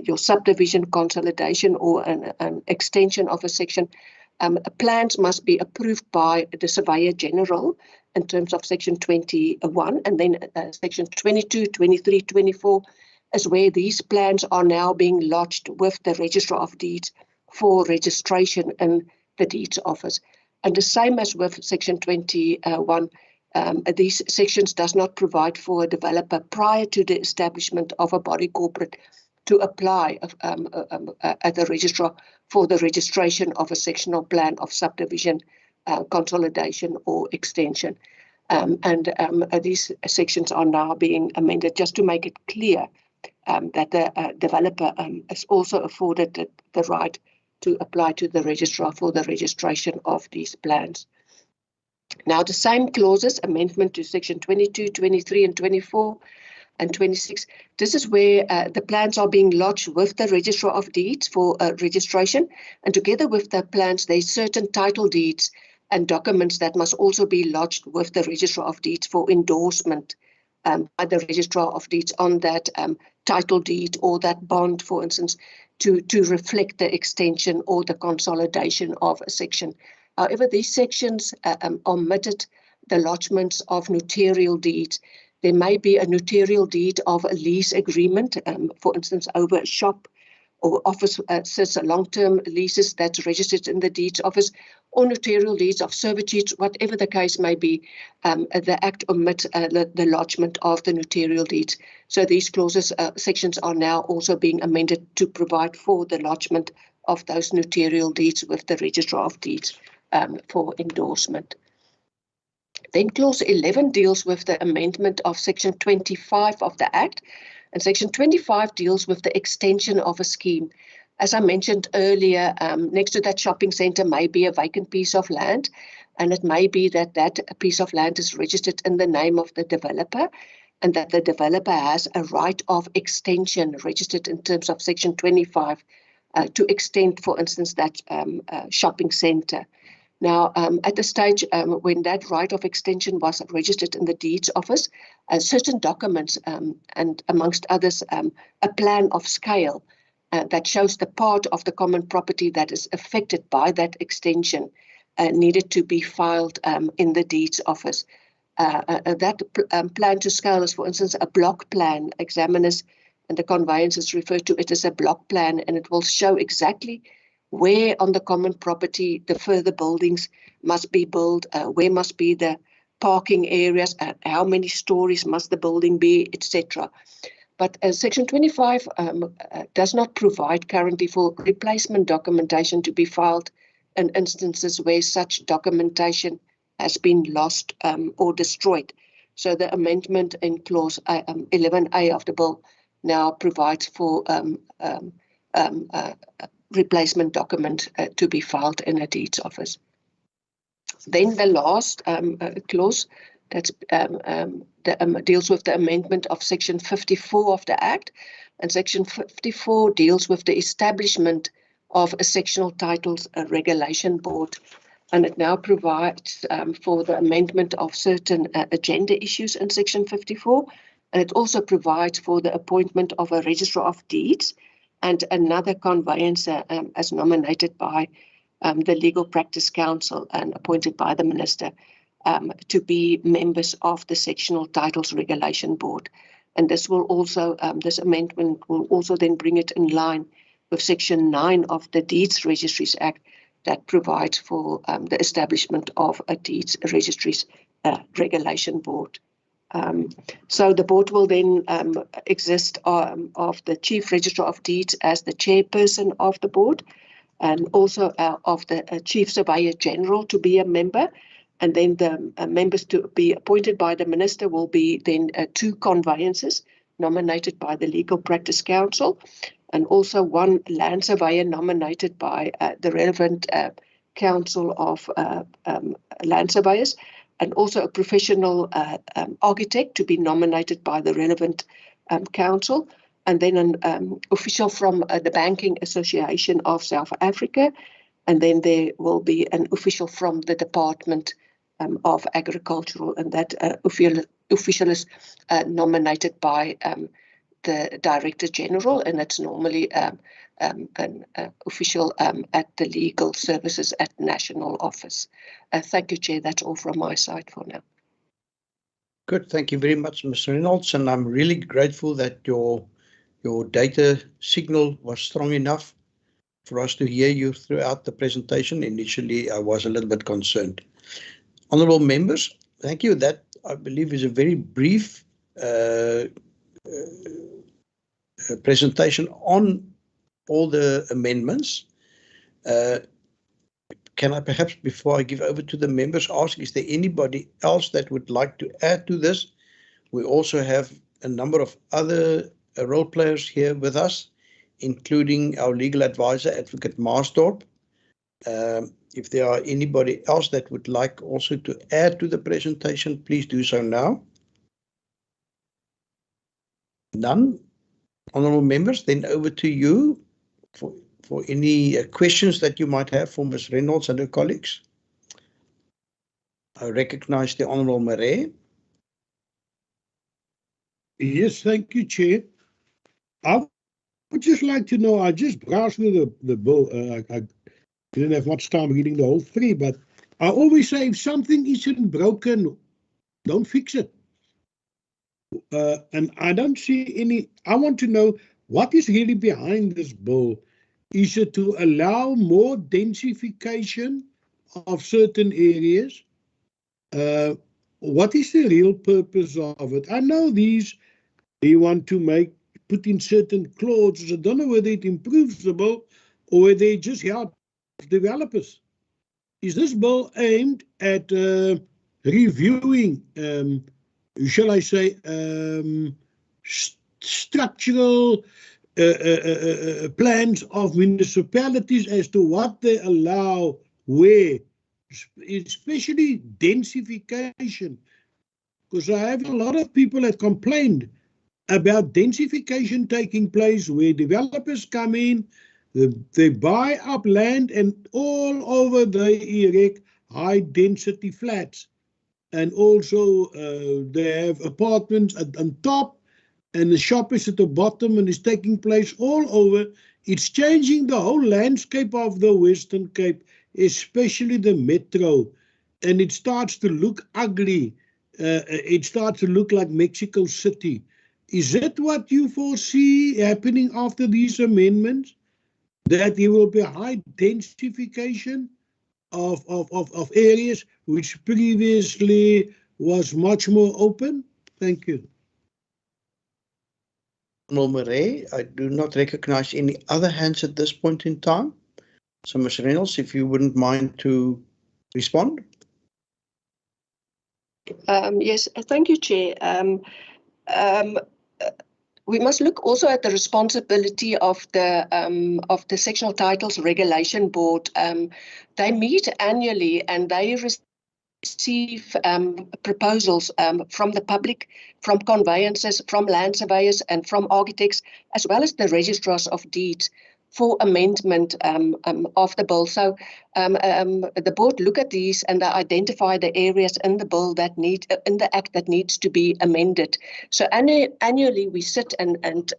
I: your subdivision, consolidation, or an extension of a section, plans must be approved by the Surveyor General in terms of Section 21, and then Section 22, 23, 24 is where these plans are now being lodged with the Registrar of Deeds for registration in the Deeds Office. And the same as with Section 21, these sections does not provide for a developer prior to the establishment of a body corporate to apply at the registrar for the registration of a sectional plan of subdivision, consolidation or extension. These sections are now being amended just to make it clear that the developer is also afforded the right to apply to the registrar for the registration of these plans. Now, the same clauses, amendment to Section 22, 23 and 24 and 26, this is where the plans are being lodged with the Registrar of Deeds for registration, and together with the plans, there's certain title deeds and documents that must also be lodged with the Registrar of Deeds for endorsement by the Registrar of Deeds on that title deed or that bond, for instance, to reflect the extension or the consolidation of a section. However, these sections omitted the lodgements of notarial deeds. There may be a notarial deed of a lease agreement, for instance, over a shop or offices, long-term leases that's registered in the deeds office, or notarial deeds of servitudes, whatever the case may be. The Act omits the lodgement of the notarial deeds. So these clauses, sections are now also being amended to provide for the lodgement of those notarial deeds with the Registrar of Deeds for endorsement. Then clause 11 deals with the amendment of section 25 of the Act, and section 25 deals with the extension of a scheme. As I mentioned earlier, next to that shopping centre may be a vacant piece of land, and it may be that that piece of land is registered in the name of the developer, and that the developer has a right of extension registered in terms of section 25 to extend, for instance, that shopping centre. Now, at the stage when that right of extension was registered in the deeds office, certain documents, and amongst others, a plan of scale that shows the part of the common property that is affected by that extension needed to be filed in the deeds office. That plan to scale is, for instance, a block plan. Examiners and the conveyancers refer to it as a block plan, and it will show exactly where on the common property the further buildings must be built, where must be the parking areas, how many stories must the building be, etc. But section 25 does not provide currently for replacement documentation to be filed in instances where such documentation has been lost or destroyed. So the amendment in clause 11A of the bill now provides for replacement document to be filed in a deeds office. Then the last clause that deals with the amendment of section 54 of the Act, and section 54 deals with the establishment of a sectional titles regulation board, and it now provides for the amendment of certain agenda issues in section 54, and it also provides for the appointment of a registrar of deeds and another conveyancer as nominated by the Legal Practice Council and appointed by the Minister to be members of the Sectional Titles Regulation Board. And this will also, this amendment will also then bring it in line with Section 9 of the Deeds Registries Act that provides for the establishment of a Deeds Registries Regulation Board. So the board will then exist of the Chief Registrar of Deeds as the chairperson of the board, and also of the Chief Surveyor General to be a member. And then the members to be appointed by the Minister will be then 2 conveyancers nominated by the Legal Practice Council, and also 1 land surveyor nominated by the relevant Council of Land Surveyors, and also a professional architect to be nominated by the relevant council, and then an official from the Banking Association of South Africa, and then there will be an official from the Department of Agricultural, and that official is nominated by the Director General, and it's normally an official at the Legal Services at National Office. Thank you, Chair. That's all from my side for now.
B: Good. Thank you very much, Ms. Reynolds, and I'm really grateful that your data signal was strong enough for us to hear you throughout the presentation. Initially, I was a little bit concerned. Honourable members, thank you. That, I believe, is a very brief presentation on all the amendments. Can I perhaps, before I give over to the members, ask, is there anybody else that would like to add to this? We also have a number of other role players here with us, including our legal advisor, Advocate Marsdorp. If there are anybody else that would like also to add to the presentation, please do so now. None? Honourable members, then over to you for any questions that you might have for Ms. Reynolds and her colleagues. I recognize the Honourable Marais.
G: Yes, thank you, Chair. I would just like to know, I just browsed through the bill. I didn't have much time reading the whole 3, but I always say if something isn't broken, don't fix it. And I don't see any, I want to know what is really behind this bill. Is it to allow more densification of certain areas? What is the real purpose of it? I know these, they want to put in certain clauses. I don't know whether it improves the bill or whether they just help developers. Is this bill aimed at reviewing, shall I say, structural plans of municipalities as to what they allow where, especially densification, because I have a lot of people that complained about densification taking place where developers come in, they buy up land and all over they erect high density flats. And also they have apartments on top and the shop is at the bottom and it's taking place all over. It's changing the whole landscape of the Western Cape, especially the metro. And it starts to look ugly. It starts to look like Mexico City. Is that what you foresee happening after these amendments? That there will be high densification of areas which previously was much more open? Thank you.
B: Murray, I do not recognize any other hands at this point in time. So, Ms. Reynolds, if you wouldn't mind to respond.
I: Yes, thank you, Chair. We must look also at the responsibility of the Sectional Titles Regulation Board. They meet annually and they receive proposals from the public, from conveyancers, from land surveyors and from architects, as well as the registrars of deeds for amendment of the bill. So the board look at these and they identify the areas in the bill that need in the act that needs to be amended. So annually we sit and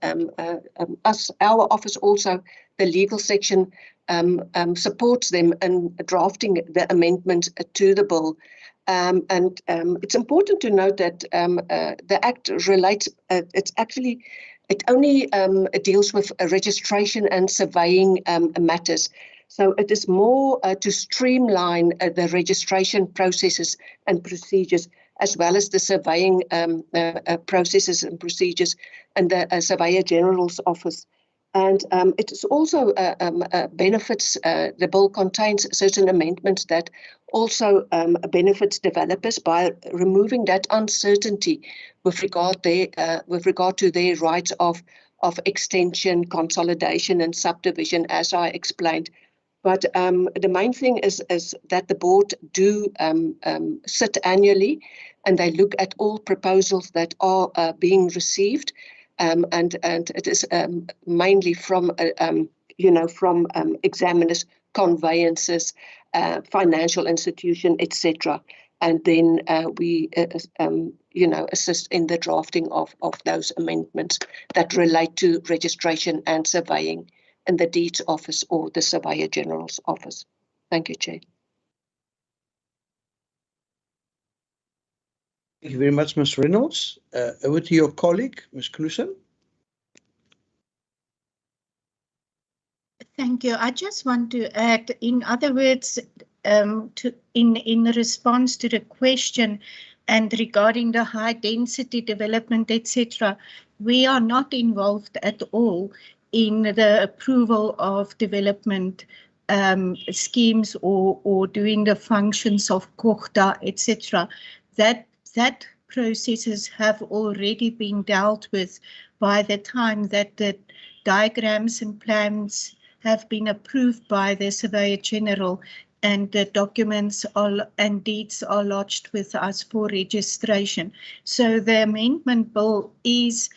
I: our office also, the legal section, supports them in drafting the amendments to the bill. It's important to note that the Act relates, it only deals with registration and surveying matters. So it is more to streamline the registration processes and procedures, as well as the surveying processes and procedures and the Surveyor General's Office. And it is also benefits, the bill contains certain amendments that also benefits developers by removing that uncertainty with regard to their rights of extension, consolidation and subdivision, as I explained. But the main thing is that the board do sit annually and they look at all proposals that are being received. And it is mainly from from examiners, conveyancers, financial institution, etc. And then we assist in the drafting of those amendments that relate to registration and surveying in the Deeds Office or the Surveyor General's Office. Thank you, Chair.
B: Thank you very much, Ms. Reynolds. Over to your colleague, Ms. Knudsen.
J: Thank you. I just want to add, in other words, in response to the question and regarding the high density development, etc., we are not involved at all in the approval of development schemes or doing the functions of COGTA, etc. That processes have already been dealt with by the time that the diagrams and plans have been approved by the Surveyor General and the documents and deeds are lodged with us for registration. So the amendment bill is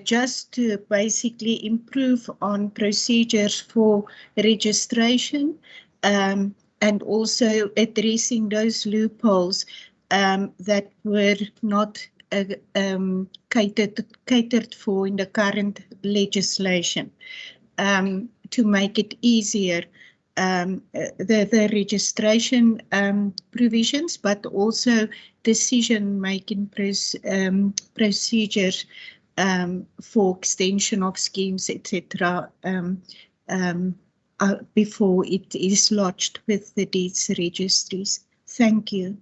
J: just to basically improve on procedures for registration and also addressing those loopholes that were not catered for in the current legislation. To make it easier, the registration provisions, but also decision-making procedures for extension of schemes, etc., before it is lodged with the deeds registries. Thank you.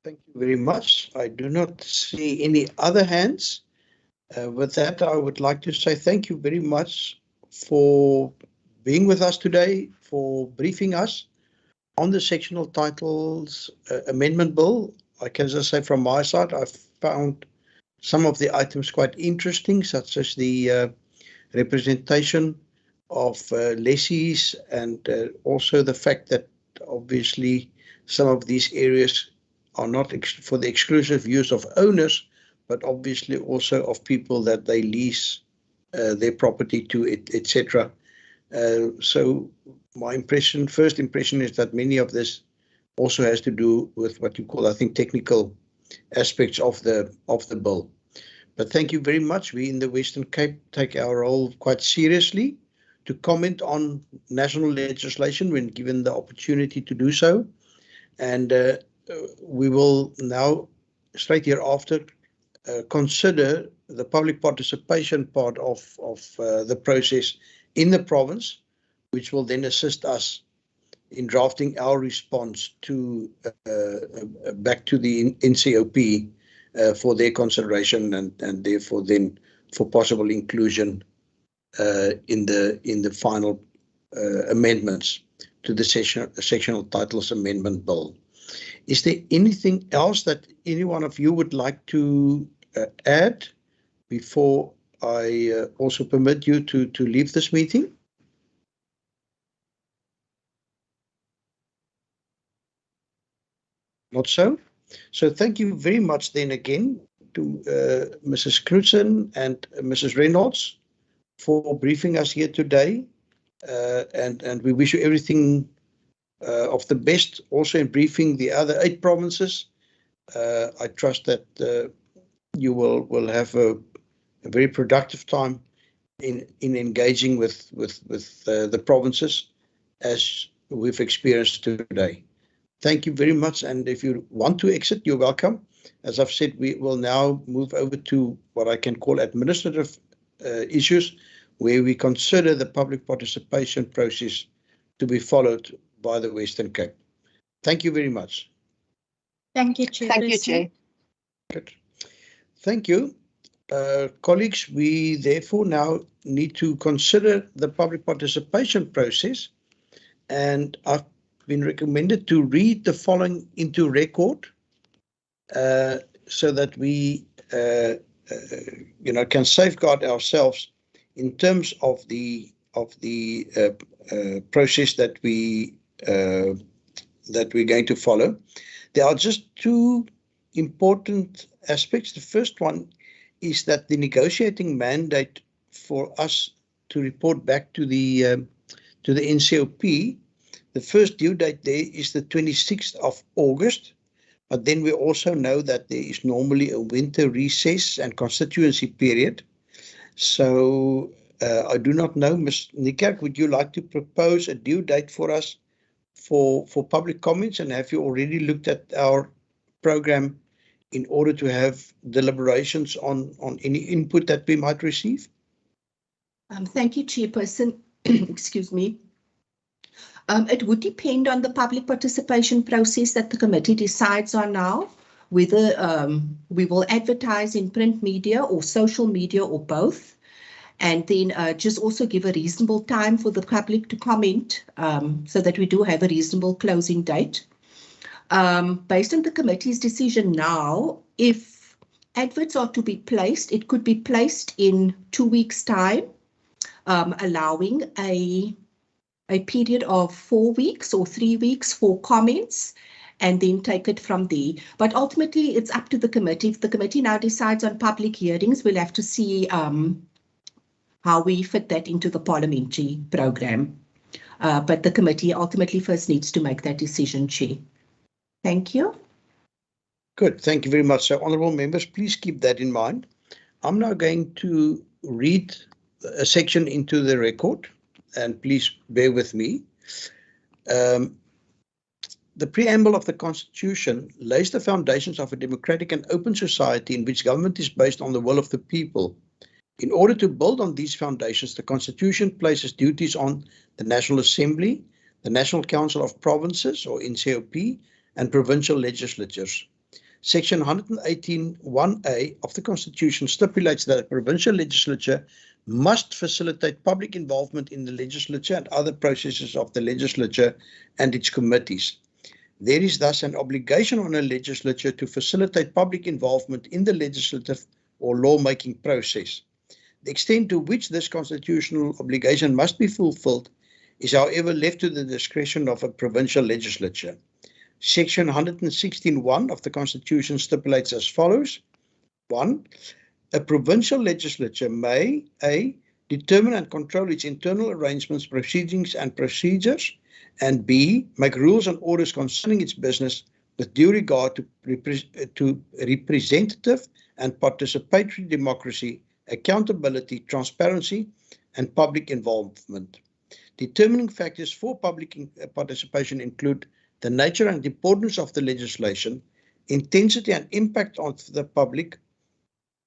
B: Thank you very much. I do not see any other hands. With that, I would like to say thank you very much for being with us today, for briefing us on the sectional titles amendment bill. I can just say from my side, I've found some of the items quite interesting, such as the representation of lessees, and also the fact that obviously some of these areas are not for the exclusive use of owners, but obviously also of people that they lease their property to, etc. So my first impression is that many of this also has to do with what you call, I think, technical aspects of the bill. But thank you very much. We in the Western Cape take our role quite seriously to comment on national legislation when given the opportunity to do so. And we will now, straight hereafter, consider the public participation part of the process in the province, which will then assist us in drafting our response to back to the NCOP for their consideration, and therefore then for possible inclusion in the final amendments to the sectional titles amendment bill. Is there anything else that any one of you would like to add before I also permit you to leave this meeting? Not so? So thank you very much then again to Mrs. Knudsen and Mrs. Reynolds for briefing us here today. And we wish you everything of the best also in briefing the other 8 provinces. I trust that you will have a very productive time in engaging with the provinces as we've experienced today. Thank you very much. And if you want to exit, you're welcome. As I've said, we will now move over to what I can call administrative issues, where we consider the public participation process to be followed by the Western Cape. Thank you very much.
J: Thank you, Chair.
I: Thank you, Chair.
B: Good. Thank you. Colleagues, we therefore now need to consider the public participation process, and I've been recommended to read the following into record so that we can safeguard ourselves in terms of the process that we're going to follow. There are just 2 important aspects. The first one is that the negotiating mandate for us to report back to the NCOP, the first due date there is the 26th of August, but then we also know that there is normally a winter recess and constituency period. So I do not know, Ms. Niekerk, would you like to propose a due date for us for public comments, and have you already looked at our program in order to have deliberations on any input that we might receive?
K: Thank you, Chairperson. Excuse me. It would depend on the public participation process that the committee decides on now, whether we will advertise in print media or social media or both, and then just also give a reasonable time for the public to comment so that we do have a reasonable closing date. Based on the committee's decision now, if adverts are to be placed, it could be placed in 2 weeks' time, allowing a period of 4 weeks or 3 weeks for comments, and then take it from there. But ultimately, it's up to the committee. If the committee now decides on public hearings, we'll have to see how we fit that into the parliamentary program. But the committee ultimately first needs to make that decision, Chair. Thank you.
B: Good, thank you very much. So, honourable members, please keep that in mind. I'm now going to read a section into the record, and please bear with me. The preamble of the Constitution lays the foundations of a democratic and open society in which government is based on the will of the people. In order to build on these foundations, the Constitution places duties on the National Assembly, the National Council of Provinces, or NCOP, and provincial legislatures. Section 118(1)(a) of the Constitution stipulates that a provincial legislature must facilitate public involvement in the legislature and other processes of the legislature and its committees. There is thus an obligation on a legislature to facilitate public involvement in the legislative or lawmaking process. The extent to which this constitutional obligation must be fulfilled is, however, left to the discretion of a provincial legislature. Section 116(1) of the Constitution stipulates as follows. 1. A provincial legislature may, A, determine and control its internal arrangements, proceedings and procedures, and B, make rules and orders concerning its business with due regard to representative and participatory democracy, accountability, transparency, and public involvement. Determining factors for public participation include the nature and importance of the legislation, intensity and impact on the public,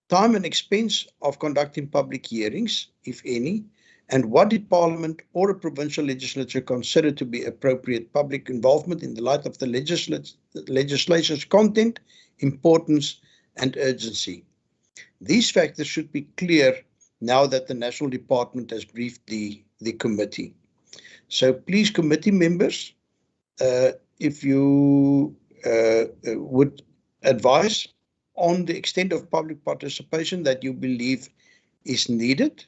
B: time and expense of conducting public hearings, if any, and what did Parliament or a provincial legislature consider to be appropriate public involvement in the light of the legislation's content, importance, and urgency. These factors should be clear now that the National Department has briefed the committee. So please, committee members, if you would advise on the extent of public participation that you believe is needed.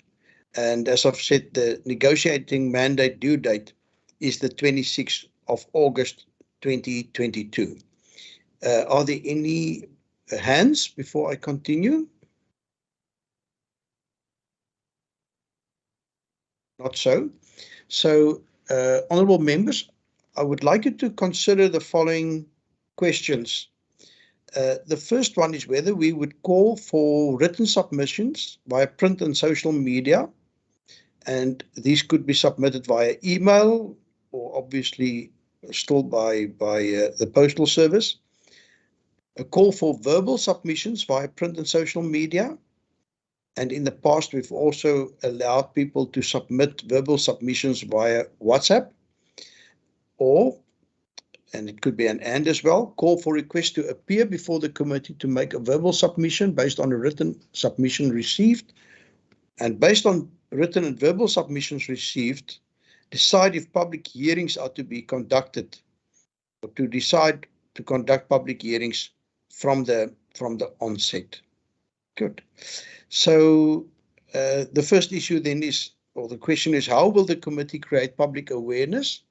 B: And as I've said, the negotiating mandate due date is the 26th of August 2022. Are there any hands before I continue? Not so. So, honourable members, I would like you to consider the following questions. The first one is whether we would call for written submissions via print and social media, and these could be submitted via email or obviously still by the postal service. A call for verbal submissions via print and social media, and in the past we've also allowed people to submit verbal submissions via WhatsApp, or, and it could be an and as well, call for requests to appear before the committee to make a verbal submission based on a written submission received, and based on written and verbal submissions received, decide if public hearings are to be conducted, or to decide to conduct public hearings from the onset. Good. So the first issue then is, or the question is, how will the committee create public awareness?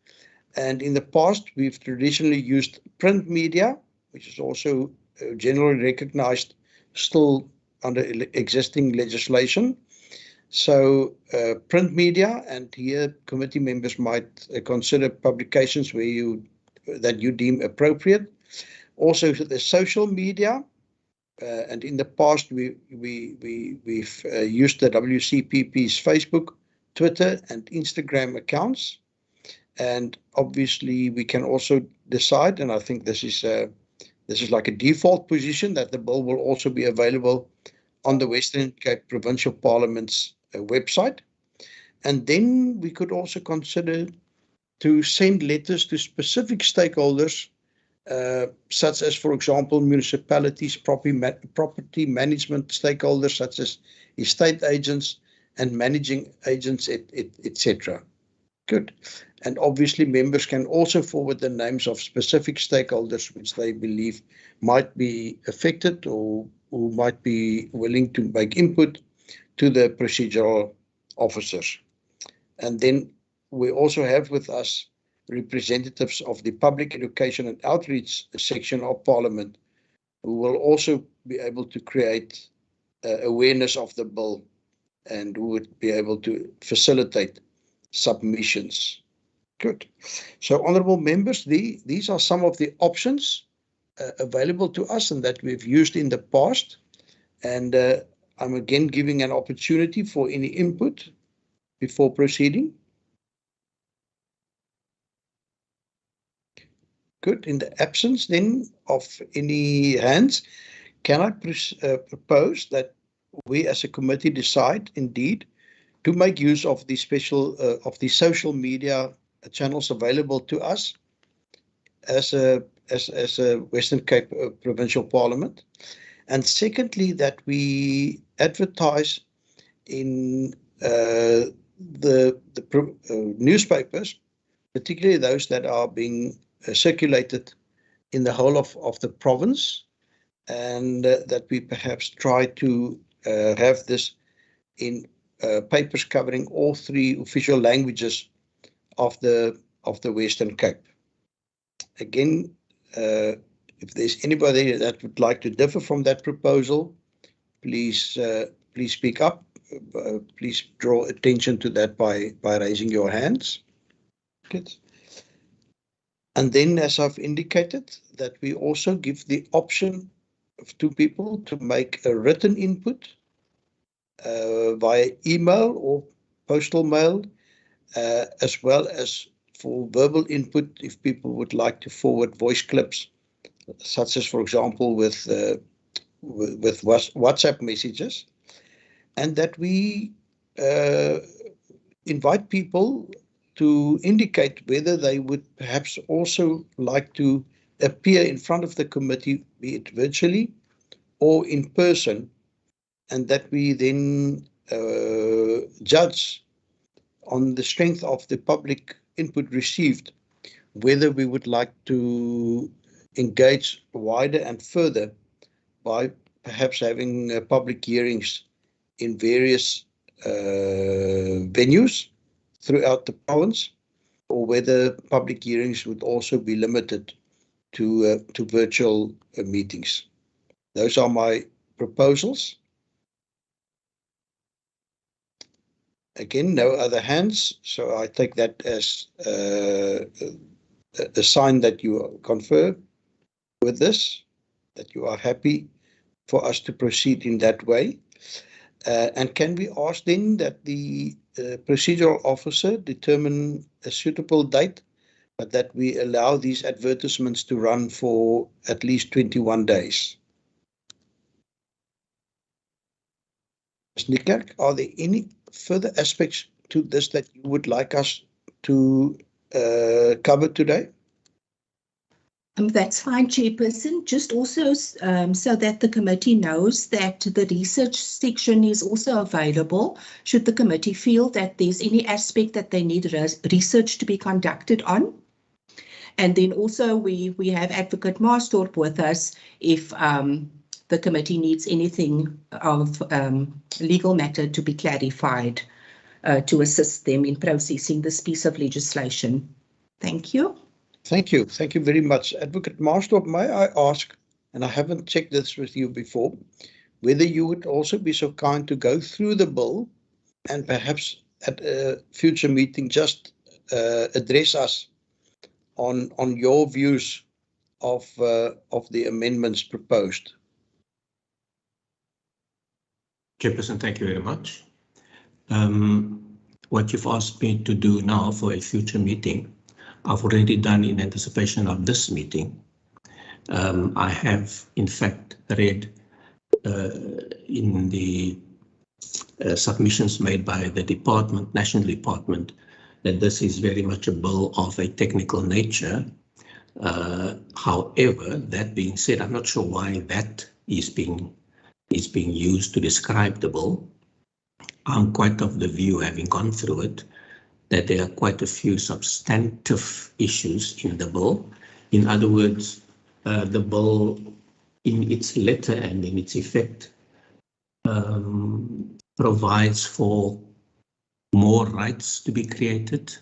B: And in the past, we've traditionally used print media, which is also generally recognized still under existing legislation. So print media, and here committee members might consider publications that you deem appropriate. Also the social media, and in the past we've used the WCPP's Facebook, Twitter, and Instagram accounts. And obviously we can also decide, and I think this is like a default position, that the bill will also be available on the Western Cape Provincial Parliament's website. And then we could also consider to send letters to specific stakeholders, such as, for example, municipalities, property management stakeholders, such as estate agents and managing agents, etc. Good. And obviously members can also forward the names of specific stakeholders which they believe might be affected or who might be willing to make input to the procedural officers. And then we also have with us representatives of the Public Education and Outreach section of Parliament, who will also be able to create awareness of the bill and who would be able to facilitate submissions. Good. So, honourable members, these are some of the options available to us and that we've used in the past. And I'm again giving an opportunity for any input before proceeding. Good. In the absence then of any hands, can I propose that we as a committee decide indeed to make use of the social media channels available to us as a Western Cape Provincial Parliament, and secondly that we advertise in the newspapers, particularly those that are being circulated in the whole of the province, and that we perhaps try to have this in papers covering all 3 official languages of the Western Cape. Again, if there's anybody that would like to differ from that proposal, please speak up. Please draw attention to that by raising your hands. Good. And then, as I've indicated, that we also give the option to people to make a written input via email or postal mail, as well as for verbal input if people would like to forward voice clips, such as, for example, with WhatsApp messages, and that we invite people to indicate whether they would perhaps also like to appear in front of the committee, be it virtually or in person, and that we then judge on the strength of the public input received, whether we would like to engage wider and further by perhaps having public hearings in various venues throughout the province, or whether public hearings would also be limited to virtual meetings. Those are my proposals. Again, no other hands, so I take that as a sign that you confer with this, that you are happy for us to proceed in that way. And can we ask then that the procedural officer determine a suitable date, but that we allow these advertisements to run for at least 21 days? Ms. Niekerk, are there any further aspects to this that you would like us to cover today?
K: That's fine, Chairperson. Just also so that the committee knows that the research section is also available should the committee feel that there's any aspect that they need research to be conducted on. And then also we have Advocate Marstorp with us if the committee needs anything of legal matter to be clarified to assist them in processing this piece of legislation. Thank you.
B: Thank you. Thank you very much. Advocate Marstorp, may I ask, and I haven't checked this with you before, whether you would also be so kind to go through the bill and perhaps at a future meeting just address us on your views of the amendments proposed.
L: Chairperson, thank you very much. What you've asked me to do now for a future meeting, I've already done in anticipation of this meeting. I have, in fact, read in the submissions made by the department, National Department, that this is very much a bill of a technical nature. However, that being said, I'm not sure why that is being used to describe the bill. I'm quite of the view, having gone through it, that there are quite a few substantive issues in the bill. In other words, the bill in its letter and in its effect provides for more rights to be created.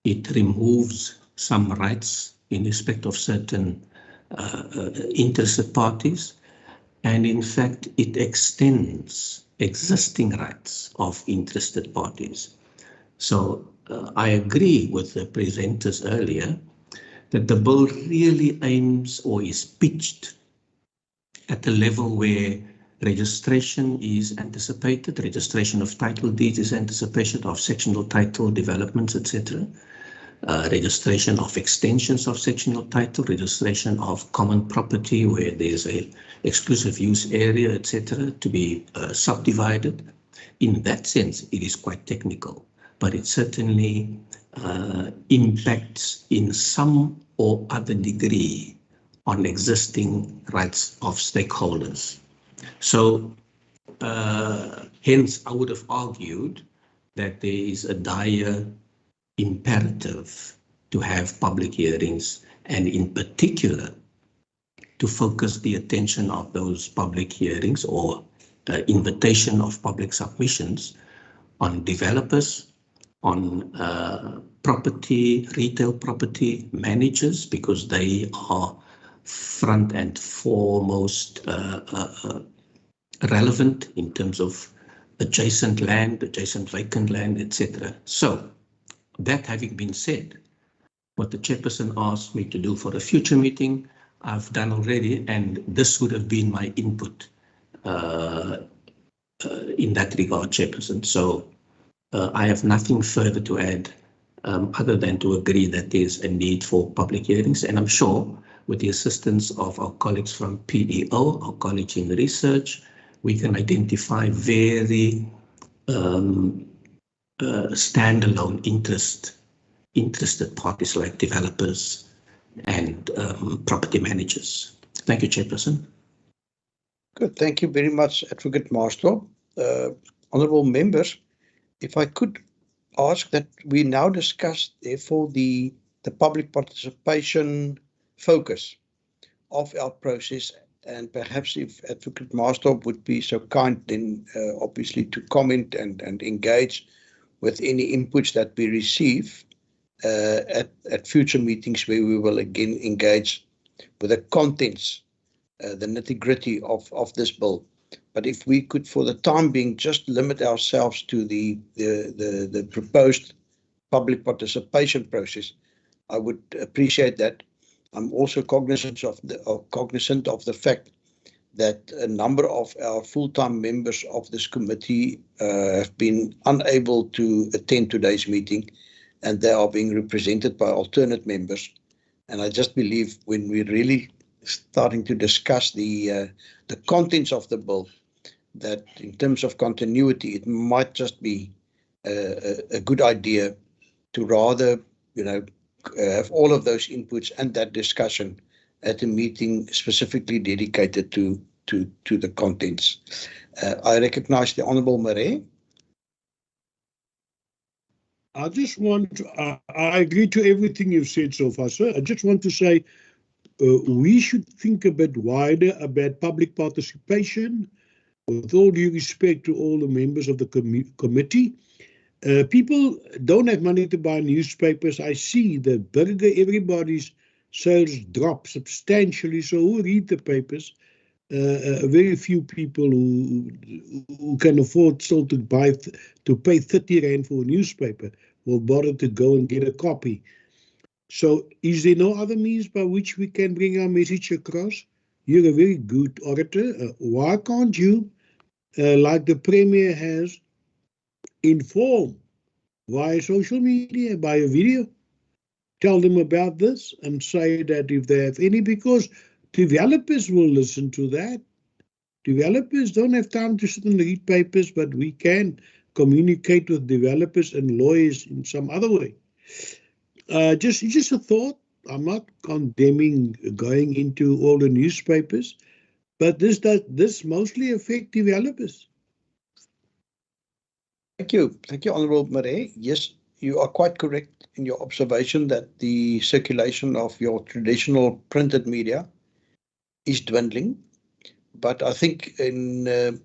L: It removes some rights in respect of certain interested parties, and in fact it extends existing rights of interested parties. So I agree with the presenters earlier that the bill really aims or is pitched at a level where registration is anticipated, registration of title deeds is anticipated, of sectional title developments, etc. Registration of extensions of sectional title, registration of common property where there's a exclusive use area, etc., to be subdivided. In that sense, it is quite technical, but it certainly impacts in some or other degree on existing rights of stakeholders. So hence, I would have argued that there is a dire imperative to have public hearings, and in particular, to focus the attention of those public hearings or invitation of public submissions on developers, on property, retail property managers, because they are front and foremost relevant in terms of adjacent land, adjacent vacant land, etc. So, that having been said, what the chairperson asked me to do for a future meeting, I've done already, and this would have been my input in that regard, chairperson. So I have nothing further to add other than to agree that there's a need for public hearings, and I'm sure with the assistance of our colleagues from PEO, our College in Research, we can identify very standalone interested parties like developers and property managers. Thank you, Chairperson.
B: Good. Thank you very much, Advocate Marstor. Honourable members, if I could ask that we now discuss, therefore, the public participation focus of our process, and perhaps if Advocate Marstor would be so kind, then obviously to comment and engage with any inputs that we receive at future meetings, where we will again engage with the contents, the nitty-gritty of this bill. But if we could, for the time being, just limit ourselves to the proposed public participation process, I would appreciate that. I'm also cognizant of the fact that a number of our full-time members of this committee have been unable to attend today's meeting, and they are being represented by alternate members. And I just believe when we're really starting to discuss the contents of the bill, that in terms of continuity, it might just be a good idea to rather, have all of those inputs and that discussion at a meeting specifically dedicated to the contents. I recognize the Honourable Marais.
G: I just want to, I agree to everything you've said so far, sir. I just want to say we should think a bit wider about public participation, with all due respect to all the members of the committee. People don't have money to buy newspapers. I see the burger, everybody's sales drop substantially. So who read the papers? Very few people who can afford still to pay 30 Rand for a newspaper will bother to go and get a copy. So is there no other means by which we can bring our message across? You're a very good orator. Why can't you, like the Premier has, inform via social media, by a video, tell them about this and say that if they have any, because developers will listen to that. Developers don't have time to sit and read papers, but we can communicate with developers and lawyers in some other way. Just a thought. I'm not condemning going into all the newspapers, but this mostly affect developers.
B: Thank you. Thank you, Honourable Marais. Yes, you are quite correct in your observation that the circulation of your traditional printed media is dwindling. But I think in that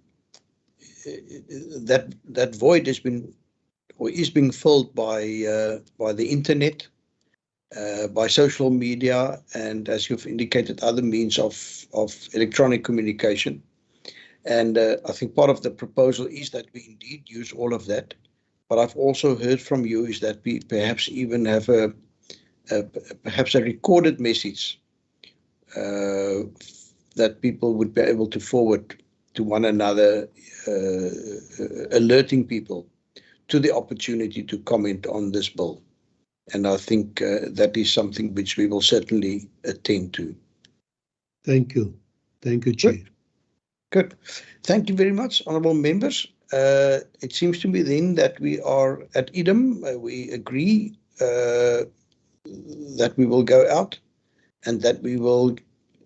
B: void has been or is being filled by the internet, by social media, and as you've indicated, other means of electronic communication. And I think part of the proposal is that we indeed use all of that. But I've also heard from you is that we perhaps even have perhaps a recorded message that people would be able to forward to one another, alerting people to the opportunity to comment on this bill. And I think that is something which we will certainly attend to.
G: Thank you. Thank you, Chair.
B: Good. Thank you very much, honourable members. It seems to me then that we are at idem. We agree that we will go out and that we will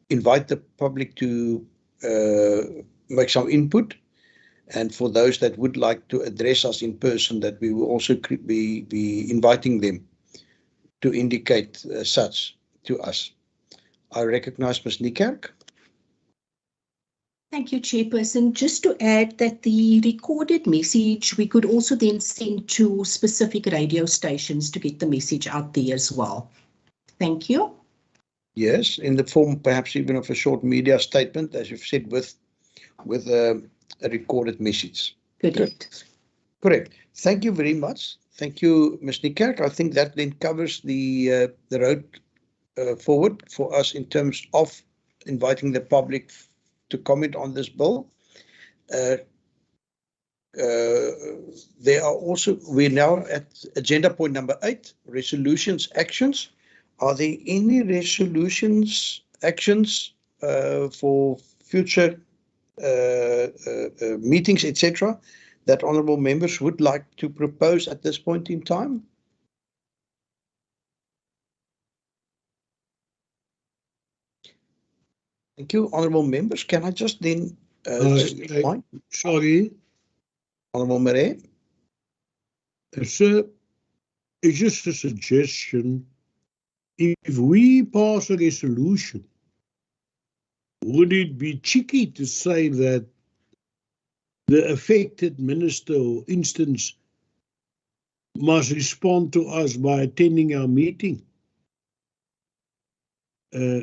B: invite the public to make some input. And for those that would like to address us in person, that we will also be inviting them to indicate such to us. I recognize Ms. Niekerk.
K: Thank you, Chairperson. Just to add that the recorded message, we could also then send to specific radio stations to get the message out there as well. Thank you.
B: Yes, in the form perhaps even of a short media statement, as you've said, with a recorded message. Correct. Thank you very much. Thank you, Ms. Niekerk. I think that then covers the road forward for us in terms of inviting the public to comment on this bill. There are also, we're now at agenda point number 8, resolutions, actions. Are there any resolutions, actions for future meetings, etc., that honourable members would like to propose at this point in time? Thank you, honourable members. Can I just then
G: sorry,
B: Honourable Marais?
G: Sir, it's just a suggestion. If we pass a resolution, would it be cheeky to say that the affected minister or instance must respond to us by attending our meeting?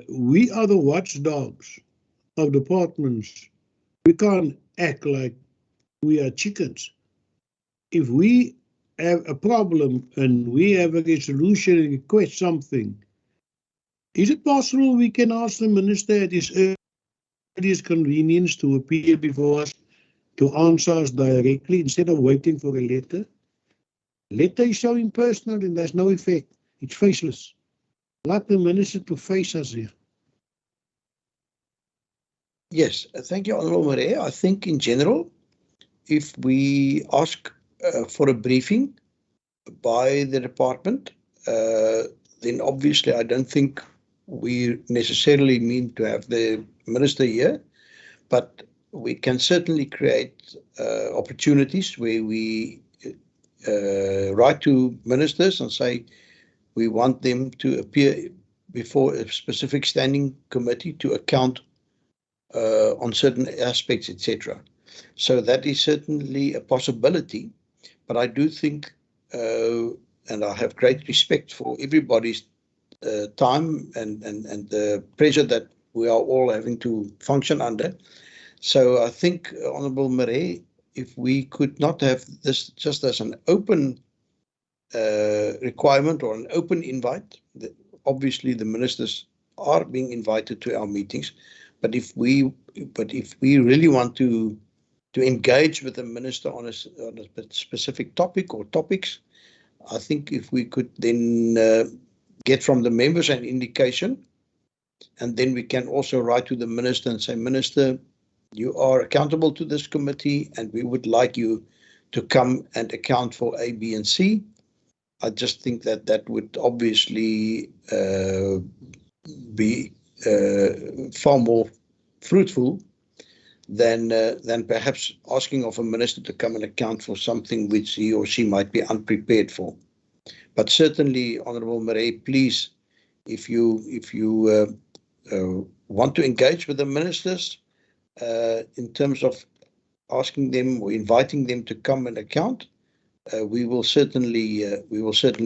G: We are the watchdogs of departments. We can't act like we are chickens. If we have a problem and we have a resolution and request something, is it possible we can ask the minister at his earliest convenience to appear before us to answer us directly instead of waiting for a letter? Letter is so impersonal and there's no effect. It's faceless. Like the minister to face us here.
B: Yes, thank you, Honourable Marais. I think in general, if we ask for a briefing by the department, then obviously I don't think we necessarily mean to have the minister here, but we can certainly create opportunities where we write to ministers and say we want them to appear before a specific standing committee to account on certain aspects, etc. So that is certainly a possibility, but I do think, and I have great respect for everybody's time and the pressure that we are all having to function under. So I think, Honourable Marais, if we could not have this just as an open requirement or an open invite, obviously the ministers are being invited to our meetings, but if we really want to engage with the minister on a specific topic or topics, I think if we could then get from the members an indication, and then we can also write to the minister and say, Minister, you are accountable to this committee and we would like you to come and account for A, B, and C. I just think that that would obviously be far more fruitful than perhaps asking of a minister to come and account for something which he or she might be unprepared for. But certainly, Honourable Marais, please, if you want to engage with the ministers in terms of asking them or inviting them to come and account, we will certainly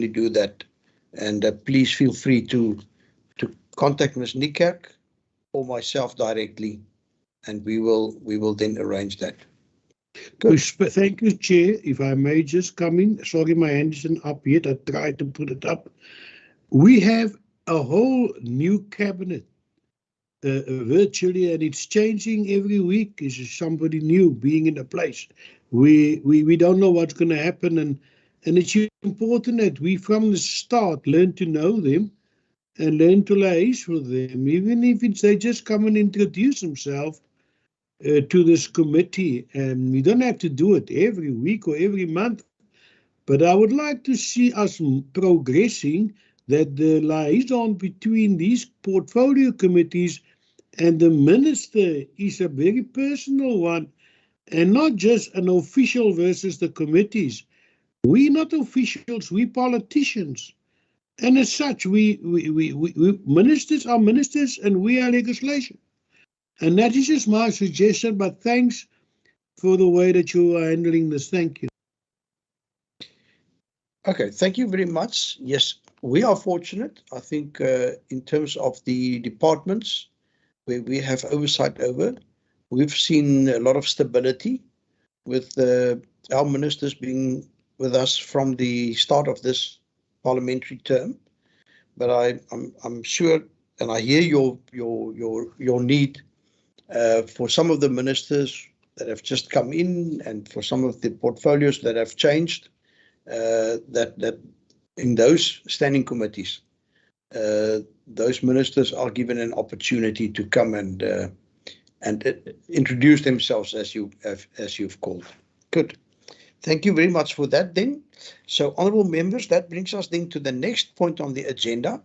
B: do that. And please feel free to contact Ms. Niekerk or myself directly, and we will then arrange that.
G: Thank you, Chair. If I may just come in. Sorry, my hand isn't up yet. I tried to put it up. We have a whole new cabinet virtually, and it's changing every week. Is somebody new being in a place? We don't know what's going to happen, and it's important that we from the start learn to know them and learn to liaise with them, even if they just come and introduce themselves to this committee. And we don't have to do it every week or every month, but I would like to see us progressing, that the liaison between these portfolio committees and the minister is a very personal one, and not just an official versus the committees. We not officials, we politicians. And as such, we ministers are ministers and we are legislation. And that is just my suggestion, but thanks for the way that you are handling this. Thank you.
B: Okay, thank you very much. Yes, we are fortunate, I think, in terms of the departments where we have oversight over. We've seen a lot of stability with our ministers being with us from the start of this parliamentary term. But I'm sure, and I hear your need for some of the ministers that have just come in, and for some of the portfolios that have changed. That in those standing committees, those ministers are given an opportunity to come and introduce themselves as you've called. Good. Thank you very much for that then. So, honourable members, that brings us then to the next point on the agenda,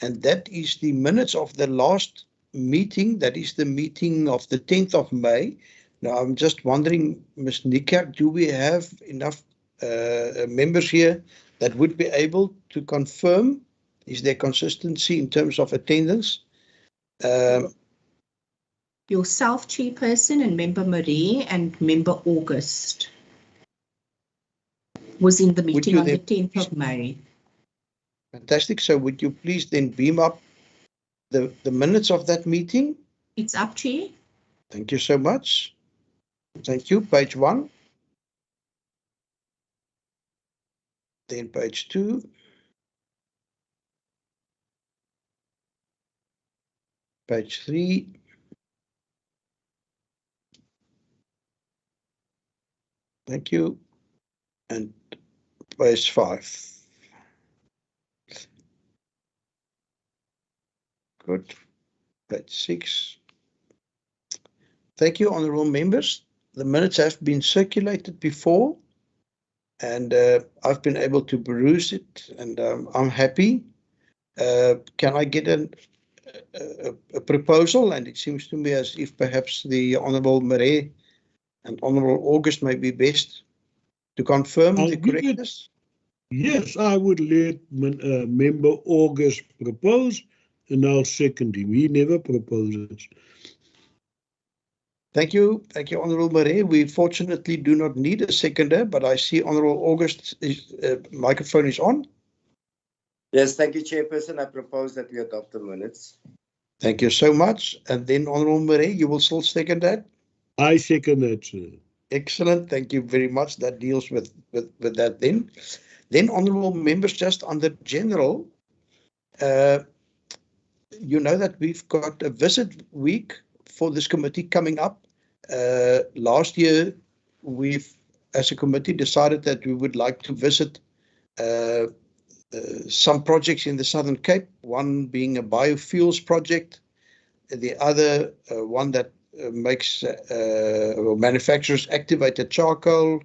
B: and that is the minutes of the last meeting. That is the meeting of the 10th of May. Now, I'm just wondering, Ms. Nikak, do we have enough members here that would be able to confirm? Is there consistency in terms of attendance?
K: Yourself, Chairperson, and Member Marie and Member August was in the meeting on the 10th of May.
B: Fantastic. So would you please then beam up the minutes of that meeting?
K: It's up, Chair.
B: Thank you so much. Thank you. Page 1. Then page 2. Page 3. Thank you. And page 5. Good. Page 6. Thank you, honourable members. The minutes have been circulated before, and I've been able to peruse it, and I'm happy. Can I get a proposal? And it seems to me as if perhaps the Honourable Marais and Honourable August may be best to confirm the correctness.
G: Yes, I would let Member August propose, and I'll second him. He never proposes.
B: Thank you. Thank you, Honourable Marais. We fortunately do not need a seconder, but I see Honourable August's microphone is on.
M: Yes, thank you, Chairperson. I propose that we adopt the minutes.
B: Thank you so much. And then, Honourable Marais, you will still second that?
G: I second that, sir.
B: Excellent. Thank you very much. That deals with that then. Then, honourable members, just under general, you know that we've got a visit week for this committee coming up. Last year, we've, as a committee, decided that we would like to visit some projects in the Southern Cape, one being a biofuels project, the other one that makes or manufactures activated charcoal,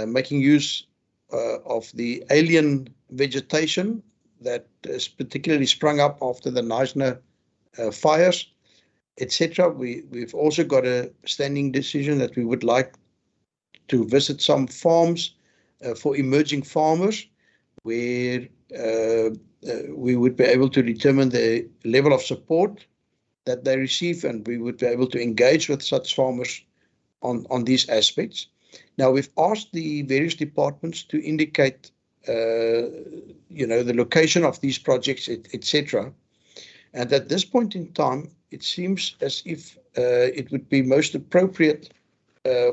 B: making use of the alien vegetation that is particularly sprung up after the Knysna fires, etc. We've also got a standing decision that we would like to visit some farms for emerging farmers, where we would be able to determine the level of support that they receive, and we would be able to engage with such farmers on these aspects. Now, we've asked the various departments to indicate, the location of these projects, etc. And at this point in time, it seems as if it would be most appropriate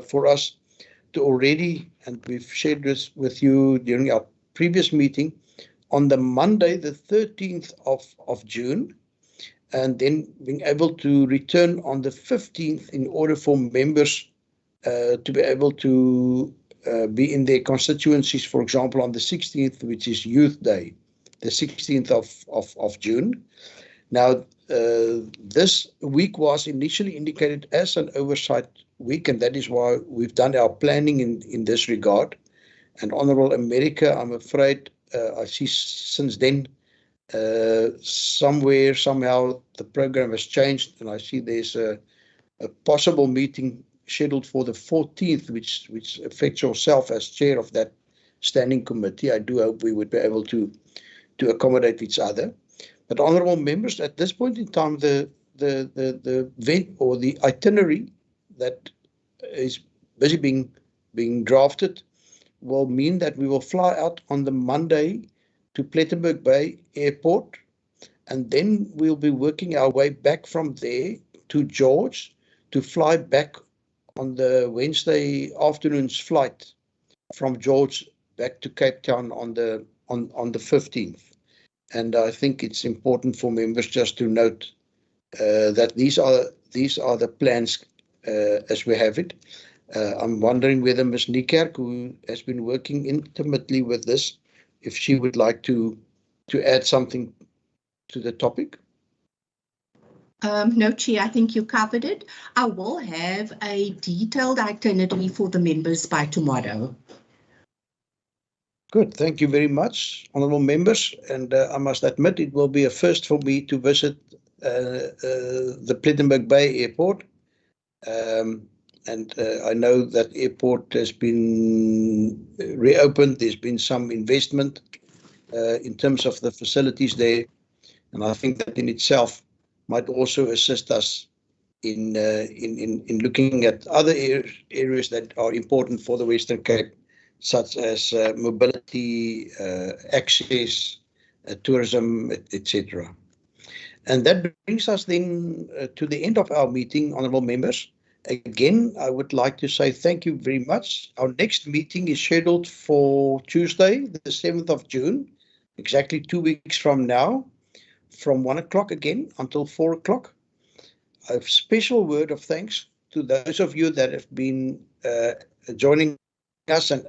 B: for us to already, and we've shared this with you during our previous meeting, on the Monday, the 13th of June, and then being able to return on the 15th in order for members to be able to be in their constituencies, for example, on the 16th, which is Youth Day, the 16th of June. Now, this week was initially indicated as an oversight week, and that is why we've done our planning in this regard. And Honourable America, I'm afraid, I see since then somehow the program has changed, and I see there's a possible meeting scheduled for the 14th, which affects yourself as chair of that standing committee. I do hope we would be able to accommodate each other. But honourable members, at this point in time, the event or the itinerary that is busy being drafted will mean that we will fly out on the Monday to Plettenberg Bay Airport, and then we'll be working our way back from there to George to fly back on the Wednesday afternoon's flight from George back to Cape Town on the 15th. And I think it's important for members just to note that these are the plans as we have it. I'm wondering whether Ms. Niekerk, who has been working intimately with this, if she would like to add something to the topic.
K: No, Chair, I think you covered it. I will have a detailed itinerary for the members by tomorrow.
B: Good, thank you very much, honourable members. And I must admit it will be a first for me to visit the Plettenberg Bay Airport. And I know that airport has been reopened. There's been some investment in terms of the facilities there. And I think that in itself might also assist us in looking at other areas that are important for the Western Cape, such as mobility, access, tourism, etc. And that brings us then to the end of our meeting, honourable members. Again, I would like to say thank you very much. Our next meeting is scheduled for Tuesday, the 7th of June, exactly 2 weeks from now, from 1 o'clock again until 4 o'clock. A special word of thanks to those of you that have been joining us and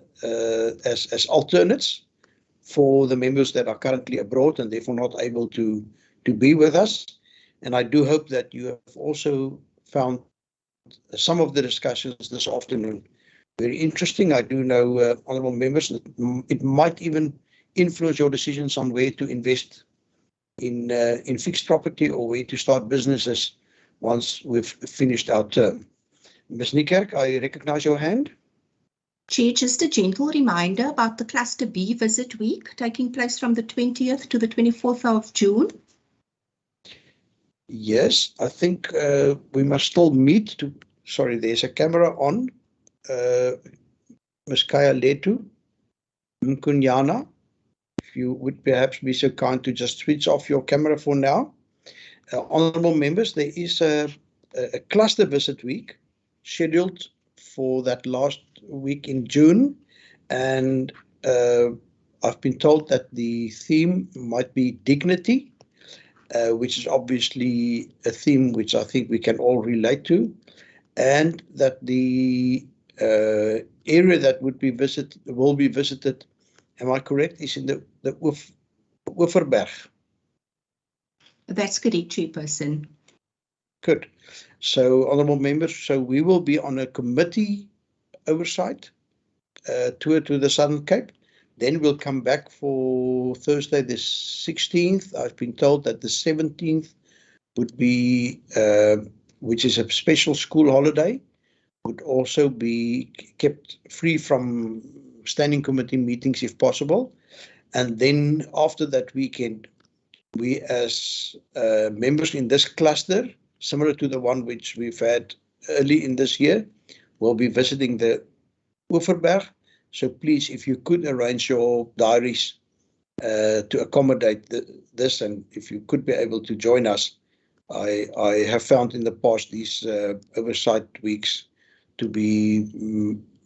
B: as alternates for the members that are currently abroad and therefore not able to be with us. And I do hope that you have also found some of the discussions this afternoon very interesting. I do know, honourable members, that it might even influence your decisions on where to invest in fixed property or where to start businesses once we've finished our term. Ms. Niekerk, I recognise your hand.
K: Chair, just a gentle reminder about the Cluster B visit week taking place from the 20th to the 24th of June.
B: Yes, I think we must still meet to, sorry, there's a camera on. Ms. Kaya Letu Mkunyana, if you would perhaps be so kind to just switch off your camera for now. Honourable members, there is a cluster visit week scheduled for that last week in June, and I've been told that the theme might be dignity, which is obviously a theme which I think we can all relate to, and that the area that will be visited, am I correct, is in the Oeverberg.
K: That's correct, Chairperson.
B: Good. So, honourable members, so we will be on a committee oversight tour to the Southern Cape. Then we'll come back for Thursday the 16th. I've been told that the 17th would be, which is a special school holiday, would also be kept free from standing committee meetings if possible. And then after that weekend, we as members in this cluster, similar to the one which we've had early in this year, will be visiting the Oeverberg. So please, if you could arrange your diaries to accommodate this, and if you could be able to join us, I have found in the past these oversight weeks to be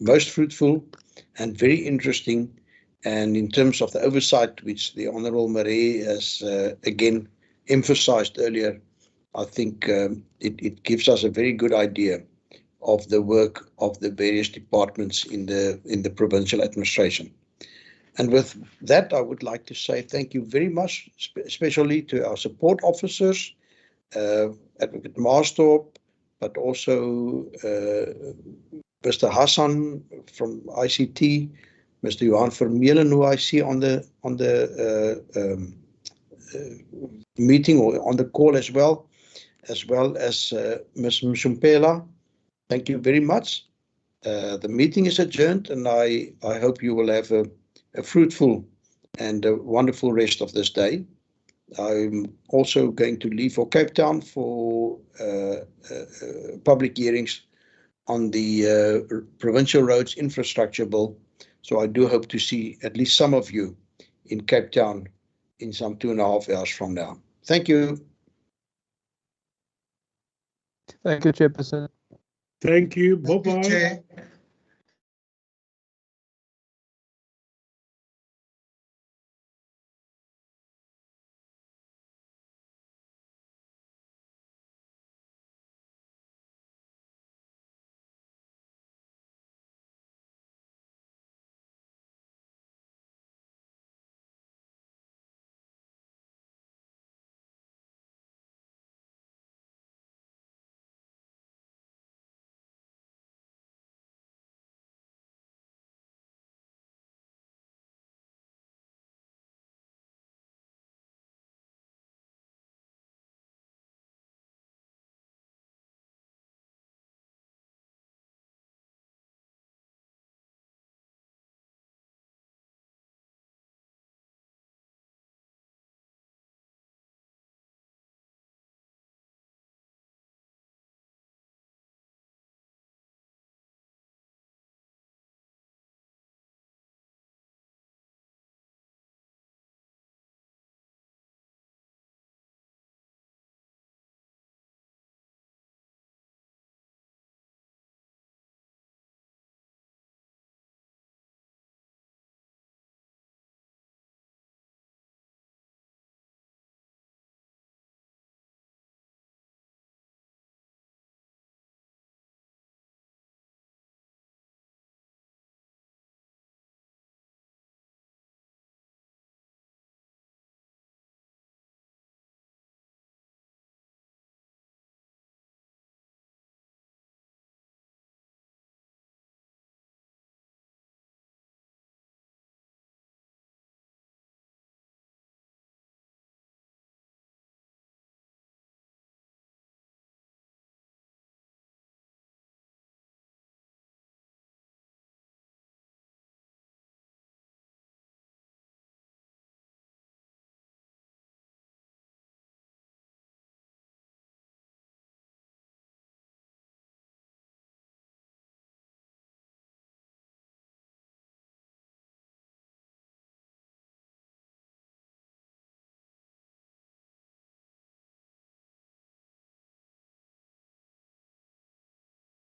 B: most fruitful and very interesting. And in terms of the oversight, which the Honourable Marie has again emphasised earlier, I think it gives us a very good idea of the work of the various departments in the provincial administration. And with that, I would like to say thank you very much, especially to our support officers, Advocate Marstorp, but also Mr. Hassan from ICT, Mr. Johan Vermeulen, who I see on the meeting or on the call as well as Ms. Mshumpela Thank you very much. The meeting is adjourned, and I hope you will have a fruitful and a wonderful rest of this day. I'm also going to leave for Cape Town for public hearings on the Provincial Roads Infrastructure Bill. So I do hope to see at least some of you in Cape Town in some 2.5 hours from now. Thank you.
N: Thank you, Chairperson.
G: Thank you.
D: Thank you,
G: Bye-bye.
D: Chair.